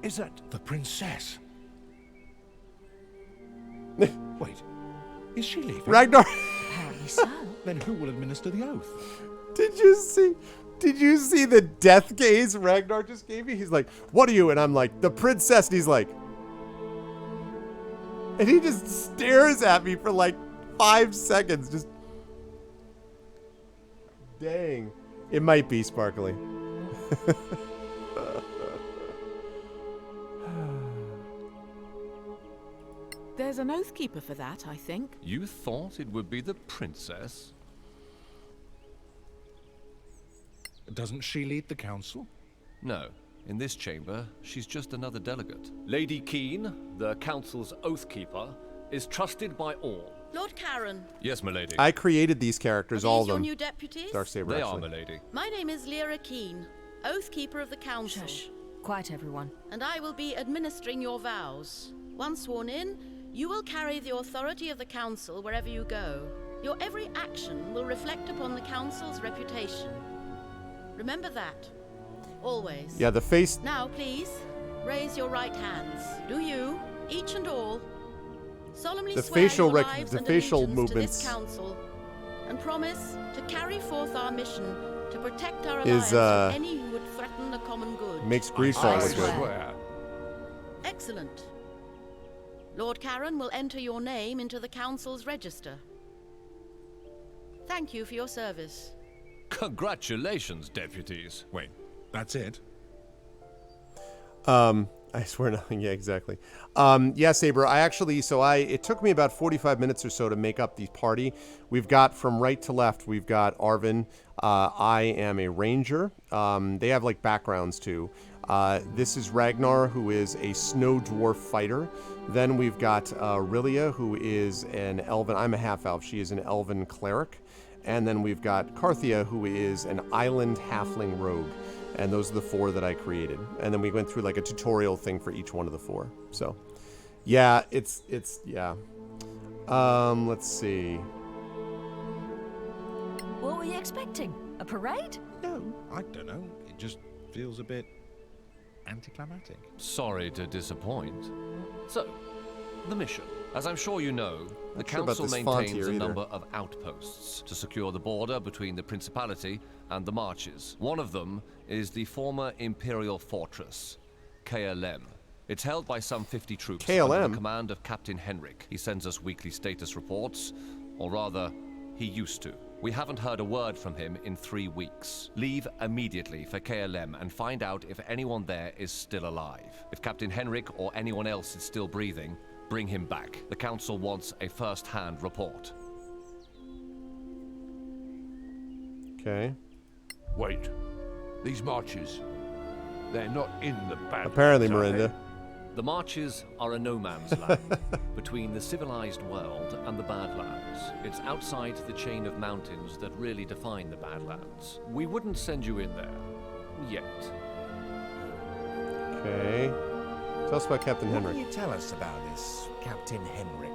Is that The princess. Wait, is she leaving? Ragnar! Apparently so. Then who will administer the oath? Did you see the death gaze Ragnar just gave me? He's like, what are you? And I'm like, the princess. And he's like... And he just stares at me for like 5 seconds. Just... Dang. It might be sparkly. There's an oathkeeper for that, I think. You thought it would be the princess? Doesn't she lead the council? No. In this chamber, she's just another delegate. Lady Keen, the council's oathkeeper, is trusted by all. Lord Karen. Yes, milady. I created these characters, Are all of these your them. new deputies? Darksaber, They actually. are, milady. My name is Lyra Keen, oathkeeper of the council. Shush. Quiet, everyone. And I will be administering your vows. Once sworn in, you will carry the authority of the council wherever you go. Your every action will reflect upon the council's reputation. Remember that. Always. Yeah, the face... Now, please, raise your right hands. Do you, each and all, solemnly The swear facial your rec- lives the and facial allegiance movements to this council, and promise to carry forth our mission to protect our is, alliance from any who would threaten the common good. Makes Greedfall I look good. swear. Excellent. Lord Karen will enter your name into the council's register. Thank you for your service. Congratulations, deputies. Wait, that's it? I swear nothing. Yeah, exactly. Yeah, Saber, it took me about 45 minutes or so to make up the party. We've got from right to left, we've got Arvin. I am a ranger. They have like backgrounds too. This is Ragnar, who is a snow dwarf fighter. Then we've got Rilia, who is an elven. I'm a half elf. She is an elven cleric. And then we've got Carthia, who is an island halfling rogue. And those are the 4 that I created. And then we went through like a tutorial thing for each one of the 4. So, yeah, yeah. Let's see. What were you expecting? A parade? No, I don't know. It just feels a bit anticlimactic. Sorry to disappoint. So, the mission. As I'm sure you know, the Not sure about council this font maintains here a either. number of outposts to secure the border between the Principality and the Marches. One of them is the former Imperial Fortress, KLM. It's held by some 50 troops under KLM? the command of Captain Henrik. He sends us weekly status reports, or rather, he used to. We haven't heard a word from him in 3 weeks. Leave immediately for KLM and find out if anyone there is still alive. If Captain Henrik or anyone else is still breathing, bring him back. The council wants a first-hand report. Okay. Wait. These marches, they're not in the Badlands. Apparently, are Miranda. they? The Marches are a no man's land between the civilized world and the Badlands. It's outside the chain of mountains that really define the Badlands. We wouldn't send you in there. Yet. Okay. Tell us about Captain What Henrik. can you tell us about this Captain Henrik?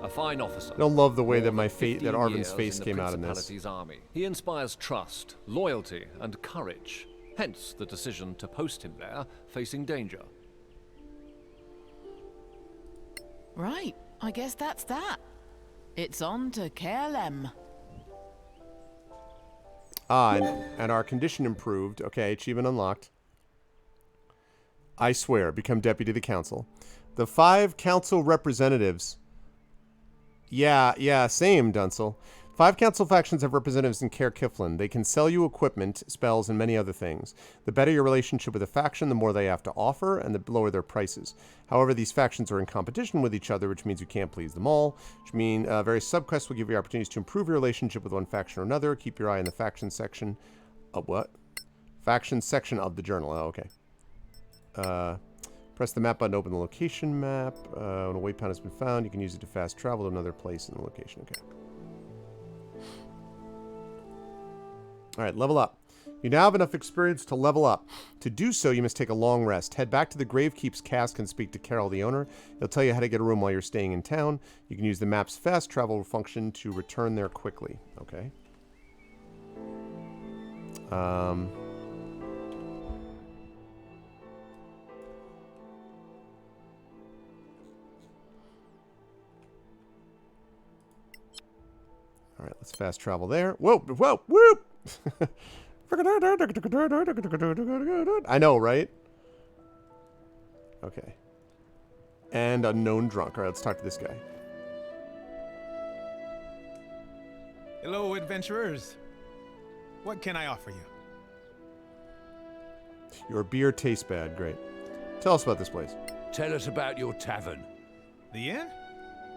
A fine officer. I don't love the way that More my than face, that 15 Arvin's years face in the came out in this. Principality's army. He inspires trust, loyalty, and courage. Hence the decision to post him there, facing danger. Right, I guess that's that. It's on to KLM. Ah, and our condition improved. Okay, achievement unlocked. I swear, become deputy of the council. The 5 council representatives. Yeah, same, Dunsel. 5 council factions have representatives in Caer Kiflin. They can sell you equipment, spells, and many other things. The better your relationship with a faction, the more they have to offer, and the lower their prices. However, these factions are in competition with each other, which means you can't please them all. Which means various subquests will give you opportunities to improve your relationship with one faction or another. Keep your eye on the faction section. What? Faction section of the journal. Oh, okay. Press the map button to open the location map. When a waypoint has been found, you can use it to fast travel to another place in the location. Okay. Alright, level up. You now have enough experience to level up. To do so, you must take a long rest. Head back to the Gravekeep's cask and speak to Carol, the owner. He'll tell you how to get a room while you're staying in town. You can use the map's fast travel function to return there quickly. Okay. Alright, let's fast travel there. Whoa, whoop! I know, right? Okay. And unknown drunk. Alright, let's talk to this guy. Hello, adventurers. What can I offer you? Your beer tastes bad. Great. Tell us about this place. Tell us about your tavern. The inn?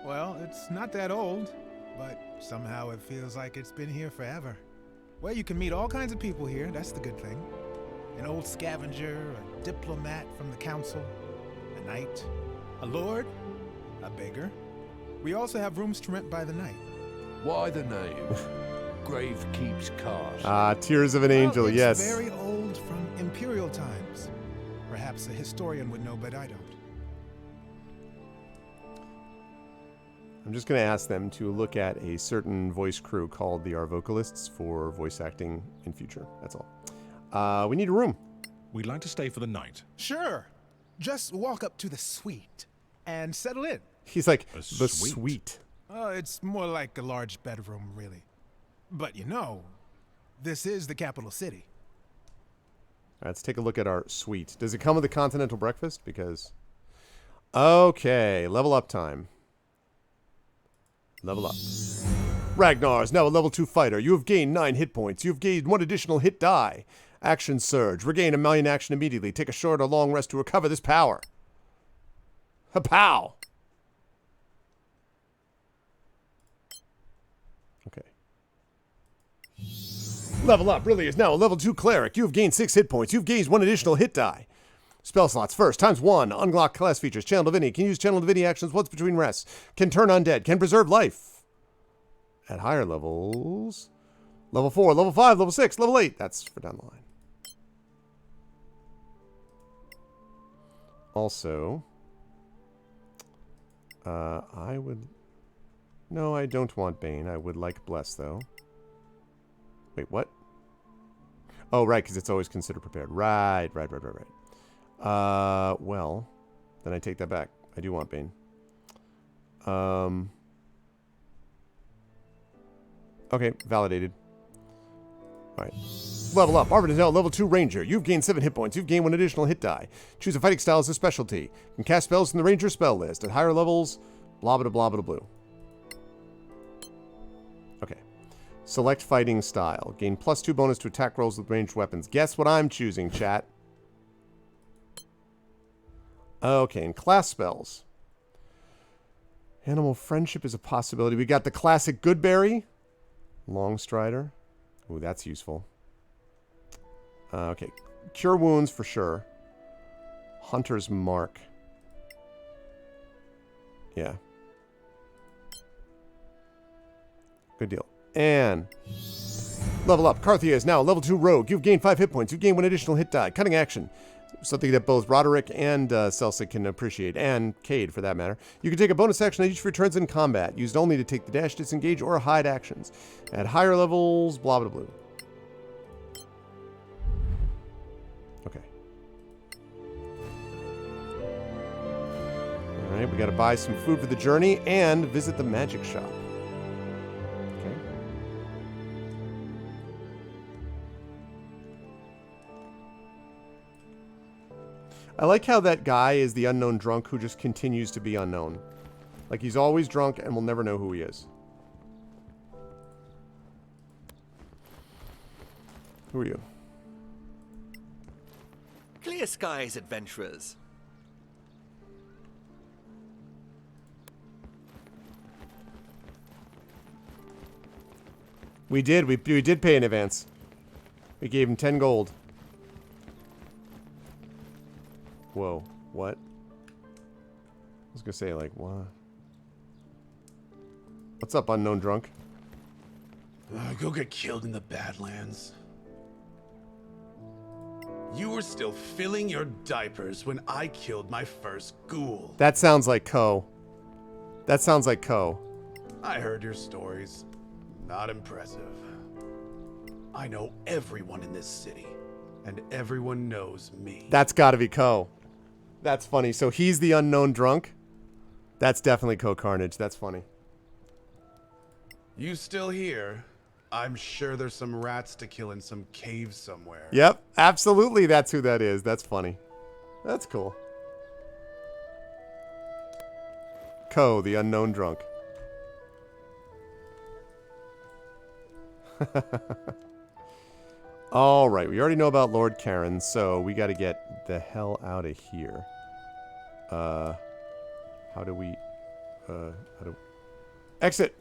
Well, it's not that old, but somehow it feels like it's been here forever. Well, you can meet all kinds of people here, that's the good thing. An old scavenger, a diplomat from the council, a knight, a lord, a beggar. We also have rooms to rent by the night. Why the name? Gravekeep's Cast. Ah, Tears of an Angel, it's yes. Very old, from imperial times. Perhaps a historian would know, but I don't. I'm just going to ask them to look at a certain voice crew called the Our Vocalists for voice acting in future. That's all. We need a room. We'd like to stay for the night. Sure. Just walk up to the suite and settle in. He's like, A the suite? suite. It's more like a large bedroom, really. But you know, this is the capital city. All right, let's take a look at our suite. Does it come with a continental breakfast? Because... Okay, level up time. Level up. Ragnar is now a level 2 fighter. You have gained 9 hit points. You have gained 1 additional hit die. Action surge. Regain a million action immediately. Take a short or long rest to recover this power. Ha-pow! Okay. Level up really is now a level 2 cleric. You have gained 6 hit points. You've gained 1 additional hit die. Spell slots first, ×1. Unlock class features. Channel Divinity. Can use Channel Divinity actions once between rests. Can turn undead. Can preserve life. At higher levels. Level 4, level 5, level 6, level 8. That's for down the line. Also, I would... No, I don't want Bane. I would like Bless, though. Wait, what? Oh, right, because it's always considered prepared. Right. Well, then I take that back. I do want Bane. Okay, validated. Alright. Level up. Arvin is now level 2 ranger. You've gained 7 hit points. You've gained 1 additional hit die. Choose a fighting style as a specialty. You can cast spells from the ranger spell list. At higher levels, blah blah blah blah blue. Okay. Select fighting style. Gain +2 bonus to attack rolls with ranged weapons. Guess what I'm choosing, chat? Okay, and class spells. Animal friendship is a possibility. We got the classic Goodberry. Longstrider. Ooh, that's useful. Okay. Cure wounds for sure. Hunter's Mark. Yeah. Good deal. And level up. Carthia is now level 2 rogue. You've gained 5 hit points. You've gained 1 additional hit die. Cutting action. Something that both Roderick and Celsic can appreciate. And Cade, for that matter. You can take a bonus action on each of your turns in combat. Used only to take the dash, disengage, or hide actions. At higher levels, blah, blah, blah. Okay. Alright, we gotta buy some food for the journey and visit the magic shop. Okay. I like how that guy is the unknown drunk who just continues to be unknown. Like, he's always drunk and we'll never know who he is. Who are you? Clear skies, adventurers. We did. We did pay in advance. We gave him 10 gold. Whoa. What? I was gonna say, like, what? What's up, unknown drunk? Go get killed in the Badlands. You were still filling your diapers when I killed my first ghoul. That sounds like Ko. That sounds like Ko. I heard your stories. Not impressive. I know everyone in this city, and everyone knows me. That's gotta be Ko. That's funny. So he's the unknown drunk? That's definitely Ko Carnage. That's funny. You still here? I'm sure there's some rats to kill in some cave somewhere. Yep, absolutely that's who that is. That's funny. That's cool. Ko, the unknown drunk. Alright, we already know about Lord Karen, so we gotta get the hell out of here. How do we... how do... Exit!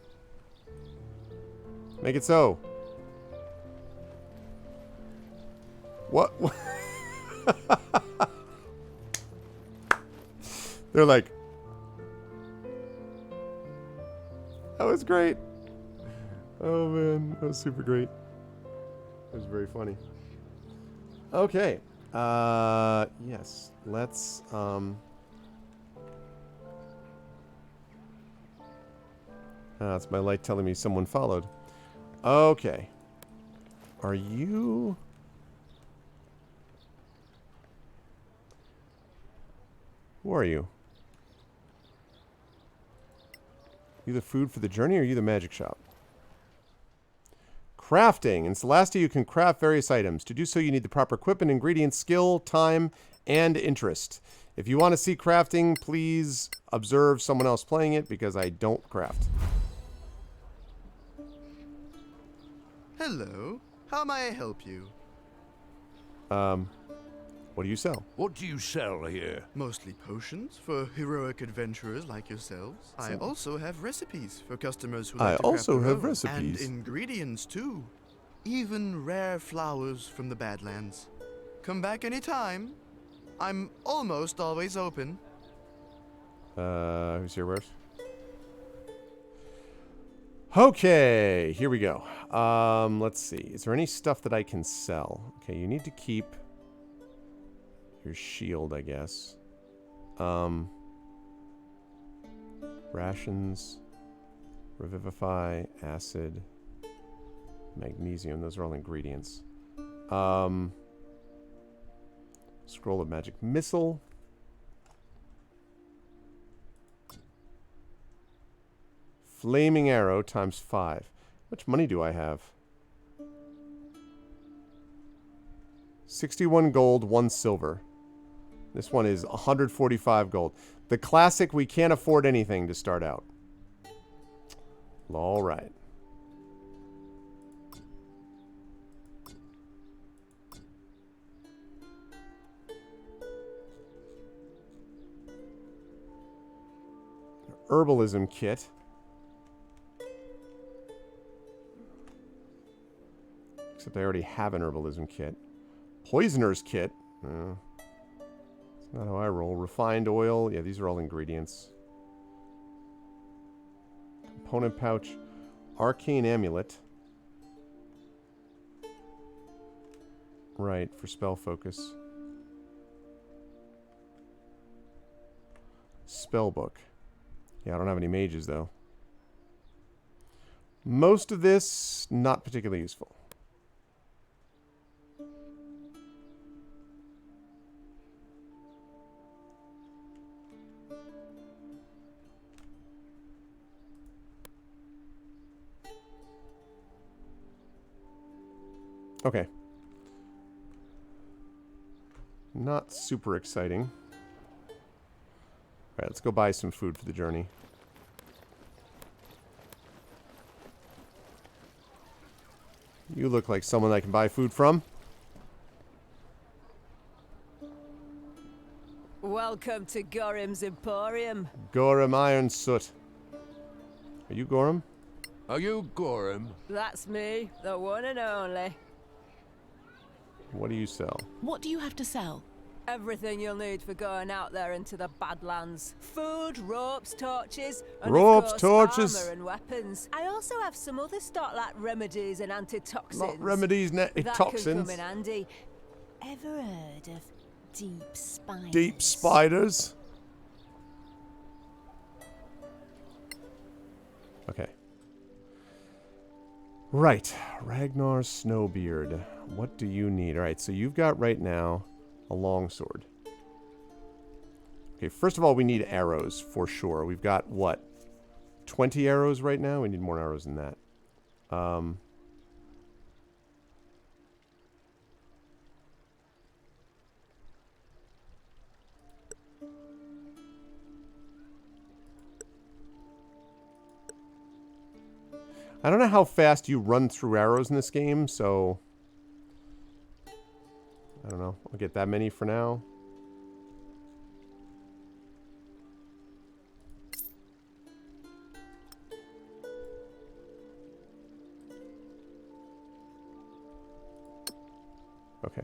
Make it so. What? They're like... That was great. Oh man, that was super great. It was very funny. Okay. Yes. Let's, that's my light telling me someone followed. Okay. Are you... Who are you? You the food for the journey, or are you the magic shop? Crafting. In Solasta, you can craft various items. To do so, you need the proper equipment, ingredients, skill, time, and interest. If you want to see crafting, please observe someone else playing it, because I don't craft. Hello. How may I help you? What do you sell? What do you sell here? Mostly potions for heroic adventurers like yourselves. I also have recipes for customers who like to craft their own. And ingredients too. Even rare flowers from the Badlands. Come back anytime. I'm almost always open. Who's here first? Okay, here we go. Let's see. Is there any stuff that I can sell? Okay, you need to keep your shield, I guess. Rations, revivify, acid, magnesium. Those are all ingredients. Scroll of magic missile. Flaming arrow times 5. How much money do I have? 61 gold, 1 silver. This one is 145 gold. The classic, we can't afford anything to start out. All right. Herbalism kit. Except I already have an herbalism kit. Poisoner's kit. That's not how I roll. Refined oil. Yeah, these are all ingredients. Component pouch. Arcane amulet. Right, for spell focus. Spell book. Yeah, I don't have any mages, though. Most of this, not particularly useful. Okay. Not super exciting. Alright, let's go buy some food for the journey. You look like someone I can buy food from. Welcome to Gorham's Emporium. Gorham Iron Soot. Are you Gorham? Are you Gorham? That's me, the one and only. What do you sell? What do you have to sell? Everything you'll need for going out there into the Badlands. Food, ropes, torches, and ropes, of course, torches, armor and weapons. I also have some other stock like remedies and antitoxins. Not remedies, that toxins. can come in handy. Ever heard of deep spiders? Deep spiders? Okay. Right. Ragnar Snowbeard. What do you need? Alright, so you've got right now a longsword. Okay, first of all, we need arrows for sure. We've got, what, 20 arrows right now? We need more arrows than that. I don't know how fast you run through arrows in this game, so I don't know. I'll get that many for now. Okay.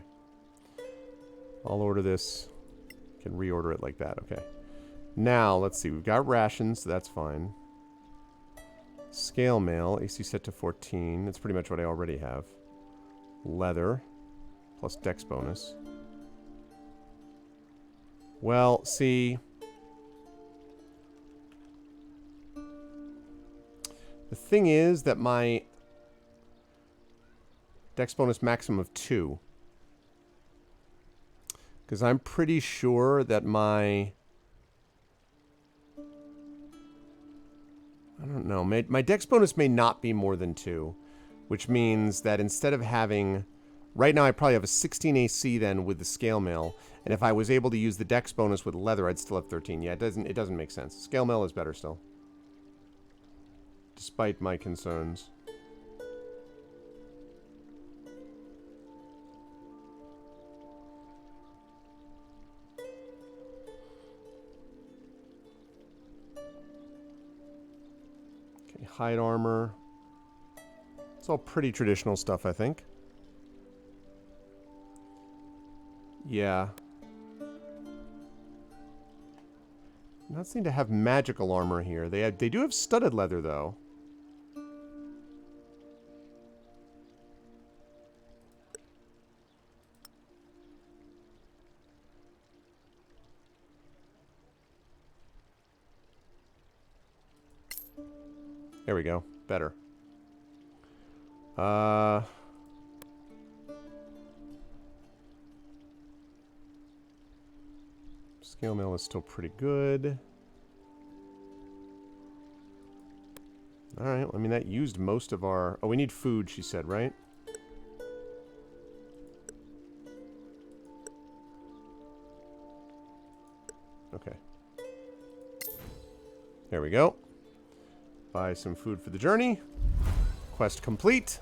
I'll order this. Can reorder it like that. Okay. Now, let's see. We've got rations, so that's fine. Scale mail. AC set to 14. That's pretty much what I already have. Leather. Plus dex bonus. Well, see. The thing is that my dex bonus maximum of 2. Because I'm pretty sure that my... I don't know. My dex bonus may not be more than 2. Which means that instead of having... Right now I probably have a 16 AC then with the scale mail. And if I was able to use the dex bonus with leather, I'd still have 13. Yeah, it doesn't make sense. Scale mail is better still. Despite my concerns. Okay, hide armor. It's all pretty traditional stuff, I think. Yeah. Not seem to have magical armor here. They do have studded leather, though. There we go. Better. Scale mail is still pretty good. Alright, I mean, that used most of our... Oh, we need food, she said, right? Okay. There we go. Buy some food for the journey. Quest complete.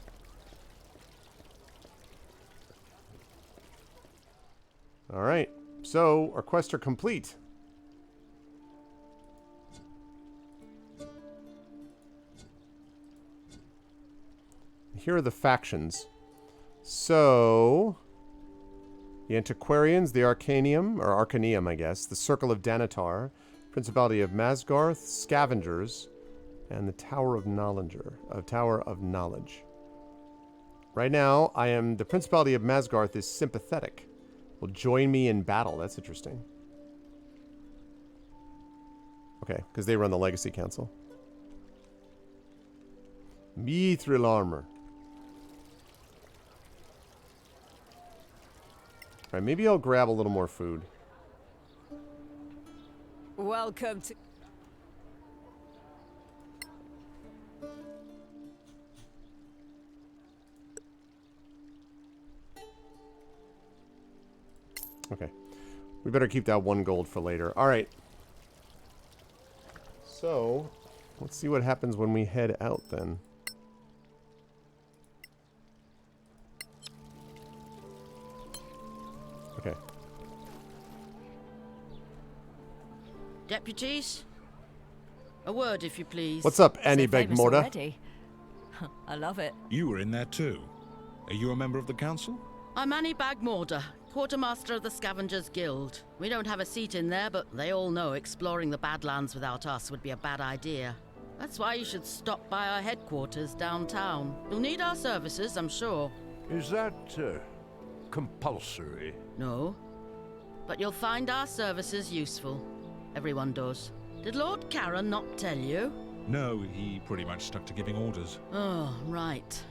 Alright. So, our quests are complete. Here are the factions. So, the Antiquarians, the Arcanium, I guess, the Circle of Danatar, Principality of Masgarth, Scavengers, and the Tower of Knowledge. Right now, the Principality of Masgarth is sympathetic. Will join me in battle. That's interesting. Okay, because they run the Legacy Council. Mithril armor. Alright, maybe I'll grab a little more food. Welcome to... Okay. We better keep that 1 gold for later. Alright. So, let's see what happens when we head out then. Okay. Deputies? A word, if you please. What's up, Annie So famous Begmorda? already. I love it. You were in there too. Are you a member of the council? I'm Annie Bagmorda, quartermaster of the Scavengers Guild. We don't have a seat in there, but they all know exploring the Badlands without us would be a bad idea. That's why you should stop by our headquarters downtown. You'll need our services, I'm sure. Is that compulsory? No. But you'll find our services useful. Everyone does. Did Lord Karen not tell you? No, he pretty much stuck to giving orders. Oh, right.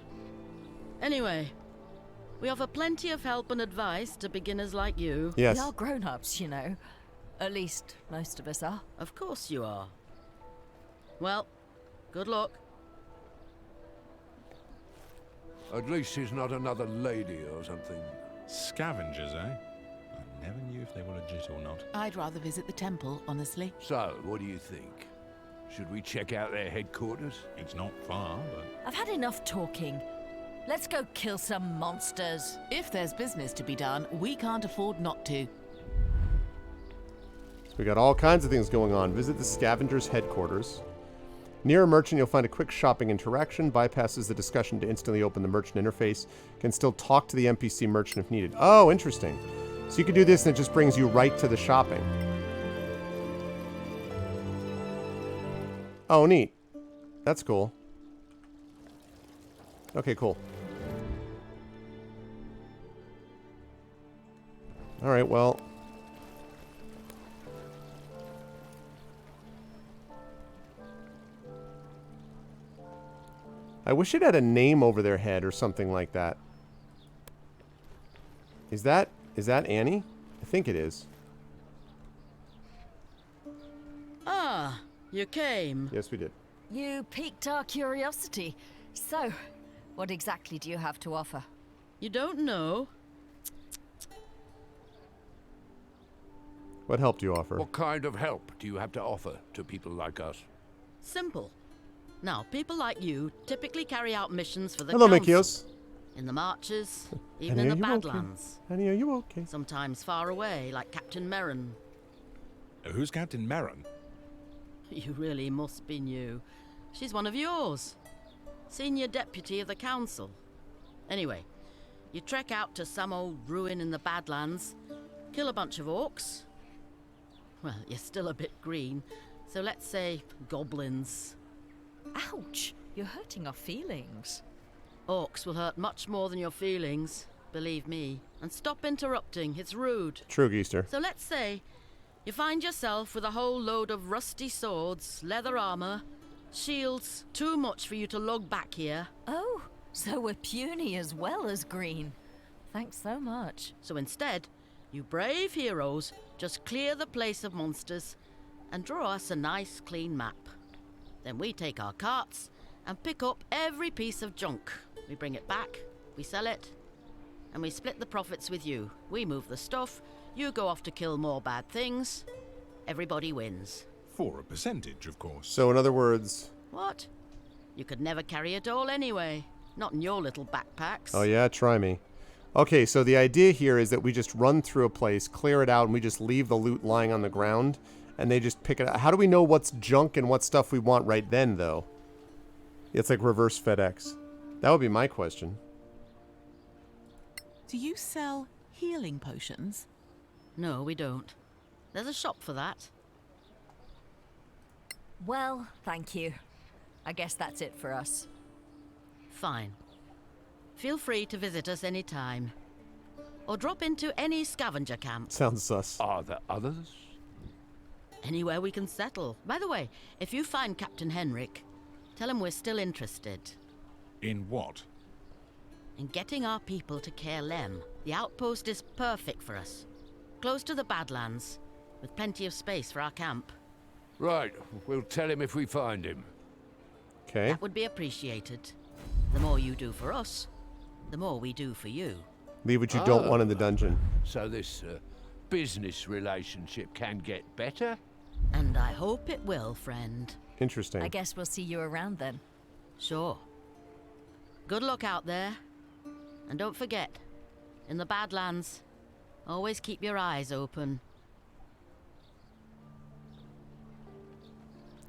Anyway, we offer plenty of help and advice to beginners like you. Yes. We are grown-ups, you know. At least most of us are. Of course you are. Well, good luck. At least he's not another lady or something. Scavengers, eh? I never knew if they were legit or not. I'd rather visit the temple, honestly. So, what do you think? Should we check out their headquarters? It's not far, but... I've had enough talking. Let's go kill some monsters. If there's business to be done, we can't afford not to. So we got all kinds of things going on. Visit the Scavengers headquarters. Near a merchant, you'll find a quick shopping interaction. Bypasses the discussion to instantly open the merchant interface. Can still talk to the NPC merchant if needed. Oh, interesting. So you can do this and it just brings you right to the shopping. Oh, neat. That's cool. Okay, cool. Alright, well... I wish it had a name over their head or something like that. Is that Annie? I think it is. Ah, you came. Yes, we did. You piqued our curiosity. So, what exactly do you have to offer? You don't know? What help do you offer? What kind of help do you have to offer to people like us? Simple. Now, people like you typically carry out missions for the Hello, council. Mikios. In the marches, even Annie, in the are you okay? Badlands. Annie, are you okay? Sometimes far away, like Captain Merrin. Who's Captain Merrin? You really must be new. She's one of yours. Senior deputy of the council. Anyway, you trek out to some old ruin in the Badlands, kill a bunch of orcs. Well, you're still a bit green, so let's say goblins. Ouch! You're hurting our feelings. Orcs will hurt much more than your feelings, believe me. And stop interrupting, it's rude. True, Geester. So let's say you find yourself with a whole load of rusty swords, leather armor, shields, too much for you to lug back here. Oh, so we're puny as well as green. Thanks so much. So instead, you brave heroes just clear the place of monsters and draw us a nice clean map. Then we take our carts and pick up every piece of junk. We bring it back, we sell it, and we split the profits with you. We move the stuff, you go off to kill more bad things. Everybody wins. For a percentage, of course. So, in other words... What? You could never carry it all anyway. Not in your little backpacks. Oh yeah, try me. Okay, so the idea here is that we just run through a place, clear it out, and we just leave the loot lying on the ground, and they just pick it up. How do we know what's junk and what stuff we want right then, though? It's like reverse FedEx. That would be my question. Do you sell healing potions? No, we don't. There's a shop for that. Well, thank you. I guess that's it for us. Fine. Feel free to visit us any time. Or drop into any scavenger camp. Sounds sus. Are there others? Anywhere we can settle. By the way, if you find Captain Henrik, tell him we're still interested. In what? In getting our people to Caerlem. The outpost is perfect for us. Close to the Badlands, with plenty of space for our camp. Right, we'll tell him if we find him. Okay. That would be appreciated. The more you do for us, the more we do for you. Leave what you don't want in the dungeon. So this business relationship can get better? And I hope it will, friend. Interesting. I guess we'll see you around then. Sure. Good luck out there. And don't forget, in the Badlands, always keep your eyes open.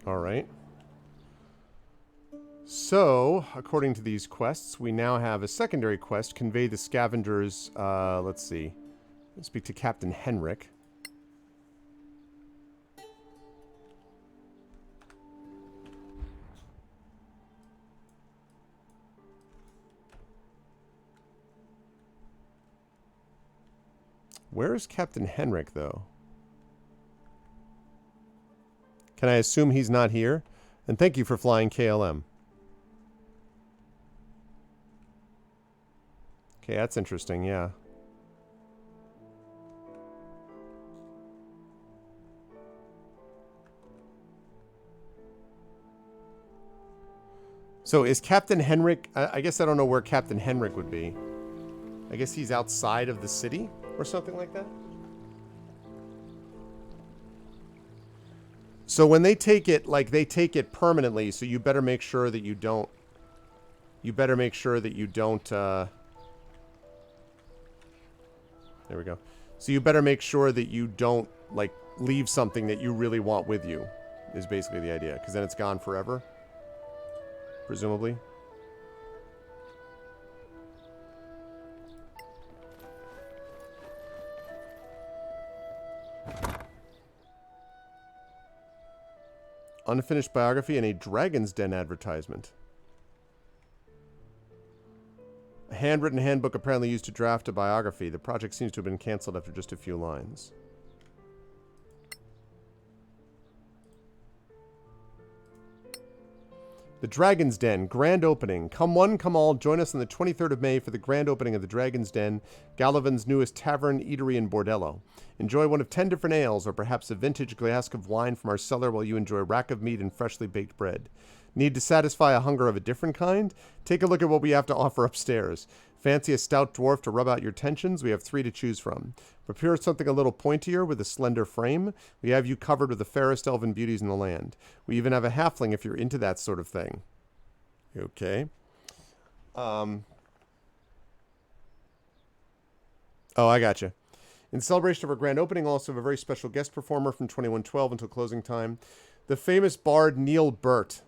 All right. So, according to these quests, we now have a secondary quest, convey the scavengers, let's see. Speak to Captain Henrik. Where is Captain Henrik, though? Can I assume he's not here? And thank you for flying KLM. Okay, that's interesting, yeah. So is Captain Henrik... I guess I don't know where Captain Henrik would be. I guess he's outside of the city or something like that? So when they take it, like, they take it permanently, so you better make sure that you don't... You better make sure that you don't, There we go. So you better make sure that you don't, like, leave something that you really want with you, is basically the idea. Because then it's gone forever. Presumably. Unfinished biography and a Dragon's Den advertisement. A handwritten handbook apparently used to draft a biography. The project seems to have been cancelled after just a few lines. The Dragon's Den, grand opening. Come one, come all, join us on the 23rd of May for the grand opening of the Dragon's Den, Gallivan's newest tavern, eatery, and bordello. Enjoy one of 10 different ales, or perhaps a vintage glass of wine from our cellar while you enjoy a rack of meat and freshly baked bread. Need to satisfy a hunger of a different kind? Take a look at what we have to offer upstairs. Fancy a stout dwarf to rub out your tensions? We have 3 to choose from. Prepare something a little pointier with a slender frame? We have you covered with the fairest elven beauties in the land. We even have a halfling if you're into that sort of thing. Okay. Oh, I gotcha. In celebration of our grand opening, we'll also have a very special guest performer from 2112 until closing time. The famous bard Neil Burt.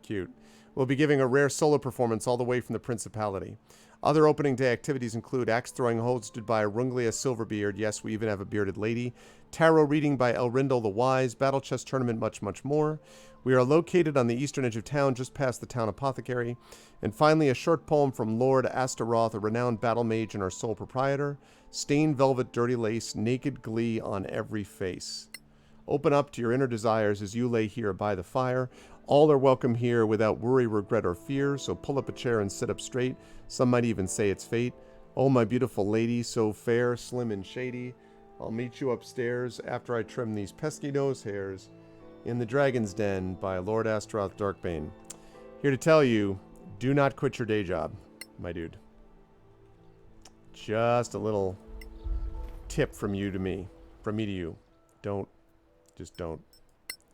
Cute. Will be giving a rare solo performance all the way from the Principality. Other opening day activities include axe throwing hosted by Runglia Silverbeard. Yes, we even have a bearded lady. Tarot reading by Elrindel the Wise. Battle chess tournament, much, much more. We are located on the eastern edge of town, just past the town apothecary. And finally, a short poem from Lord Astaroth, a renowned battle mage and our sole proprietor. Stained velvet, dirty lace, naked glee on every face. Open up to your inner desires as you lay here by the fire. All are welcome here without worry, regret, or fear, so pull up a chair and sit up straight. Some might even say it's fate. Oh, my beautiful lady, so fair, slim, and shady. I'll meet you upstairs after I trim these pesky nose hairs in the Dragon's Den by Lord Astaroth Darkbane. Here to tell you, do not quit your day job, my dude. Just a little tip from you to me. From me to you. Just don't.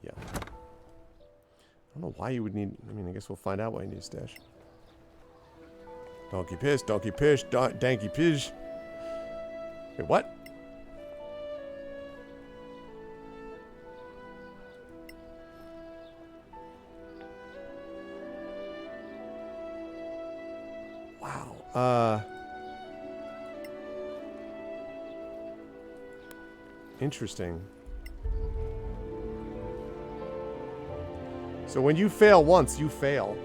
Yeah. I don't know why you would need... I mean, I guess we'll find out why you need a stash. Donkey piss, danky pish. Wait, what? Wow. Interesting. So when you fail once, you fail.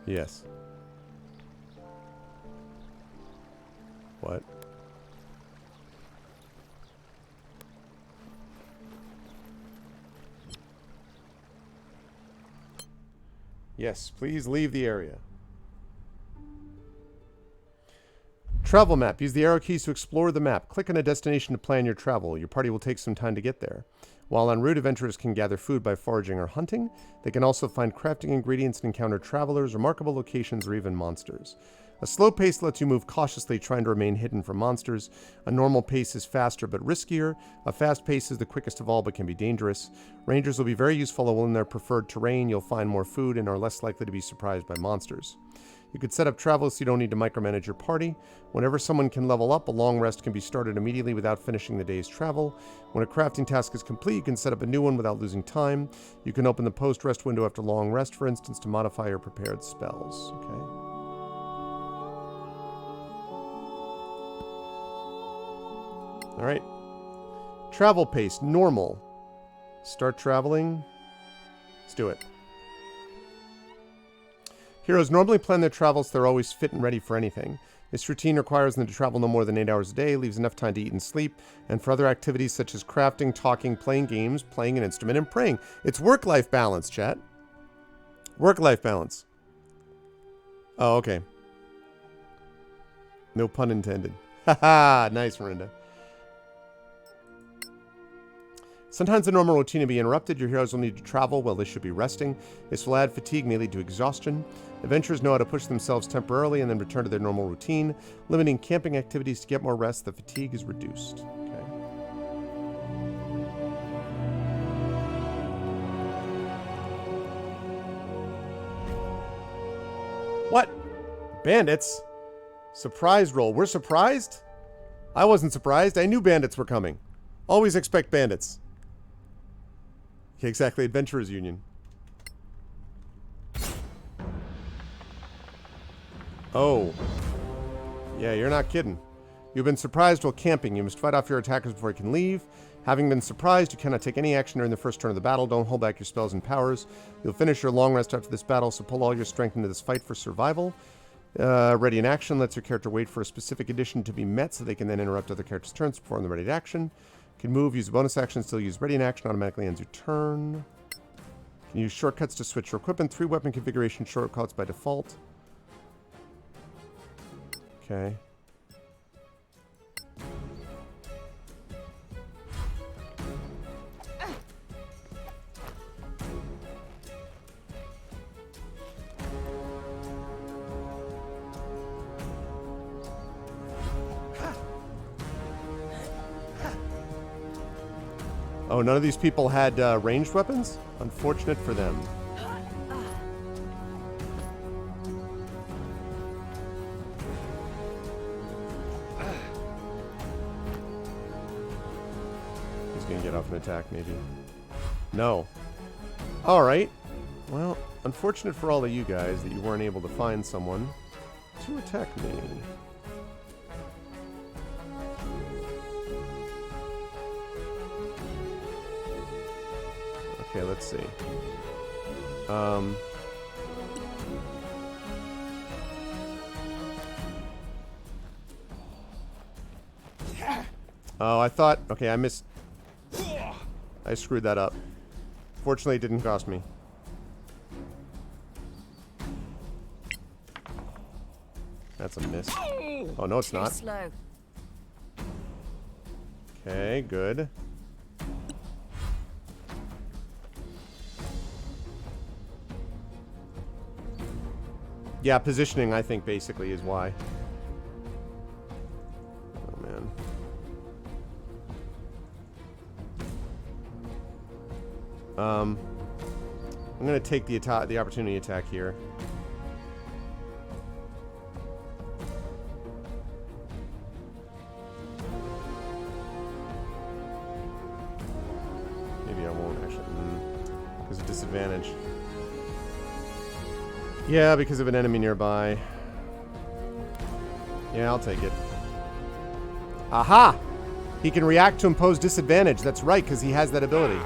Yes. What? Yes, please leave the area. Travel map. Use the arrow keys to explore the map. Click on a destination to plan your travel. Your party will take some time to get there. While en route, adventurers can gather food by foraging or hunting. They can also find crafting ingredients and encounter travelers, remarkable locations, or even monsters. A slow pace lets you move cautiously, trying to remain hidden from monsters. A normal pace is faster but riskier. A fast pace is the quickest of all but can be dangerous. Rangers will be very useful in their preferred terrain. You'll find more food and are less likely to be surprised by monsters. You could set up travel so you don't need to micromanage your party. Whenever someone can level up, a long rest can be started immediately without finishing the day's travel. When a crafting task is complete, you can set up a new one without losing time. You can open the post-rest window after long rest, for instance, to modify your prepared spells. Okay. All right. Travel pace, normal. Start traveling. Let's do it. Heroes normally plan their travels so they're always fit and ready for anything. This routine requires them to travel no more than 8 hours a day, leaves enough time to eat and sleep, and for other activities such as crafting, talking, playing games, playing an instrument, and praying. It's work-life balance, chat. Work-life balance. Oh, okay. No pun intended. Haha, nice, Miranda. Sometimes the normal routine will be interrupted. Your heroes will need to travel while they should be resting. This will add fatigue, may lead to exhaustion. Adventurers know how to push themselves temporarily and then return to their normal routine. Limiting camping activities to get more rest, the fatigue is reduced. Okay. What? Bandits? Surprise roll. We're surprised? I wasn't surprised. I knew bandits were coming. Always expect bandits. Yeah, exactly. Adventurers Union. Oh. Yeah, you're not kidding. You've been surprised while camping. You must fight off your attackers before you can leave. Having been surprised, you cannot take any action during the first turn of the battle. Don't hold back your spells and powers. You'll finish your long rest after this battle, so pull all your strength into this fight for survival. Ready in action lets your character wait for a specific condition to be met so they can then interrupt other characters' turns to perform the ready to action. Can move, use a bonus action, still use ready in action, automatically ends your turn. Can use shortcuts to switch your equipment. 3 weapon configuration shortcuts by default. Okay. Oh, none of these people had ranged weapons? Unfortunate for them. He's gonna get off an attack, maybe. No. Alright. Well, unfortunate for all of you guys that you weren't able to find someone to attack me. Okay, let's see. Oh, I thought... Okay, I missed... I screwed that up. Fortunately, it didn't cost me. That's a miss. Oh, no, it's not. Slow. Okay, good. Yeah, positioning, I think, basically is why. Oh, man. I'm going to take the opportunity attack here. There's a disadvantage. Yeah, because of an enemy nearby. Yeah, I'll take it. Aha! He can react to impose disadvantage. That's right, because he has that ability.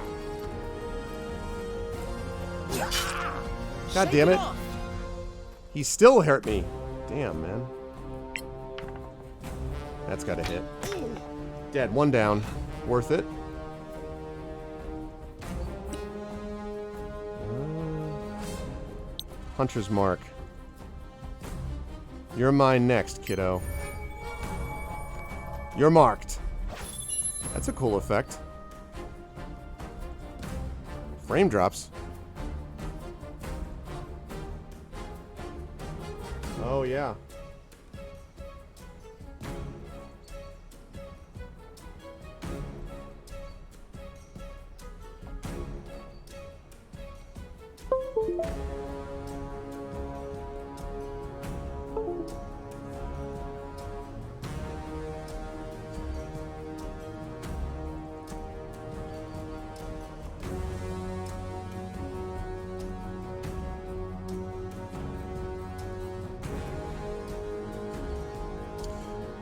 God damn it. He still hurt me. Damn, man. That's got a hit. Dead. One down. Worth it. Hunter's Mark. You're mine next, kiddo. You're marked. That's a cool effect. Frame drops. Oh, yeah.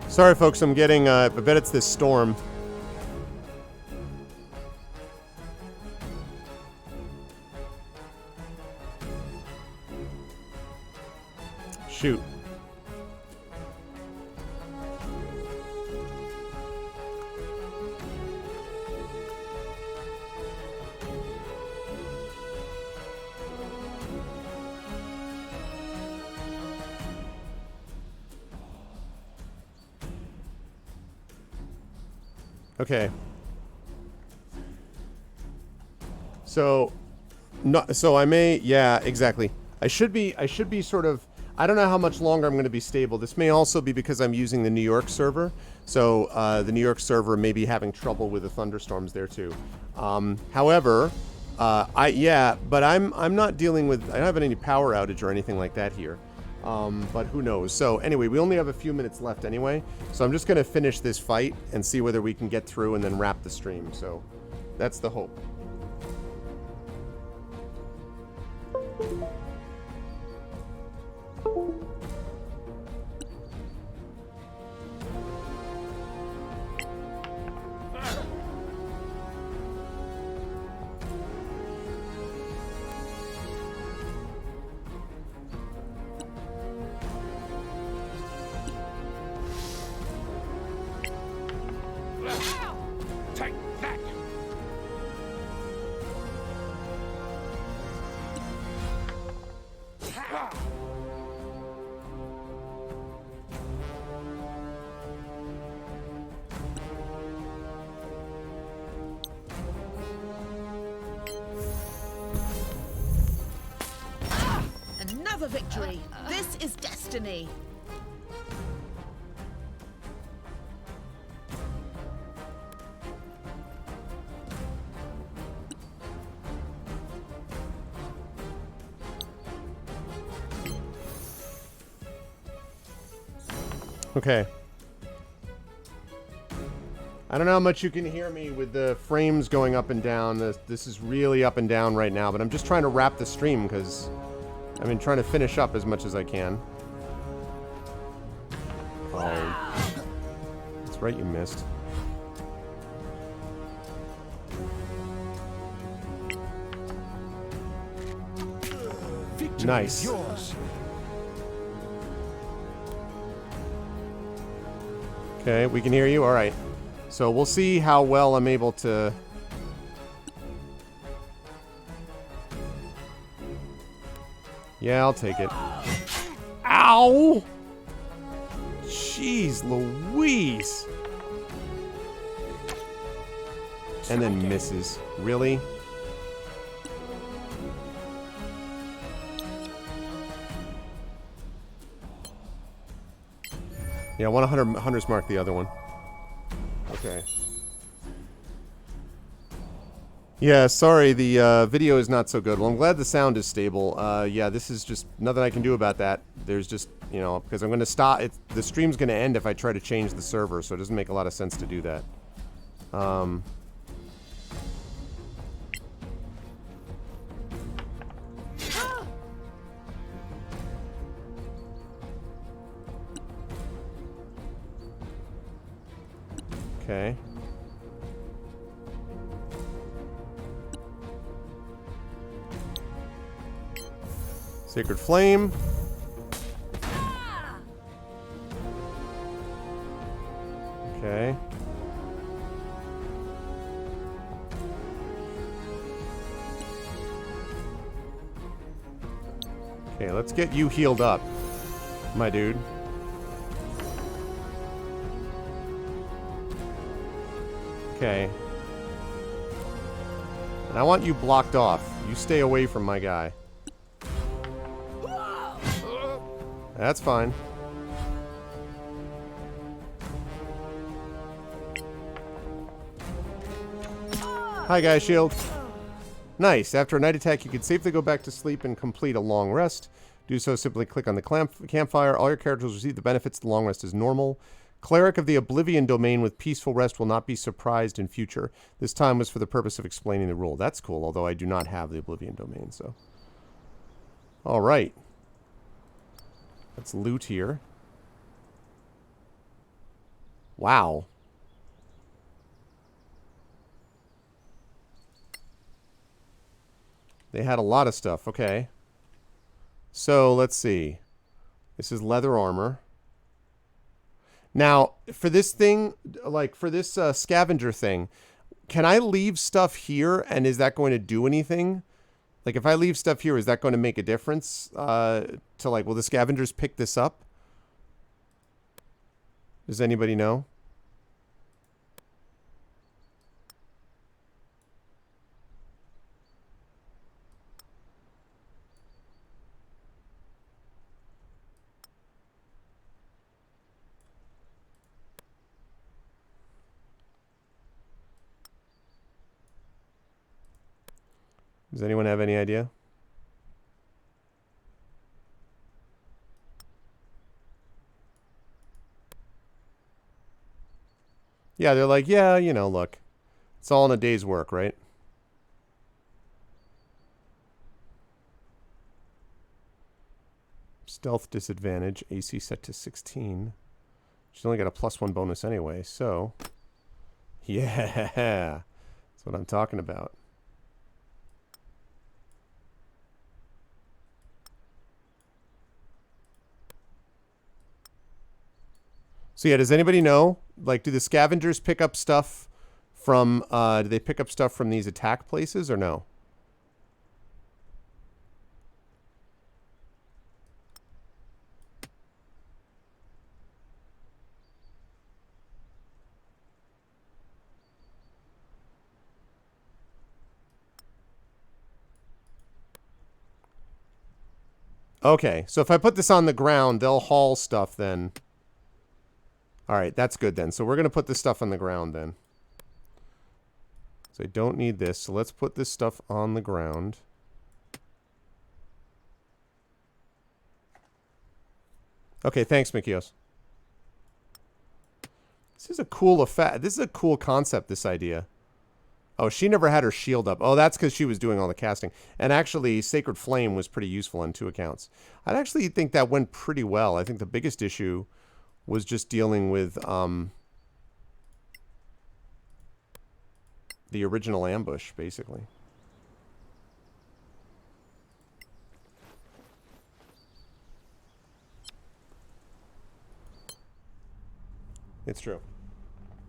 Sorry, folks, I'm getting, I bet it's this storm. Shoot. Okay. So, I may, yeah, exactly. I should be sort of, I don't know how much longer I'm going to be stable. This may also be because I'm using the New York server. So, the New York server may be having trouble with the thunderstorms there too. However, but I'm not dealing with, I don't have any power outage or anything like that here. But who knows? So anyway, we only have a few minutes left anyway. So I'm just going to finish this fight and see whether we can get through and then wrap the stream. So that's the hope. Take that! Another victory! This is destiny! Okay. I don't know how much you can hear me with the frames going up and down. This is really up and down right now, but I'm just trying to wrap the stream because I've been trying to finish up as much as I can. Oh. That's right, you missed. Victory Nice. is yours. Okay, we can hear you. All right. So we'll see how well I'm able to... Yeah, I'll take it. Ow! Jeez Louise! And then misses. Really? Yeah, I want 100 Hunter's Mark the other one. Okay. Yeah, sorry, the video is not so good. Well, I'm glad the sound is stable. Yeah, this is just nothing I can do about that. There's just, you know, because I'm going to stop. The stream's going to end if I try to change the server, so it doesn't make a lot of sense to do that. Okay. Sacred Flame. Okay. Okay, let's get you healed up, my dude. Okay. And I want you blocked off. You stay away from my guy. That's fine. Hi, guy shield. Nice. After a night attack, you can safely go back to sleep and complete a long rest. Do so, simply click on the campfire. All your characters receive the benefits. The long rest is normal. Cleric of the Oblivion domain with peaceful rest will not be surprised in future. This time was for the purpose of explaining the rule. That's cool, although I do not have the Oblivion domain, so. All right. Let's loot here. Wow. They had a lot of stuff. Okay. So, let's see. This is leather armor. Now, for this thing, like for this scavenger thing, can I leave stuff here and is that going to do anything? Like if I leave stuff here, is that going to make a difference to like, will the scavengers pick this up? Does anybody know? Does anyone have any idea? Yeah, they're like, yeah, you know, look. It's all in a day's work, right? Stealth disadvantage, AC set to 16. She's only got a +1 bonus anyway, so... Yeah! That's what I'm talking about. So yeah, does anybody know? Like, do the scavengers pick up stuff from, do they pick up stuff from these attack places or no? Okay, so if I put this on the ground, they'll haul stuff then. Alright, that's good then. So we're going to put this stuff on the ground then. So I don't need this. So let's put this stuff on the ground. Okay, thanks, Mikios. This is a cool effect. This is a cool concept, this idea. Oh, she never had her shield up. Oh, that's because she was doing all the casting. And actually, Sacred Flame was pretty useful on 2 accounts. I'd actually think that went pretty well. I think the biggest issue was just dealing with the original ambush, basically. It's true.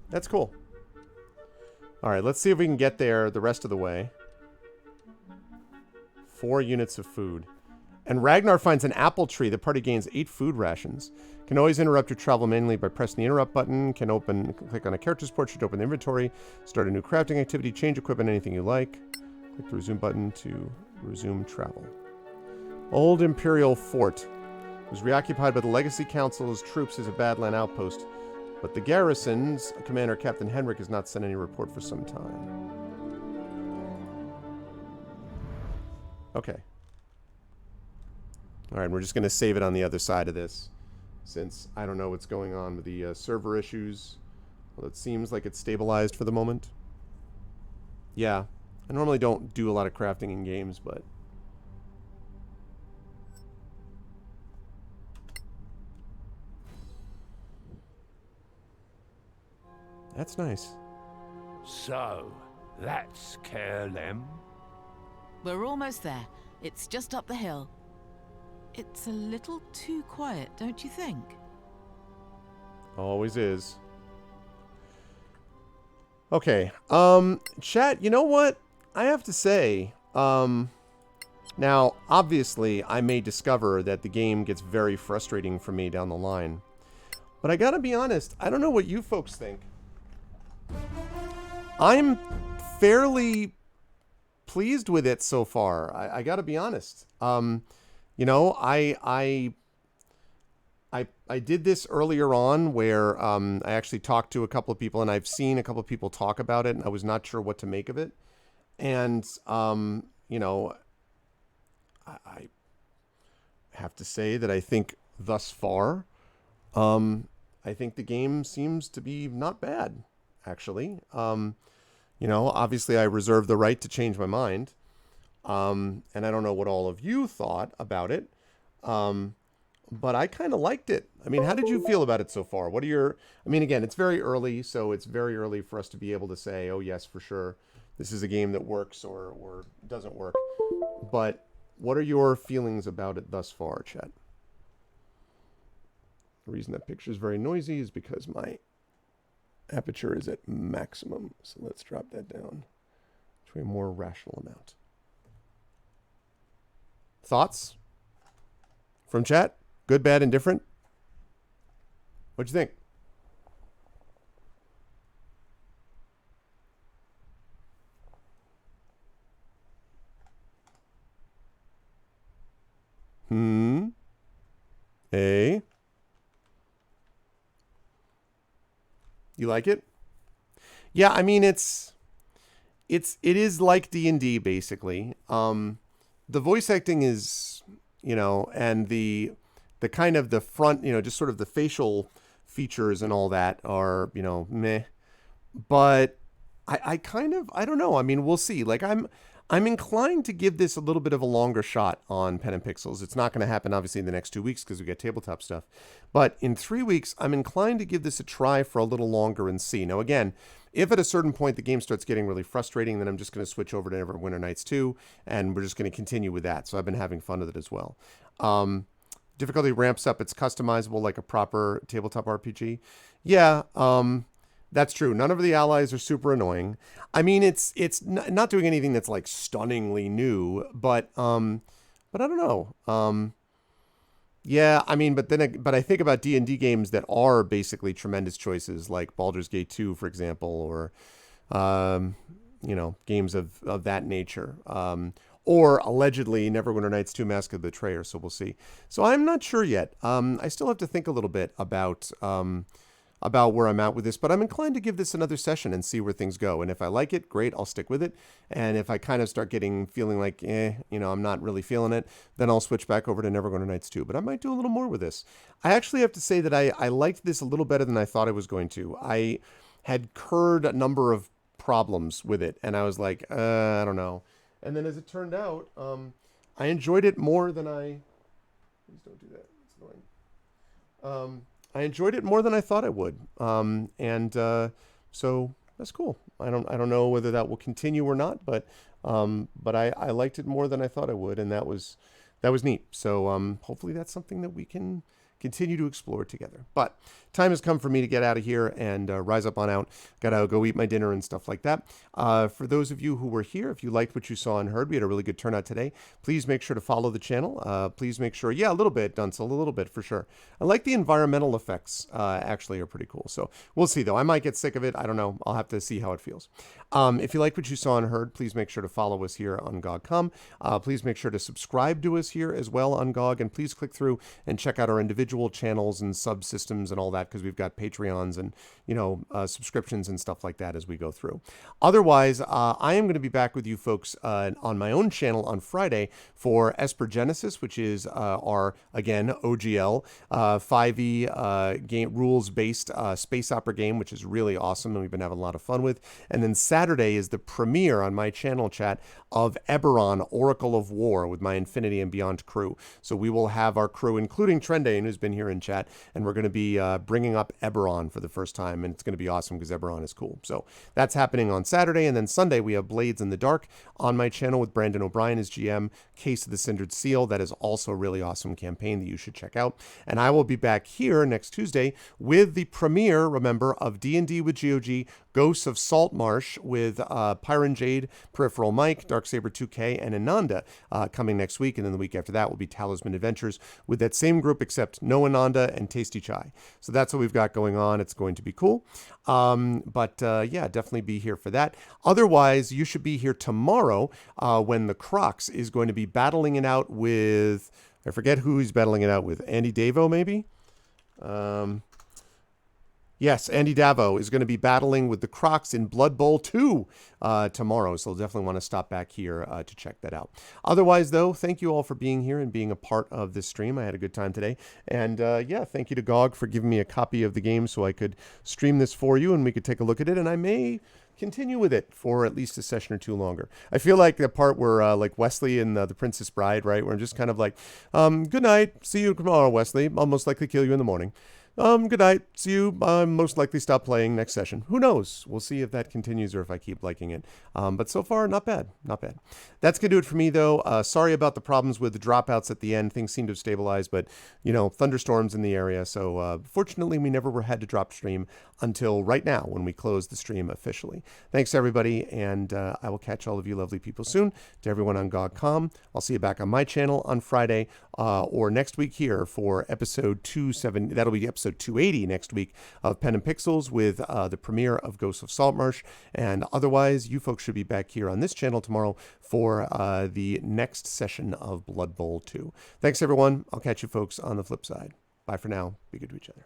That's cool. All right, let's see if we can get there the rest of the way. 4 units of food. And Ragnar finds an apple tree. The party gains 8 food rations. Can always interrupt your travel manually by pressing the interrupt button. Can click on a character's portrait to open the inventory. Start a new crafting activity. Change equipment, anything you like. Click the resume button to resume travel. Old Imperial Fort was reoccupied by the Legacy Council's troops as a Badland outpost. But the garrison's commander, Captain Henrik, has not sent any report for some time. Okay. Alright, we're just going to save it on the other side of this, since I don't know what's going on with the server issues. Well, it seems like it's stabilized for the moment. Yeah, I normally don't do a lot of crafting in games, but... That's nice. So, that's Kerlem? We're almost there. It's just up the hill. It's a little too quiet, don't you think? Always is. Okay. Chat, you know what? I have to say, now, obviously, I may discover that the game gets very frustrating for me down the line. But I gotta be honest, I don't know what you folks think. I'm fairly pleased with it so far. I gotta be honest. You know, I did this earlier on where I actually talked to a couple of people, and I've seen a couple of people talk about it, and I was not sure what to make of it. And, you know, I have to say that I think thus far, I think the game seems to be not bad, actually. You know, obviously I reserve the right to change my mind. And I don't know what all of you thought about it. But I kind of liked it. I mean, how did you feel about it so far? What are your... I mean, again, it's very early, so it's very early for us to be able to say, oh, yes, for sure, this is a game that works or doesn't work. But what are your feelings about it thus far, chat? The reason that picture is very noisy is because my aperture is at maximum. So let's drop that down to a more rational amount. Thoughts from chat? Good, bad, indifferent? What'd you think? Hey? You like it? Yeah, I mean, it is like D&D, basically. The voice acting is, you know, and the kind of the front, you know, just sort of the facial features and all that are, you know, meh. But I don't know. I mean, we'll see. Like, I'm inclined to give this a little bit of a longer shot on Pen and Pixels. It's not going to happen, obviously, in the next 2 weeks because we got tabletop stuff. But in 3 weeks, I'm inclined to give this a try for a little longer and see. Now, again, if at a certain point the game starts getting really frustrating, then I'm just going to switch over to Neverwinter Nights 2, and we're just going to continue with that. So I've been having fun with it as well. Difficulty ramps up. It's customizable like a proper tabletop RPG. Yeah, that's true. None of the allies are super annoying. I mean, it's not doing anything that's like stunningly new, but I don't know. Yeah, I mean, but I think about D&D games that are basically tremendous choices, like Baldur's Gate 2, for example, or you know, games of that nature. Or allegedly Neverwinter Nights 2 Mask of the Betrayer, so we'll see. So I'm not sure yet. I still have to think a little bit about where I'm at with this, but I'm inclined to give this another session and see where things go. And if I like it, great, I'll stick with it. And if I kind of start feeling like, you know, I'm not really feeling it, then I'll switch back over to Neverwinter Nights 2. But I might do a little more with this. I actually have to say that I liked this a little better than I thought I was going to. I had incurred a number of problems with it, and I was like, I don't know. And then as it turned out, I enjoyed it more than I... Please don't do that. It's annoying. I enjoyed it more than I thought I would. So that's cool. I don't know whether that will continue or not, but I liked it more than I thought I would, and that was neat. So hopefully that's something that we can continue to explore together. But time has come for me to get out of here and rise up on out. Gotta go eat my dinner and stuff like that. For those of you who were here, if you liked what you saw and heard, we had a really good turnout today. Please make sure to follow the channel. Please make sure, yeah, a little bit, Dunsel, a little bit for sure. I like the environmental effects, actually are pretty cool. So we'll see though. I might get sick of it. I don't know. I'll have to see how it feels. If you like what you saw and heard, please make sure to follow us here on GOG.com. Please make sure to subscribe to us here as well on GOG, and please click through and check out our individual channels and subsystems and all that, because we've got Patreons and, you know, subscriptions and stuff like that as we go through. Otherwise, I am going to be back with you folks on my own channel on Friday for Esper Genesis, which is our, again, OGL 5e game rules-based space opera game, which is really awesome and we've been having a lot of fun with. And then Saturday is the premiere on my channel, chat, of Eberron, Oracle of War, with my Infinity and Beyond crew. So we will have our crew, including Trendain, who's who's been here in chat, and we're going to be bringing up Eberron for the first time, and it's going to be awesome because Eberron is cool. So that's happening on Saturday, and then Sunday we have Blades in the Dark on my channel with Brandon O'Brien as GM, Case of the Cindered Seal. That is also a really awesome campaign that you should check out. And I will be back here next Tuesday with the premiere, remember, of D&D with GOG, Ghosts of Saltmarsh with Pyron Jade, Peripheral Mike, Darksaber 2K, and Ananda coming next week. And then the week after that will be Talisman Adventures with that same group except no Ananda and Tasty Chai. So that's what we've got going on. It's going to be cool. Yeah, definitely be here for that. Otherwise, you should be here tomorrow when the Crocs is going to be battling it out with, I forget who he's battling it out with. Andy Davo, maybe? Yes, Andy Davo is going to be battling with the Crocs in Blood Bowl 2 tomorrow, so definitely want to stop back here to check that out. Otherwise, though, thank you all for being here and being a part of this stream. I had a good time today. And yeah, thank you to GOG for giving me a copy of the game so I could stream this for you and we could take a look at it, and I may continue with it for at least a session or two longer. I feel like the part where like Wesley and The Princess Bride, right, where I'm just kind of like, good night, see you tomorrow, Wesley. I'll most likely kill you in the morning. Good night. See you. Most likely stop playing next session. Who knows? We'll see if that continues or if I keep liking it. But so far, not bad. Not bad. That's going to do it for me, though. Sorry about the problems with the dropouts at the end. Things seem to have stabilized, but, you know, thunderstorms in the area. So fortunately, we never had to drop stream until right now when we close the stream officially. Thanks, everybody. And I will catch all of you lovely people soon. To everyone on GOG.com, I'll see you back on my channel on Friday or next week here for episode 270. That'll be episode 280 next week of Pen and Pixels with the premiere of Ghosts of Saltmarsh. And otherwise, you folks should be back here on this channel tomorrow for the next session of Blood Bowl 2. Thanks, everyone. I'll catch you folks on the flip side. Bye for now. Be good to each other.